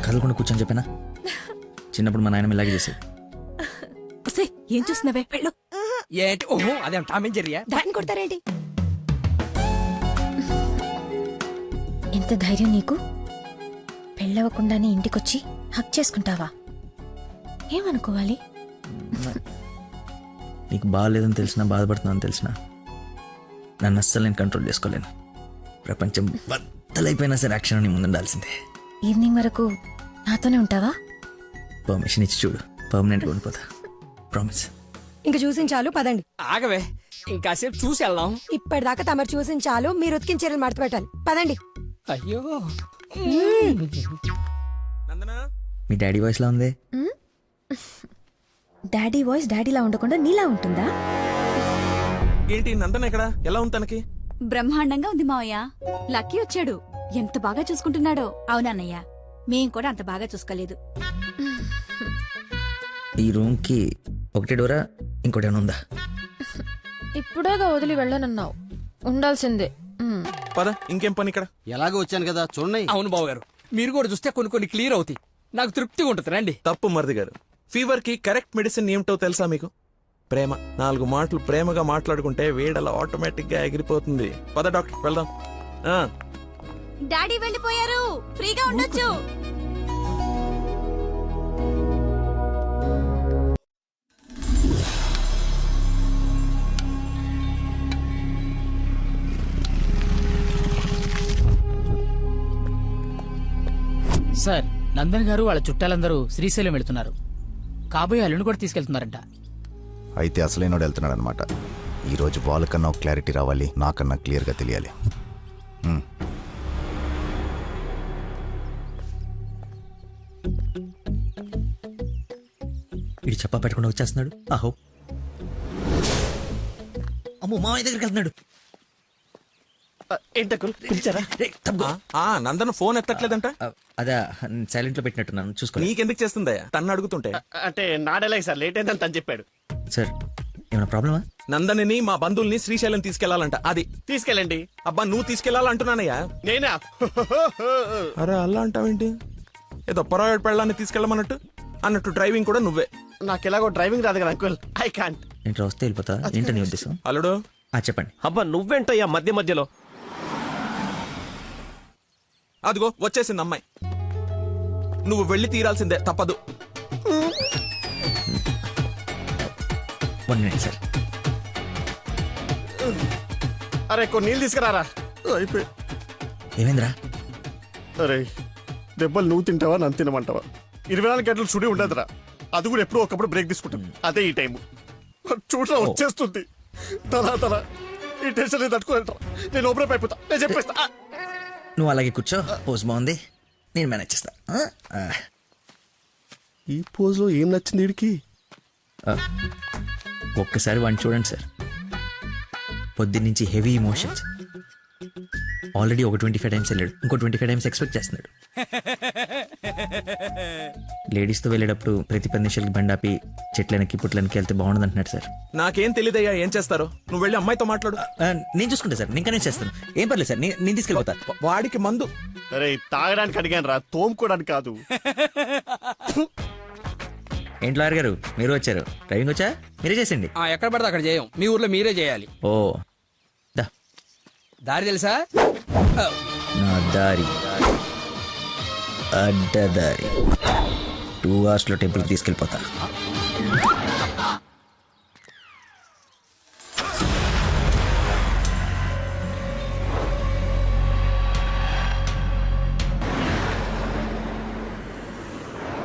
కదలకుండా కూర్చొని చెప్పానా? చిన్నప్పుడు మా నాయనమ్మ ఇలాగే చేసేది. ఏం చూస్తున్నావే వెళ్ళు. ఏంటి ఓహో అదేం టామ్ అండ్ జెర్రీయా? దాన్ని కొడతారేంటి? ఎంత ధైర్యం నీకు? పెళ్ళవకుండానే ఇంటికొచ్చి హక్ చేసుకుంటావా? ఏమనుకోవాలి? నీకు బాగాలేదని తెలిసినా, బాధపడుతున్నాను తెలిసినా నన్ను అస్సలు నేను కంట్రోల్ చేసుకోలేను. ప్రపంచం బద్దలైపోయినా సరే యాక్షన్ నీ ముందు ఉండాల్సిందే. ఈవినింగ్ వరకు నాతోనే ఉంటావా? పర్మిషన్ ఇచ్చి చూడు, పర్మనెంట్గా ఉండిపోతా. ప్రామిస్. ఇంక చూసించాలు పదండి. ఆగవే ఇంకాసేపు చూసి వెళ్దాం. ఇప్పటిదాకా తమరు చూసించాలు, మీరు ఉతికిన చీరలు మడత పెట్టాలి. పదండి. అయ్యో మీ డాడీ వాయిస్ లా ఉంది. డాడీ వాయిస్ డాడీలా ఉండకుండా నీలా ఉంటుందా? ఏంటి నందన ఇక్కడ? ఎలా ఉంది తనకి? బ్రహ్మాండంగా ఉంది మావయ్య. లక్కీ వచ్చాడు. ఎంత బాగా చూసుకుంటున్నాడో. అవునన్నయ్య, మేం కూడా అంత బాగా చూసుకోలేదు. ఈ రూమ్ కి ఒకటే డోరా, ఇంకోటి ఏమైనా ఉందా? ఇప్పుడేగా వదిలి వెళ్ళనన్నావు, ఉండాల్సిందే. పద, ఇంకేం పని ఇక్కడ? ఎలాగో వచ్చాను కదా చూడండి. అవును బాబు గారు, మీరు కూడా చూస్తే కొన్ని క్లియర్ అవుతాయి. నాకు తృప్తిగా ఉంటుంది. రండి. తప్పు మరిది గారు. ఫీవర్ కి కరెక్ట్ మెడిసిన్ ఏమిటో తెలుసా మీకు? ప్రేమ. 4 మాటలు ప్రేమగా మాట్లాడుకుంటే వేడలా ఆటోమేటిక్ గా ఎగిరిపోతుంది. పద డాక్టర్ వెళ్దాం. డాడీ వెళ్ళిపోయారు, ఫ్రీగా ఉండొచ్చు. సార్, నందన్ గారు వాళ్ళ చుట్టాలందరూ శ్రీశైలం వెళ్తున్నారు. కాబోయే అల్లుని కూడా తీసుకెళ్తున్నారంట. అయితే అసలైనోడు వెళ్తున్నాడు అనమాట. ఈరోజు వాళ్ళకన్నా ఒక క్లారిటీ రావాలి, నాకన్నా క్లియర్గా తెలియాలి. వీడు చెప్పా పెట్టకుండా వచ్చేస్తున్నాడు. ఆహో, అమ్మో, మామయ్య దగ్గరికి వెళ్తున్నాడు. నందన ఫోన్ ఎత్తట్లేదంట. అదే సైలెంట్ లో పెట్టినట్టున్నాను, చూసుకో. నీకెందుకు చేస్తుందా? తన్ను అడుగుతుంటే. అంటే నాడేలాగ సార్, లేట్ అయిందని తను చెప్పాడు. సార్, ఏమైనా ప్రాబ్లమా? నందనిని మా బంధువుల్ని శ్రీశైలం తీసుకెళ్లాలంట. అది తీసుకెళ్ళండి. అబ్బా, నువ్వు తీసుకెళ్లాలంటున్నానయ్యా. నేనా? అరే అలా అంటావేంటి? ఏదో పొరపాటు పెళ్ళాన్ని తీసుకెళ్ళమన్నట్టు అన్నట్టు డ్రైవింగ్ కూడా నువ్వే. నాకు ఎలాగో డ్రైవింగ్ రాదు కదా అంకుల్. I can't. ఏంటి వస్తే వెళ్ళిపోతా? ఏంటని ఉద్దేశం? అల్లుడు చెప్పండి. అబ్బా నువ్వేంటయ్యా మధ్యలో? అదిగో వచ్చేసింది అమ్మాయి. నువ్వు వెళ్ళి తీరాల్సిందే, తప్పదు. 1 minute సార్. అరే కొన్ని నీళ్ళు తీసుకురారా. అయిపోయి. ఏమైందిరా? అరే దెబ్బలు నువ్వు తింటావా, నన్ను తినమంటావా? 24 గంటలు చుడి ఉండదురా. అది కూడా ఎప్పుడో ఒకప్పుడు బ్రేక్ తీసుకుంటాం. అదే ఈ టైం. చూడరా వచ్చేస్తుంది. తలా ఈ టెన్షన్ తట్టుకోలేటరా. నేను ఓపెన్ అయిపోతా. నేను చెప్పేస్తా. నువ్వు అలాగే కూర్చో. పోజ్ బాగుంది, నేను మేనేజ్ చేస్తా. ఈ పోజ్ లో ఏం నచ్చింది వీడికి? ఒక్కసారి వాడిని చూడండి సార్. పొద్దున్నుంచి హెవీ ఇమోషన్స్. ఆల్రెడీ ఒక 25 టైమ్స్ వెళ్ళాడు, ఇంకో 25 టైమ్స్ ఎక్స్పెక్ట్ చేస్తున్నాడు. లేడీస్తో వెళ్ళేటప్పుడు ప్రతి 10 నిమిషాలకి బండాపి చెట్లనికి పుట్లనికి వెళ్తే బాగుండదు అంటున్నాడు సార్. నాకేం తెలియదయ్యా ఏం చేస్తారో. నువ్వు వెళ్ళి అమ్మాయితో మాట్లాడు. నేను చూసుకుంటా సార్, నేను కనెక్ట్ చేస్తాను. ఏం పర్లేదు సార్, నేను తీసుకెళ్ళిపోతా. వాడికి మందు. అరే తాగడానికి అడిగాను రా, తోముకోవడానికి కాదు. ఏంటి లాయర్ గారు, మీరు వచ్చారు? డ్రైవింగ్ వచ్చా? మీరే చేసండి. ఎక్కడ పడితే అక్కడ చేయం. మీ ఊర్లో మీరే చేయాలి. ఓ దారి తెలుసా? నా దారి అడ్డదారి. 2 hours లో టెంపుల్కి తీసుకెళ్ళిపోతా.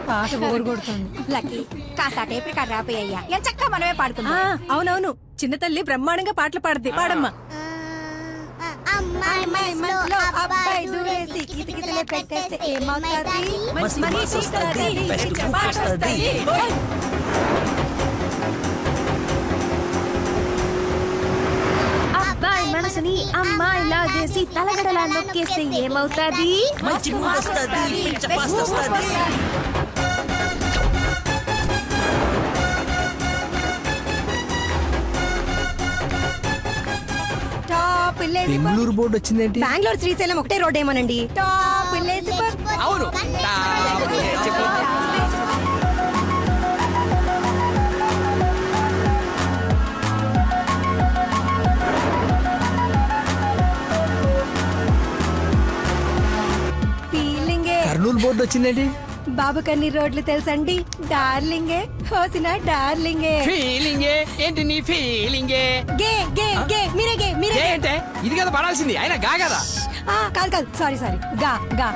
పాట బోర్ కొడుతుంది. లక్కీ, కాస్త టేప్ రికార్డ్ రాపోయ్యా. ఎంచక్కా మనమే పాడుకుందాం. అవునవును, చిన్న తల్లి బ్రహ్మాండంగా పాటలు పాడుద్ది. పాడమ్మా. అమ్మాయి మనసులో అబ్బాయి దూరేసి కితకితలే పెట్టేస్తే ఏమవుతుంది? మరి వస్తుంది. అబ్బాయి మనసుని అమ్మాయి లాగేసి తలగడలా నొక్కేస్తే ఏమవుతాది? మంచి మూడ్ వస్తది, పిచ్చ పాస్ట్ వస్తది. బెంగళూరు బోర్డు వచ్చిందేంటి? బెంగళూరు శ్రీశైలం ఒకటే రోడ్ ఏమోనండి. టాప్ అవును. బోర్డు వచ్చిందండి. బాబు కన్ని రోడ్లు తెలుసండి. డార్లింగే హోసిన డార్లింగే. ఫీలింగే ఏంటి నీ ఫీలింగే? గే గే గే మీరే గే మీరే గే అంటే ఇది కదా పడాల్సింది, అయినా గా కదా. కాదు కాదు సారీ సారీ గా గా.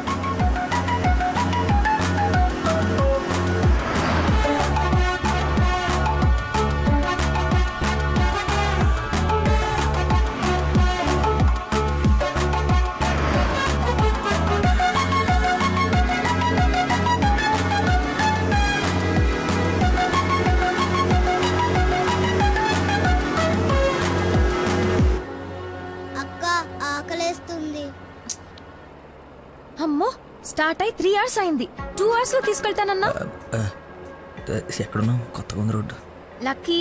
అమ్మో స్టార్ట్ అయి 3 hours అయింది. 2 hours లో తీసుకెళ్తానన్నా. ఎక్కడున్నావు? కొత్తగా ఉంది రోడ్డు. లక్కీ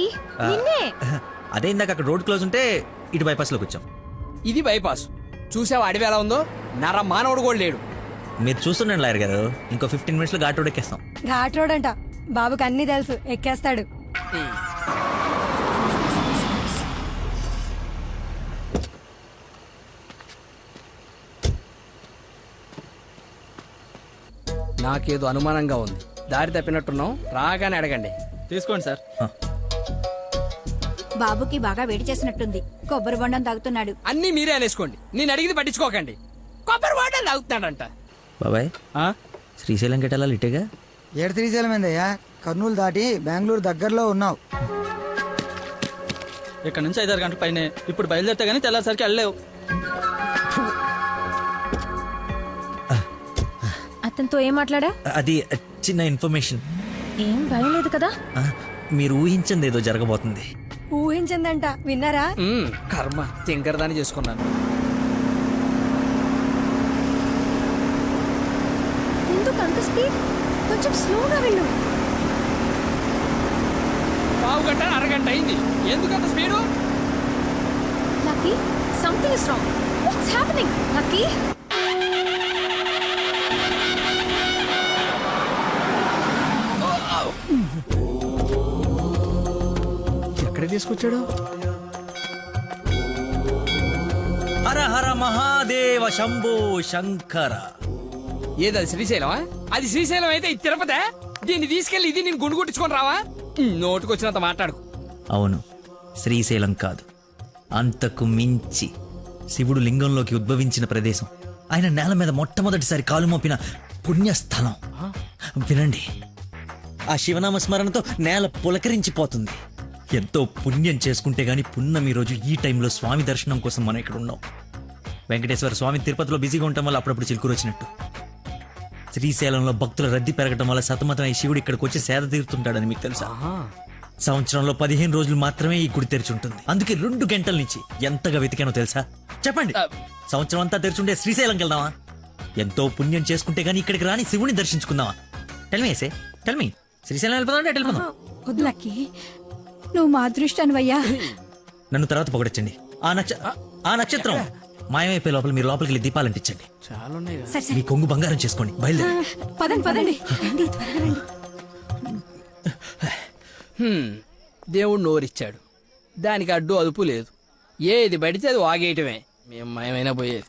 నిన్నే. అదే ఇందాక అక్కడ రోడ్ క్లోజ్ ఉంటే ఇటు బైపాస్ లోకి వచ్చాం. ఇది బైపాస్. చూసావా అడవి ఎలా ఉందో? నర మానవుడు కూడా లేడు. మీరు చూస్తుండండి లాయర్ గారు, ఇంకో 15 minutes లో ఘాట్ రోడ్ ఎక్కేస్తాం. ఘాట్ రోడ్ అంట. బాబుకి అన్ని తెలుసు, ఎక్కేస్తాడు. నాకేదో అనుమానంగా ఉంది. దారి తప్పినట్టున్నాం, రాగానే అడగండి. తీసుకోండి సార్. బాబుకి బాగా వేడి చేసినట్టుంది, కొబ్బరి బొండం తాగుతున్నాడు. అన్ని మీరే అనేసుకోండి, నేను అడిగింది పట్టించుకోకండి. కొబ్బరి వాటర్ తాగుతున్నాడంట. బాబాయ్ శ్రీశైలం గెటాలి ఇటేగా? ఏడు శ్రీశైలం ఏందయ్యా? కర్నూలు దాటి బెంగళూరు దగ్గరలో ఉన్నావు. ఇక్కడ నుంచి 5-6 గంటల పైనే. ఇప్పుడు బయలుదేరితే గానీ తెల్లారిసరికి వెళ్ళలేవు. అతనితో ఏం మాట్లాడా? అది చిన్న ఇన్ఫర్మేషన్. ఏం భయం లేదు కదా? మీరు ఊహించింది ఏదో జరగబోతుంది. ఊహించిందంట, విన్నారా? కర్మ తింకరదాన్ని చేసుకున్నాను. ఎందుకు అంత స్పీడ్? కొంచెం స్లోగా వెళ్ళు. పావు గంట అరగంట అయింది, ఎందుకంత speed? Lucky something is wrong. What's happening? Lucky ఎక్కడ తీసుకొచ్చాడు? హర హర మహాదేవ శంభో శంకర. ఏదది శ్రీశైలమా? అది శ్రీశైలం అయితే ఇది తిరుపతే. దీన్ని తీసుకెళ్లి ఇది నేను గుండు కొట్టించుకొని రావా? నోటుకొచ్చినంత మాట్లాడుకు. అవును, శ్రీశైలం కాదు, అంతకు మించి శివుడు లింగంలోకి ఉద్భవించిన ప్రదేశం, ఆయన నేల మీద మొట్టమొదటిసారి కాలు మోపిన పుణ్యస్థలం. వినండి, ఆ శివనామ స్మరణతో నేల పులకరించిపోతుంది. ఎంతో పుణ్యం చేసుకుంటే గాని పున్నమి రోజు ఈ టైంలో స్వామి దర్శనం కోసం మనం ఇక్కడ ఉన్నాం. వెంకటేశ్వర స్వామి తిరుపతిలో బిజీగా ఉండటం వల్ల అప్పుడప్పుడు చిలుకూరు వచ్చినట్టు. శ్రీశైలంలో భక్తుల రద్దీ పెరగడం వల్ల సతమతం ఈ శివుడు ఇక్కడికి వచ్చి సేద తీరుతుంటాడని మీకు తెలుసా? సంవత్సరంలో 15 రోజులు మాత్రమే ఈ గుడి తెరిచి ఉంటుంది. అందుకే 2 గంటల నుంచి ఎంతగా వెతికానో తెలుసా? చెప్పండి, సంవత్సరం అంతా తెరిచుంటే శ్రీశైలంకి వెళ్దామా? ఎంతో పుణ్యం చేసుకుంటే గానీ ఇక్కడికి రాని శివుని దర్శించుకుందామా? టెల్మీ టెల్మీ శ్రీశైలం వెళ్ళిపోదాం అంటే వెళ్ళిపోదాం. వద్దు లక్కీ, నువ్వు మా అదృష్టానివయ్యా. నన్ను తర్వాత పొగడొచ్చండి. ఆ నక్షత్రం మాయమైపోయే లోపల మీరు లోపలికి వెళ్ళి దీపాలు అంటించండి. మీ కొంగు బంగారం చేసుకోండి. బయలుదేరి పదండి పదండి. దేవుడు నోరిచ్చాడు, దానికి అడ్డు అదుపు లేదు. ఏది పడితే అది వాగేయటమే. మేము మయమైనా పోయేది.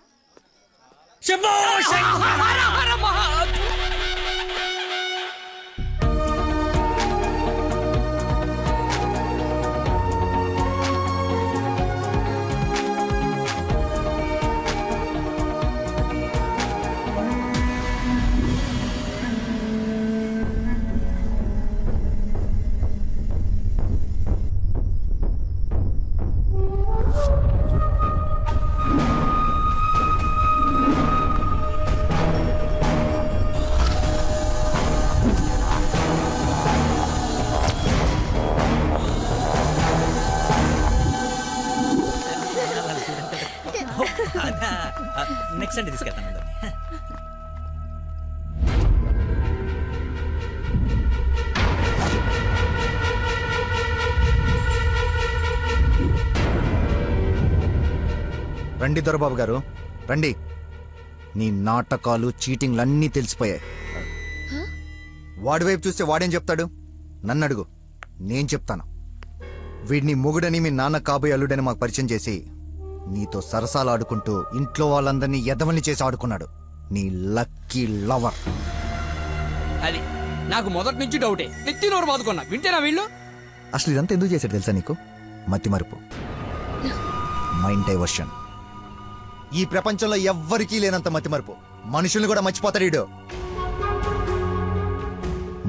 నెక్స్ట్ అంటే తీసుకెళ్తాను. రండి దొరబాబు గారు, రండి. నీ నాటకాలు చీటింగ్లన్నీ తెలిసిపోయాయి. వాడి వైపు చూస్తే వాడేం చెప్తాడు? నన్ను అడుగు, నేను చెప్తాను. వీడిని మొగుడని మీ నాన్న కాబోయే అల్లుడని మాకు పరిచయం చేసి నీతో సరసాలు ఆడుకుంటూ ఇంట్లో వాళ్ళందరినీ ఎదవల్ని చేసి ఆడుకున్నాడు నీ లక్కీ లవర్. అది నాకు మొదటి నుంచి డౌటే. నెత్తి నోరు బాదుకున్నా వింటేనా వీళ్ళు? అసలు ఇదంతా ఎందుకు చేశాడు తెలుసా నీకు? మతి మరుపు, మైండ్ డైవర్షన్. ఈ ప్రపంచంలో ఎవ్వరికీ లేనంత మతి మరుపు. మనుషుల్ని కూడా మర్చిపోతాడు వీడు.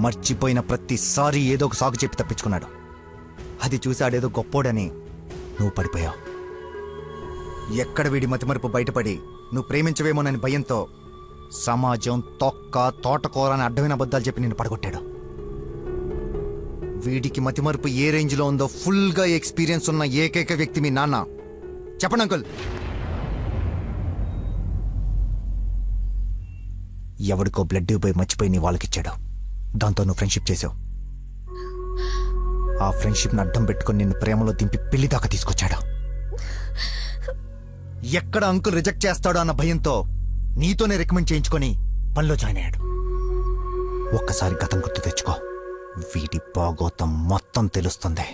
మర్చిపోయిన ప్రతిసారి ఏదో ఒక సాకు చెప్పి తప్పించుకున్నాడు. అది చూసి ఆడేదో గొప్పోడని నువ్వు పడిపోయావు. ఎక్కడ వీడి మతిమరుపు బయటపడి నువ్వు ప్రేమించవేమోనని భయంతో సమాజం తొక్క తోటకూర అని అడ్డమైన అబద్ధాలు చెప్పి నిన్ను పడగొట్టాడు. వీడికి మతిమరుపు ఏ రేంజ్లో ఉందో ఫుల్గా ఎక్స్పీరియన్స్ ఉన్న ఏకైక వ్యక్తి మీ నాన్న. చెప్పండి అంకుల్. ఎవడికో బ్లడ్ పోయి మర్చిపోయి నీ వాళ్ళకిచ్చాడు. దాంతో నువ్వు ఫ్రెండ్షిప్ చేసావు. ఆ ఫ్రెండ్షిప్ని అడ్డం పెట్టుకుని నిన్ను ప్రేమలో దింపి పెళ్లి దాకా తీసుకొచ్చాడు. ఎక్కడ అంకుల్ రిజెక్ట్ చేస్తాడో అన్న భయంతో నీతోనే రికమెండ్ చేయించుకొని పనిలో జాయిన్ అయ్యాడు. ఒక్కసారి గతం గుర్తు తెచ్చుకో, వీడి బాగోతం మొత్తం తెలుస్తుంది.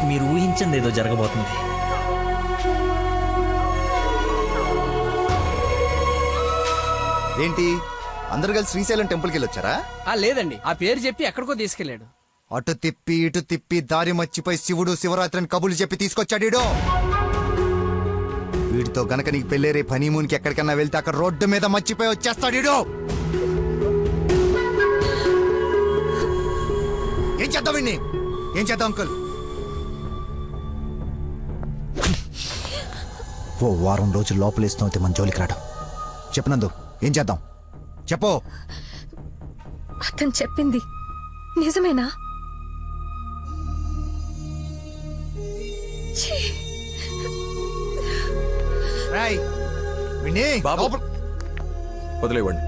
మీరు ఊహించింది ఏదో జరగబోతుంది. ఏంటి అందరు కలిసి శ్రీశైలం టెంపుల్కి వెళ్ళొచ్చారా? లేదండి, ఆ పేరు చెప్పి ఎక్కడికో తీసుకెళ్లాడు. అటు తిప్పి ఇటు తిప్పి దారి మర్చిపోయి శివుడు శివరాత్రిని కబులు చెప్పి తీసుకొచ్చాడు. వీడితో గనక నీకు పెళ్ళేరే హనీమూన్కి ఎక్కడికన్నా వెళ్తే అక్కడ రోడ్డు మీద మర్చిపోయి వచ్చేస్తాడు. ఏం చేద్దాం వీడిని? ఏం చేద్దాం అంకుల్? ఓ వారం రోజులు లోపలేస్తూ అయితే మన జోలికి రాడు. చెప్పనందు ఏం చేద్దాం చెప్పు. అతను చెప్పింది నిజమేనా? వదిలేవండి.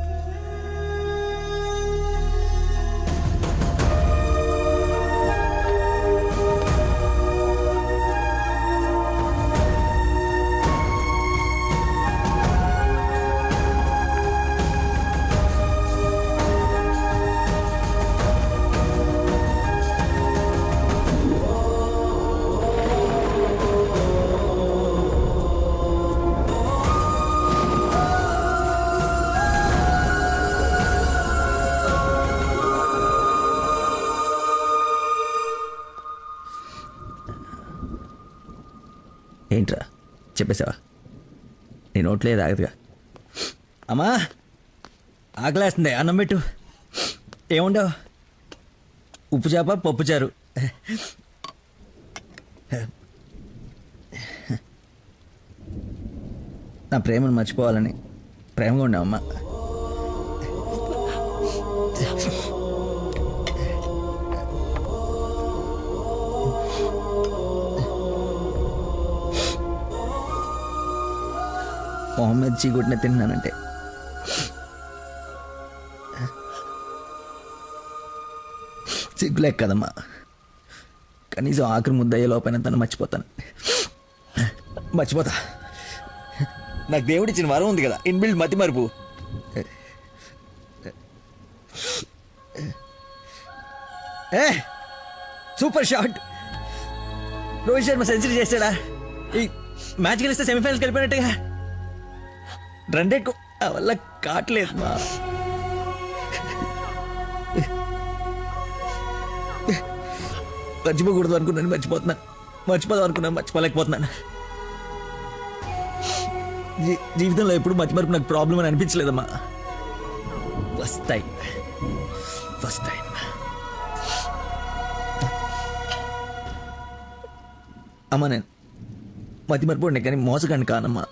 ఏంట్రా చెప్పేసావా? నీ నోట్లేదు ఆగదుగా. అమ్మా ఆకలేస్తుంది, అన్నం పెట్టు. ఏముండవు? ఉప్పు చేప పప్పుచారు. నా ప్రేమను మర్చిపోవాలని ప్రేమగా ఉండవమ్మా. మొహమ్మద్ చీగుడ్ని తిన్నానంటే సిగ్గులేక కదమ్మా. కనీసం ఆఖరి ముద్దయ్యే లోపైన తను మర్చిపోతాను. మర్చిపోతా. నాకు దేవుడిచ్చిన వరం ఉంది కదా, ఇన్బిల్డ్ మతి మరుపు. Super shot. Rohit Sharma century చేశాడా? ఈ మ్యాచ్ గెలిస్తే సెమీఫైనల్కి వెళ్ళిపోయినట్టుగా. రన్ రేట్ వల్ల కావట్లేదు మా. మర్చిపోకూడదు అనుకున్నాను, మర్చిపోతున్నాను. మర్చిపోదాం అనుకున్నాను, మర్చిపోలేకపోతున్నాను. జీవితంలో ఎప్పుడు మర్చిమరుపు నాకు ప్రాబ్లం అని అనిపించలేదమ్మా. ఫస్ట్ టైం అమ్మా. నేను మతిమరుపు ఉండే కానీ మోసగాన్ని కానమ్మా.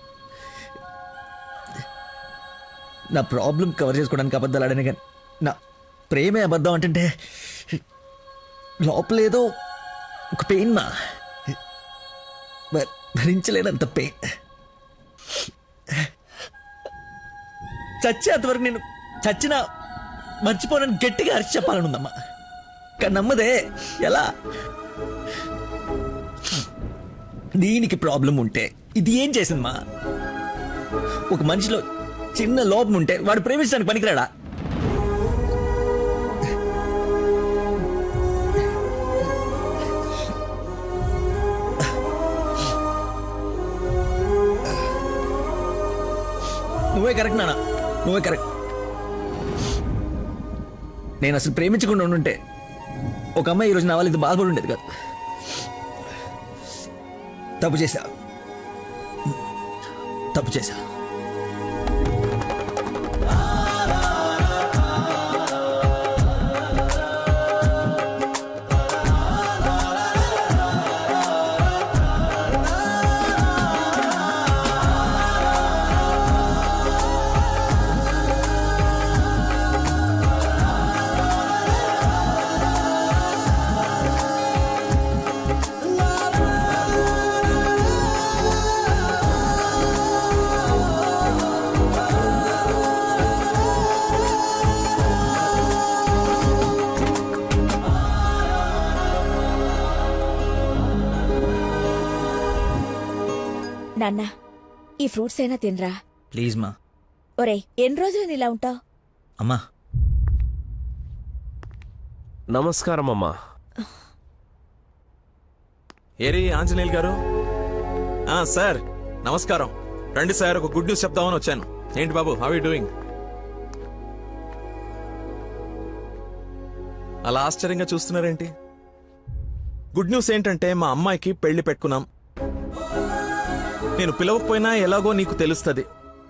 నా ప్రాబ్లం కవర్ చేసుకోవడానికి అబద్ధాలు ఆడాను కానీ నా ప్రేమే అబద్ధం అంటే లోపలేదో ఒక పెయిన్ మా, భరించలేనంత పెయిన్. చచ్చేంతవరకు నేను చచ్చినా మర్చిపోనని గట్టిగా అరిచి చెప్పాలని ఉందమ్మా. కానీ నమ్మదే. ఎలా? దీనికి ప్రాబ్లం ఉంటే ఇది ఏం చేసిందమ్మా? ఒక మనిషిలో చిన్న లోపం ఉంటే వాడు ప్రేమించడానికి పనికిరాడా? నువ్వే కరెక్ట్ నాన్న, నువ్వే కరెక్ట్. నేను అసలు ప్రేమించకుండా ఉండుంటే ఒక అమ్మాయి ఈరోజు నా వాళ్ళు ఇది బాధపడి ఉండేది కాదు. తప్పు చేశా. నాన్న, ఈ ఫ్రూట్స్ అయినా తినరా. ప్లీజ్ మా. ఒరే, ఎన్ని రోజులు ఇలా ఉంటావు? అమ్మా. నమస్కారం అమ్మా. ఏరి ఆంజనేయులు గారు. సార్ నమస్కారం. రండి సార్, ఒక గుడ్ న్యూస్ చెప్దామని వచ్చాను. ఏంటి బాబు, హౌ యూ డూయింగ్? అలా ఆశ్చర్యంగా చూస్తున్నారేంటి? గుడ్ న్యూస్ ఏంటంటే మా అమ్మాయికి పెళ్లి పెట్టుకున్నాం. నేను పిలవకపోయినా ఎలాగో నీకు తెలుస్తుంది.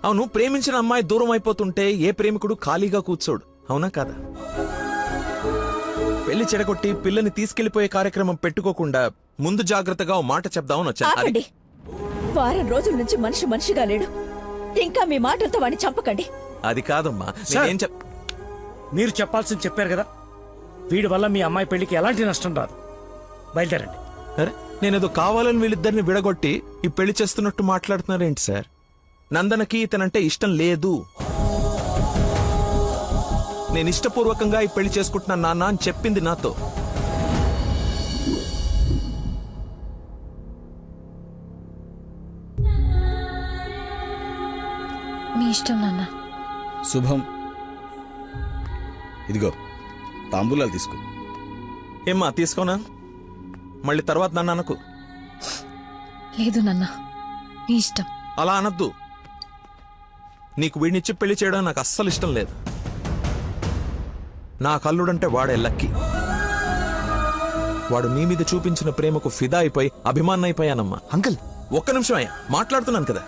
అవును, ప్రేమించిన అమ్మాయి దూరం అయిపోతుంటే ఏ ప్రేమికుడు ఖాళీగా కూర్చోడు, అవునా కాదా? పెళ్లి చెడగొట్టి పిల్లని తీసుకెళ్లిపోయే కార్యక్రమం పెట్టుకోకుండా ముందు జాగ్రత్తగా ఓ మాట చెప్దామని వచ్చాను. ఆపండి. వారం రోజుల నుంచి మనిషిగా లేడు. ఇంకా మీ మాటలతో వాడిని చంపకండి. అది కాదమ్మా, మీరు చెప్పాల్సింది చెప్పారు కదా. వీడి వల్ల మీ అమ్మాయి పెళ్లికి ఎలాంటి నష్టం రాదు. బయలుదేరండి. అరే, నేనేదో కావాలని వీళ్ళిద్దరిని విడగొట్టి ఈ పెళ్లి చేస్తున్నట్టు మాట్లాడుతున్నారేంటి సార్? నందనకి ఇతనంటే ఇష్టం లేదు. నేను ఇష్టపూర్వకంగా ఈ పెళ్లి చేసుకుంటున్నాను నాన్న అని చెప్పింది నాతో. మీ ఇష్టం నాన్న. శుభం. ఇదిగో తాంబూలాలు తీసుకో. ఏమ్మా, తీసుకోనా? మళ్ళీ తర్వాత నన్ను అనకు. లేదు నాన్న, మీ ఇష్టం. అలా అనద్దు. నీకు వీడినిచ్చి పెళ్లి చేయడం నాకు అస్సలు ఇష్టం లేదు. నా కల్లుడంటే వాడే లక్కీ. వాడు నీ మీద చూపించిన ప్రేమకు ఫిదా అయిపోయి అభిమానైపోయానమ్మా. అంకుల్, ఒక్క నిమిషం అయ్యా, మాట్లాడుతున్నాను కదా.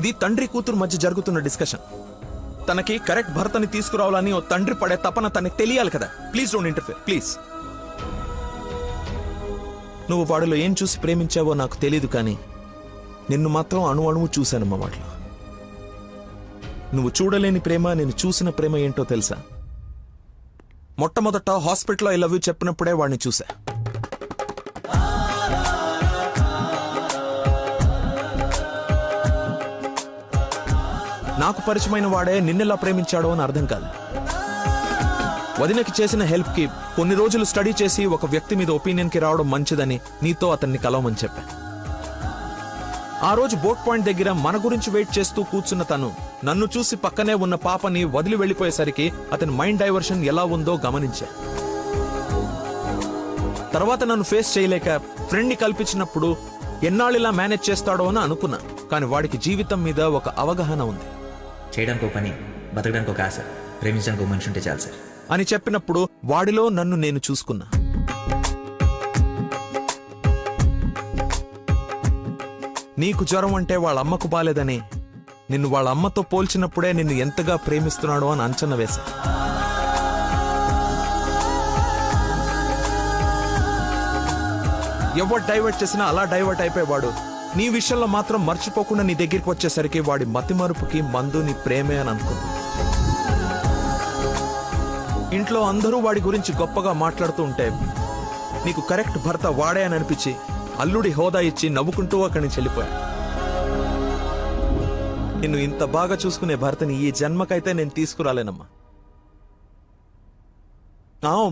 ఇది తండ్రి కూతురు మధ్య జరుగుతున్న డిస్కషన్. తనకి కరెక్ట్ భర్తని తీసుకురావాలని ఓ తండ్రి పడే తపన తనకి తెలియాలి కదా. Please don't interfere, please. నువ్వు వాడిలో ఏం చూసి ప్రేమించావో నాకు తెలీదు, కానీ నిన్ను మాత్రం అణువు చూశానమ్మా వాటిలో. నువ్వు చూడలేని ప్రేమ, నేను చూసిన ప్రేమ ఏంటో తెలుసా? మొట్టమొదట హాస్పిటల్లో ఐ లవ్ యూ చెప్పినప్పుడే వాడిని చూసా. నాకు పరిచయమైన వాడే నిన్నెలా ప్రేమించాడో అని అర్థం కాదు. వదినకి చేసిన హెల్ప్ కి కొన్ని రోజులు స్టడీ చేసి ఒక వ్యక్తి మీద ఒపీనియన్ కి రావడం మంచిదని నీతో అతన్ని కలవమని చెప్పా. ఆ రోజు బోట్ పాయింట్ దగ్గర మన గురించి వెయిట్ చేస్తూ కూర్చున్న తను నన్ను చూసి పక్కనే ఉన్న పాపని వదిలి వెళ్లిపోయేసరికి అతని మైండ్ డైవర్షన్ ఎలా ఉందో గమనించా. తర్వాత నన్ను ఫేస్ చేయలేక ఫ్రెండ్ ని కల్పించినప్పుడు ఎన్నాళ్ళిలా మేనేజ్ చేస్తాడో అని అనుకున్నా. కానీ వాడికి జీవితం మీద ఒక అవగాహన ఉంది. చేయడానికి ఒక పని, బతకడానికి ఒక ఆశ, ప్రేమించడానికి ఒక మనిషి ఉంటే చాలు సార్ అని చెప్పినప్పుడు వాడిలో నన్ను నేను చూసుకున్నా. నీకు జ్వరం అంటే వాళ్ళ అమ్మకు బాలేదని నిన్ను వాళ్ళ అమ్మతో పోల్చినప్పుడే నిన్ను ఎంతగా ప్రేమిస్తున్నాడో అని అంచనా వేశా. ఎవరు డైవర్ట్ చేసినా అలా డైవర్ట్ అయిపోయేవాడు నీ విషయంలో మాత్రం మర్చిపోకుండా నీ దగ్గరికి వచ్చేసరికి వాడి మతిమరుపుకి మందు నీ ప్రేమే అని అనుకున్నా. ఇంట్లో అందరూ వాడి గురించి గొప్పగా మాట్లాడుతూ ఉంటే నీకు కరెక్ట్ భర్త వాడే అని అనిపించి అల్లుడి హోదా ఇచ్చి నవ్వుకుంటూ అక్కడి నుంచి వెళ్ళిపోయా. నిన్ను ఇంత బాగా చూసుకునే భర్తని ఈ జన్మకైతే నేను తీసుకురాలేనమ్మా.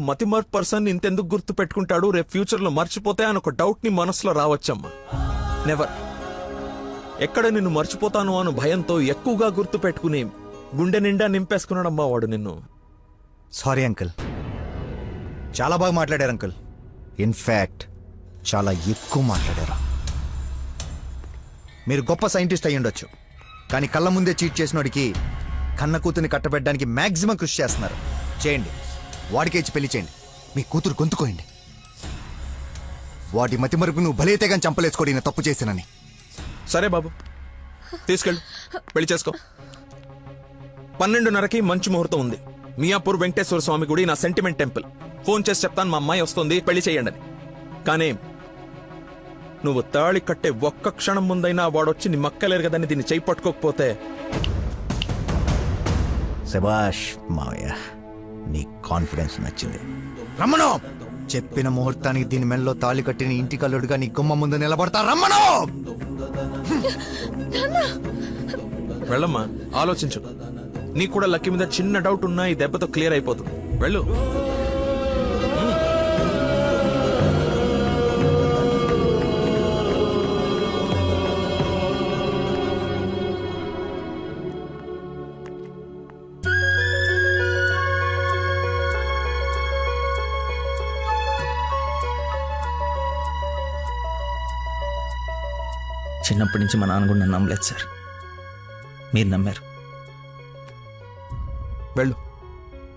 మతిమర్పు పర్సన్ ఇంతెందుకు గుర్తు పెట్టుకుంటాడు, రేపు ఫ్యూచర్ లో మర్చిపోతే అని ఒక డౌట్ ని మనసులో రావచ్చమ్మా. నెవర్. ఎక్కడ నిన్ను మర్చిపోతాను అను భయంతో ఎక్కువగా గుర్తు పెట్టుకుని గుండె నిండా నింపేసుకున్నాడమ్మా వాడు నిన్ను. సారీ అంకుల్, చాలా బాగా మాట్లాడారు అంకుల్. ఇన్ఫాక్ట్ చాలా ఎక్కువ మాట్లాడారు. మీరు గొప్ప సైంటిస్ట్ అయి ఉండొచ్చు, కానీ కళ్ళ ముందే చీట్ చేసినోడికి కన్న కూతుర్ని కట్టబెట్టడానికి మాక్సిమం కృషి చేస్తున్నారు. చేయండి, వాడికే ఇచ్చి పెళ్లి చేయండి. మీ కూతురు గొంతుకోయండి. వాటి మతి మరుపు నువ్వు బలైతే కానీ చంపలేసుకోడి నేను తప్పు చేశానని. సరే బాబు, తీసుకెళ్ళు, పెళ్లి చేసుకో. 12:30కి మంచి ముహూర్తం ఉంది. మియాపూర్ వెంకటేశ్వర స్వామి గుడి, నా సెంటిమెంట్ టెంపుల్. ఫోన్ చేసి చెప్తాను, మా అమ్మాయి వస్తుంది, పెళ్లి చేయండి అని. కానీ నువ్వు తాళి కట్టే ఒక్క క్షణం ముందైనా వాడొచ్చి నీ మక్కలేరు కదని దీన్ని చేయి పట్టుకోకపోతే. శభాష్ మావయ్య, నీ కాన్ఫిడెన్స్ నచ్చింది. రమ్మను. చెప్పిన ముహూర్తానికి దీని మెల్లో తాళి కట్టిన ఇంటి కల్లుడుగా నీ గుమ్మ ముందు నిలబడతా. రమ్మను. వెళ్ళమ్మా, ఆలోచించు. నీకు కూడా లక్కీ మీద చిన్న డౌట్ ఉన్నా ఈ దెబ్బతో క్లియర్ అయిపోతుంది. వెళ్ళు. చిన్నప్పటి నుంచి మా నాన్న కూడా నన్ను నమ్మలేదు సార్. మీరు నమ్మారు. వెళ్ళు.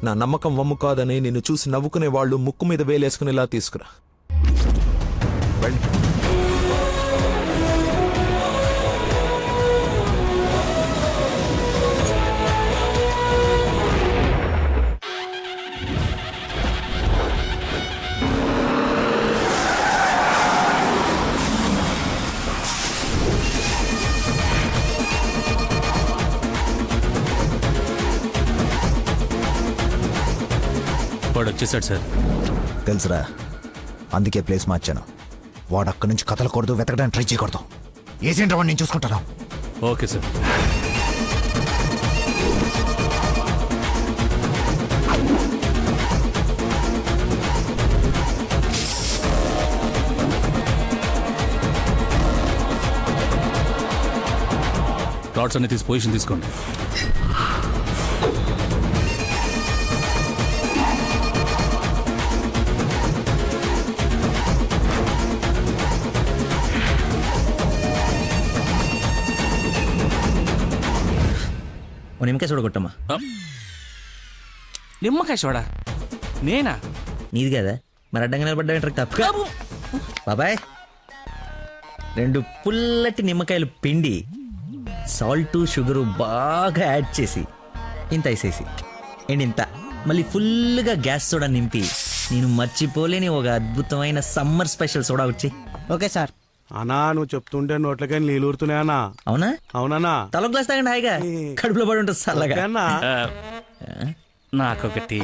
నా నమ్మకం వమ్ము కాదని నిన్ను చూసి నవ్వుకునే వాళ్ళు ముక్కు మీద వేలేసుకునేలా తీసుకురా. వెళ్ళు. వాడు వచ్చేసాడు సార్. తెలుసురా, అందుకే ప్లేస్ మార్చాను. వాడు అక్కడి నుంచి కదలకూడదు, వెతకడానికి ట్రై చేయకూడదు. ఏజెంట్ వాడిని నేను చూసుకుంటాను. Okay sir. రాడ్స్ అన్ని తీసి పొజిషన్ తీసుకోండి. నిమ్మకాయ చూడగొట్టమ్మా. నిమ్మకాయ చూడా? నేనా? నీది కదా, మరి అడ్డంగా నిలబడ్డా తప్ప. బాబాయ్, 2 పుల్లటి నిమ్మకాయలు పిండి సాల్ట్ షుగరు బాగా యాడ్ చేసి ఇంత వేసేసి ఇంత మళ్ళీ ఫుల్గా గ్యాస్ సోడా నింపి నేను మర్చిపోలేని ఒక అద్భుతమైన సమ్మర్ స్పెషల్ సోడా వచ్చి. Okay sir. అన్నా, నువ్వు చెప్తుంటే నోట్లకై నీళ్ళు ఊరుతున్నాయి అన్నా. అవునా? అవునన్నా. తల గ్లాస్ తాగండి హాయిగా, కడుపులో పడి ఉంటుంది చల్లగా. నాకొకటి.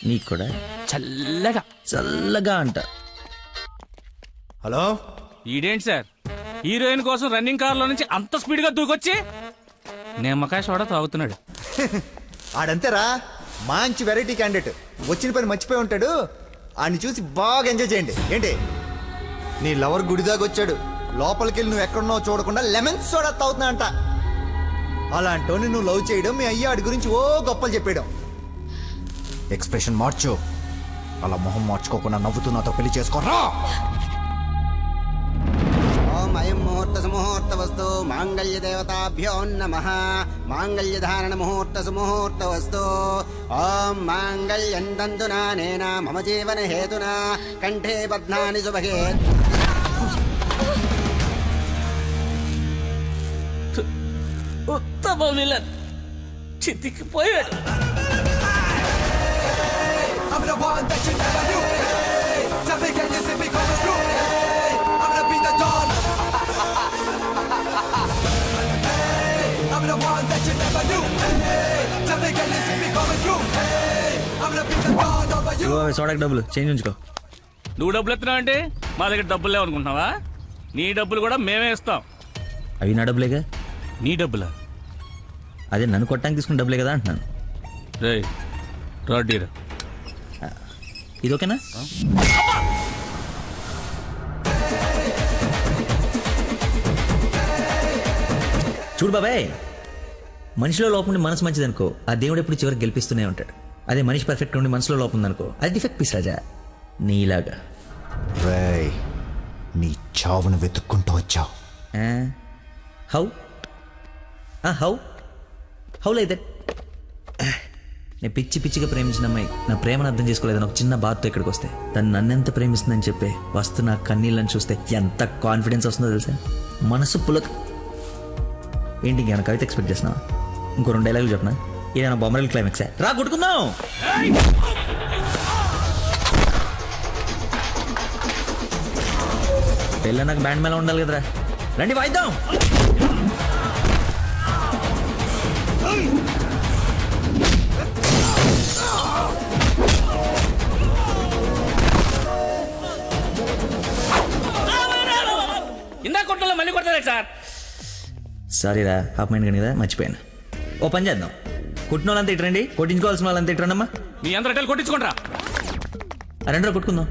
నీకు కూడా చల్లగా. చల్లగా అంట. హలో, ఈడేంటి సార్ హీరోయిన్ కోసం రన్నింగ్ కార్ లో నుంచి అంత స్పీడ్ గా దూకొచ్చి నిమ్మకాయ సోడా తాగుతున్నాడు. ఆడంతేరా, మంచి వెరైటీ క్యాండిడేట్. వచ్చిన పని మర్చిపోయి ఉంటాడు. ఆడిని చూసి బాగా ఎంజాయ్ చేయండి. ఏంటి, నీ లవర్ గుడిదాకా వచ్చాడు, లోపలికి నువ్వు ఎక్కడున్నావు చూడకుండా లెమన్ సోడా తాగుతున్నా అంట. అలాంటోని నువ్వు లవ్ చేయడం, మీ అయ్య ఆడి గురించి ఓ గొప్పలు చెప్పేయడం. ఎక్స్ప్రెషన్ మార్చు. అలా మొహం మార్చుకోకుండా నవ్వుతూ నాతో పెళ్లి చేసుకోరా. ఓం అయం ముహూర్త సుముహూర్త వస్తు మాంగళ్య దేవతాభ్యో నమః. మాంగళ్య ధారణ ముహూర్త సుముహూర్త వస్తు. ఓం మాంగళ్యం తంతునా నేన మమ జీవన హేతునా కంఠే బధ్నాని శుభగే. ఉత్తమ విలన్ చితికిపోయాడు. సోడాకి డబ్బులు చేంజ్ ఉంచుకో. నువ్వు డబ్బులు ఎత్తున్నావు అంటే మా దగ్గర డబ్బులు లేవనుకుంటున్నావా? నీ డబ్బులు కూడా మేమే ఇస్తాం. అవి నా డబ్బులేగా. నీ డబ్బులా? అదే నన్ను కొట్టడానికి తీసుకున్న డబ్బులే కదా అంటున్నాను. రే రాడ్డీరా, ఇది ఓకేనా? చూడు బాబాయ్, మనిషిలో లోపం ఉండి మనసు మంచిదనుకో, ఆ దేవుడు ఎప్పుడు చివరికి గెలిపిస్తూనే ఉంటాడు. అదే మనిషి పర్ఫెక్ట్ ఉండి మనసులో లోపం ఉందనుకో, అది డిఫెక్ట్ పీస్ రాజా, నీలాగా. రేయ్, నీ చావును వెతుక్కుంటూ వచ్చావు. How? How how like that? నేను పిచ్చి పిచ్చిగా ప్రేమించిన అమ్మాయి నా ప్రేమను అర్థం చేసుకోలేదని ఒక చిన్న బాధతో ఇక్కడికి వస్తే తను నన్నెంత ప్రేమిస్తుందని చెప్పే వస్తు నా కన్నీళ్ళని చూస్తే ఎంత కాన్ఫిడెన్స్ వస్తుందో తెలుసా? మనసు పులక. ఏంటి ఇంకేమైనా కవిత ఎక్స్పెక్ట్ చేస్తున్నావా? ఇంకో 2 డైలాగులు చెప్పనా? ఏదైనా బొమ్మరల్ క్లైమాక్సా? రా కొట్టుకుందాం. పెళ్ళ నాకు బ్యాండ్ మేళ ఉండాలి కదరా, రండి వాయిద్దాం. ఇందా కొట్టలో మళ్ళీ కొడతారా సార్? సారీరా, హాఫ్ మైండ్ కానీ కదా, మర్చిపోయాను. ఓ పని చేద్దాం, కొట్టిన వాళ్ళంతా ఇట్రండి, కొట్టించుకోవాల్సిన వాళ్ళంతా ఇట్రండమ్మా. మీ అందరూ కొట్టించుకుంటారా? రెండో కొట్టుకుందాం.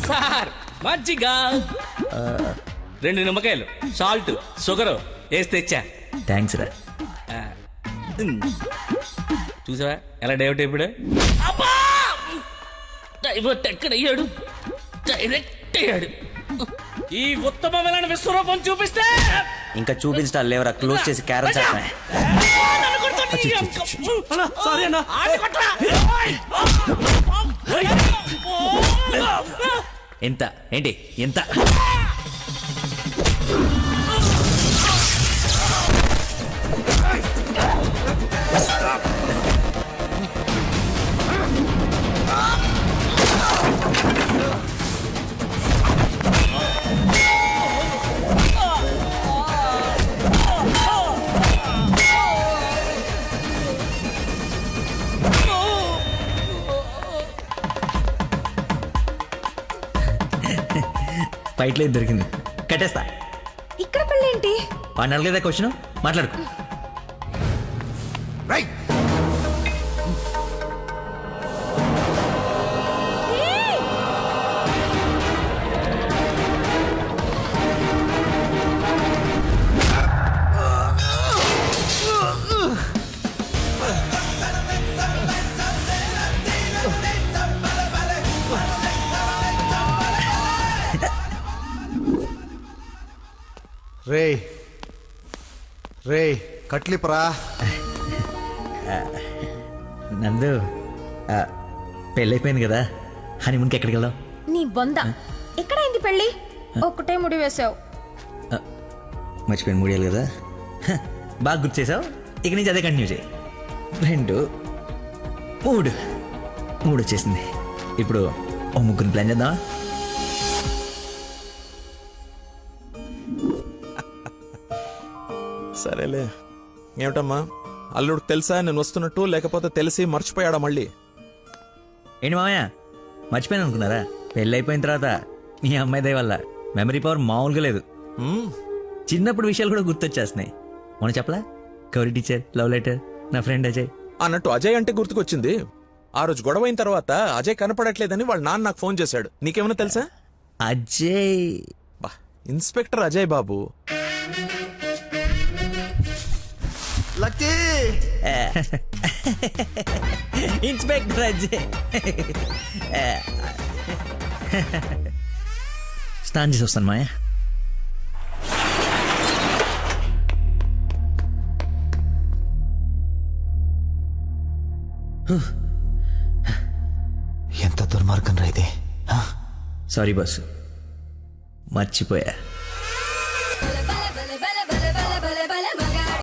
సార్ మజ్జిగ 2 నిమ్మకాయలు, సాల్ట్, షుగర్ వేసి తెచ్చా. థ్యాంక్స్ రా. చూసావా ఎలా డైవర్ట్ అయిపోయాడు? డైవర్ట్ ఎక్కడయ్యాడు? డైరెక్ట్ అయ్యాడు. ఈ ఉత్తమమైన విశ్వరూపం చూపిస్తే ఇంకా చూపించడాలు లేవరా, క్లోజ్ చేసి క్యారల్ చేస్తా. సారీ అన్న. ఎంత ఏంటి ఎంత? ఫైట్లో దొరికింది, కట్టేస్తా. ఇక్కడ పెళ్ళేంటి? వాడిని అడగలేదా క్వశ్చన్? మాట్లాడుకో. రే రే కట్లిపరా. నందు, పెళ్ళైపోయింది కదా, హనీమూన్కి ఎక్కడికి వెళ్దాం? నీ బొంద, ఎక్కడైంది పెళ్ళి? ఒక్కటే ముడి వేసావు. మర్చిపోయిన మూడేళ్ళు కదా, బాగా గుర్తు చేసావు. ఇక నుంచి అదే కంటిన్యూ చేయి. 2 3 వచ్చేసింది. ఇప్పుడు ఓ 3 ప్లాన్ చేద్దామా? సరేలే. ఏమిటమ్మా, అల్లుడికి తెలుసా నేను వస్తున్నట్టు, లేకపోతే తెలిసి మర్చిపోయాడా మళ్ళీ? ఏంటి మామయ్య, మర్చిపోయాను అనుకున్నారా? పెళ్ళి అయిపోయిన తర్వాత మీ అమ్మాయి దయ వల్ల మెమరీ పవర్ మామూలుగా లేదు. చిన్నప్పుడు విషయాలు కూడా గుర్తొచ్చేస్తున్నాయి. మొన్న చెప్పలా, గౌరీ టీచర్, లవ్ లెటర్, నా ఫ్రెండ్ అజయ్ అన్నట్టు అజయ్ అంటే గుర్తుకొచ్చింది. ఆ రోజు గొడవ అయిన తర్వాత అజయ్ కనపడట్లేదని వాళ్ళ నాన్న నాకు ఫోన్ చేశాడు. నీకేమైనా తెలుసా? Ajay inspector Ajay Babu. Lucky inspector Ajay. స్నానం చేసి వస్తాను మాయా. ఎంత దుర్మార్గం రా ఇది. సారీ బాసు, మర్చిపోయా.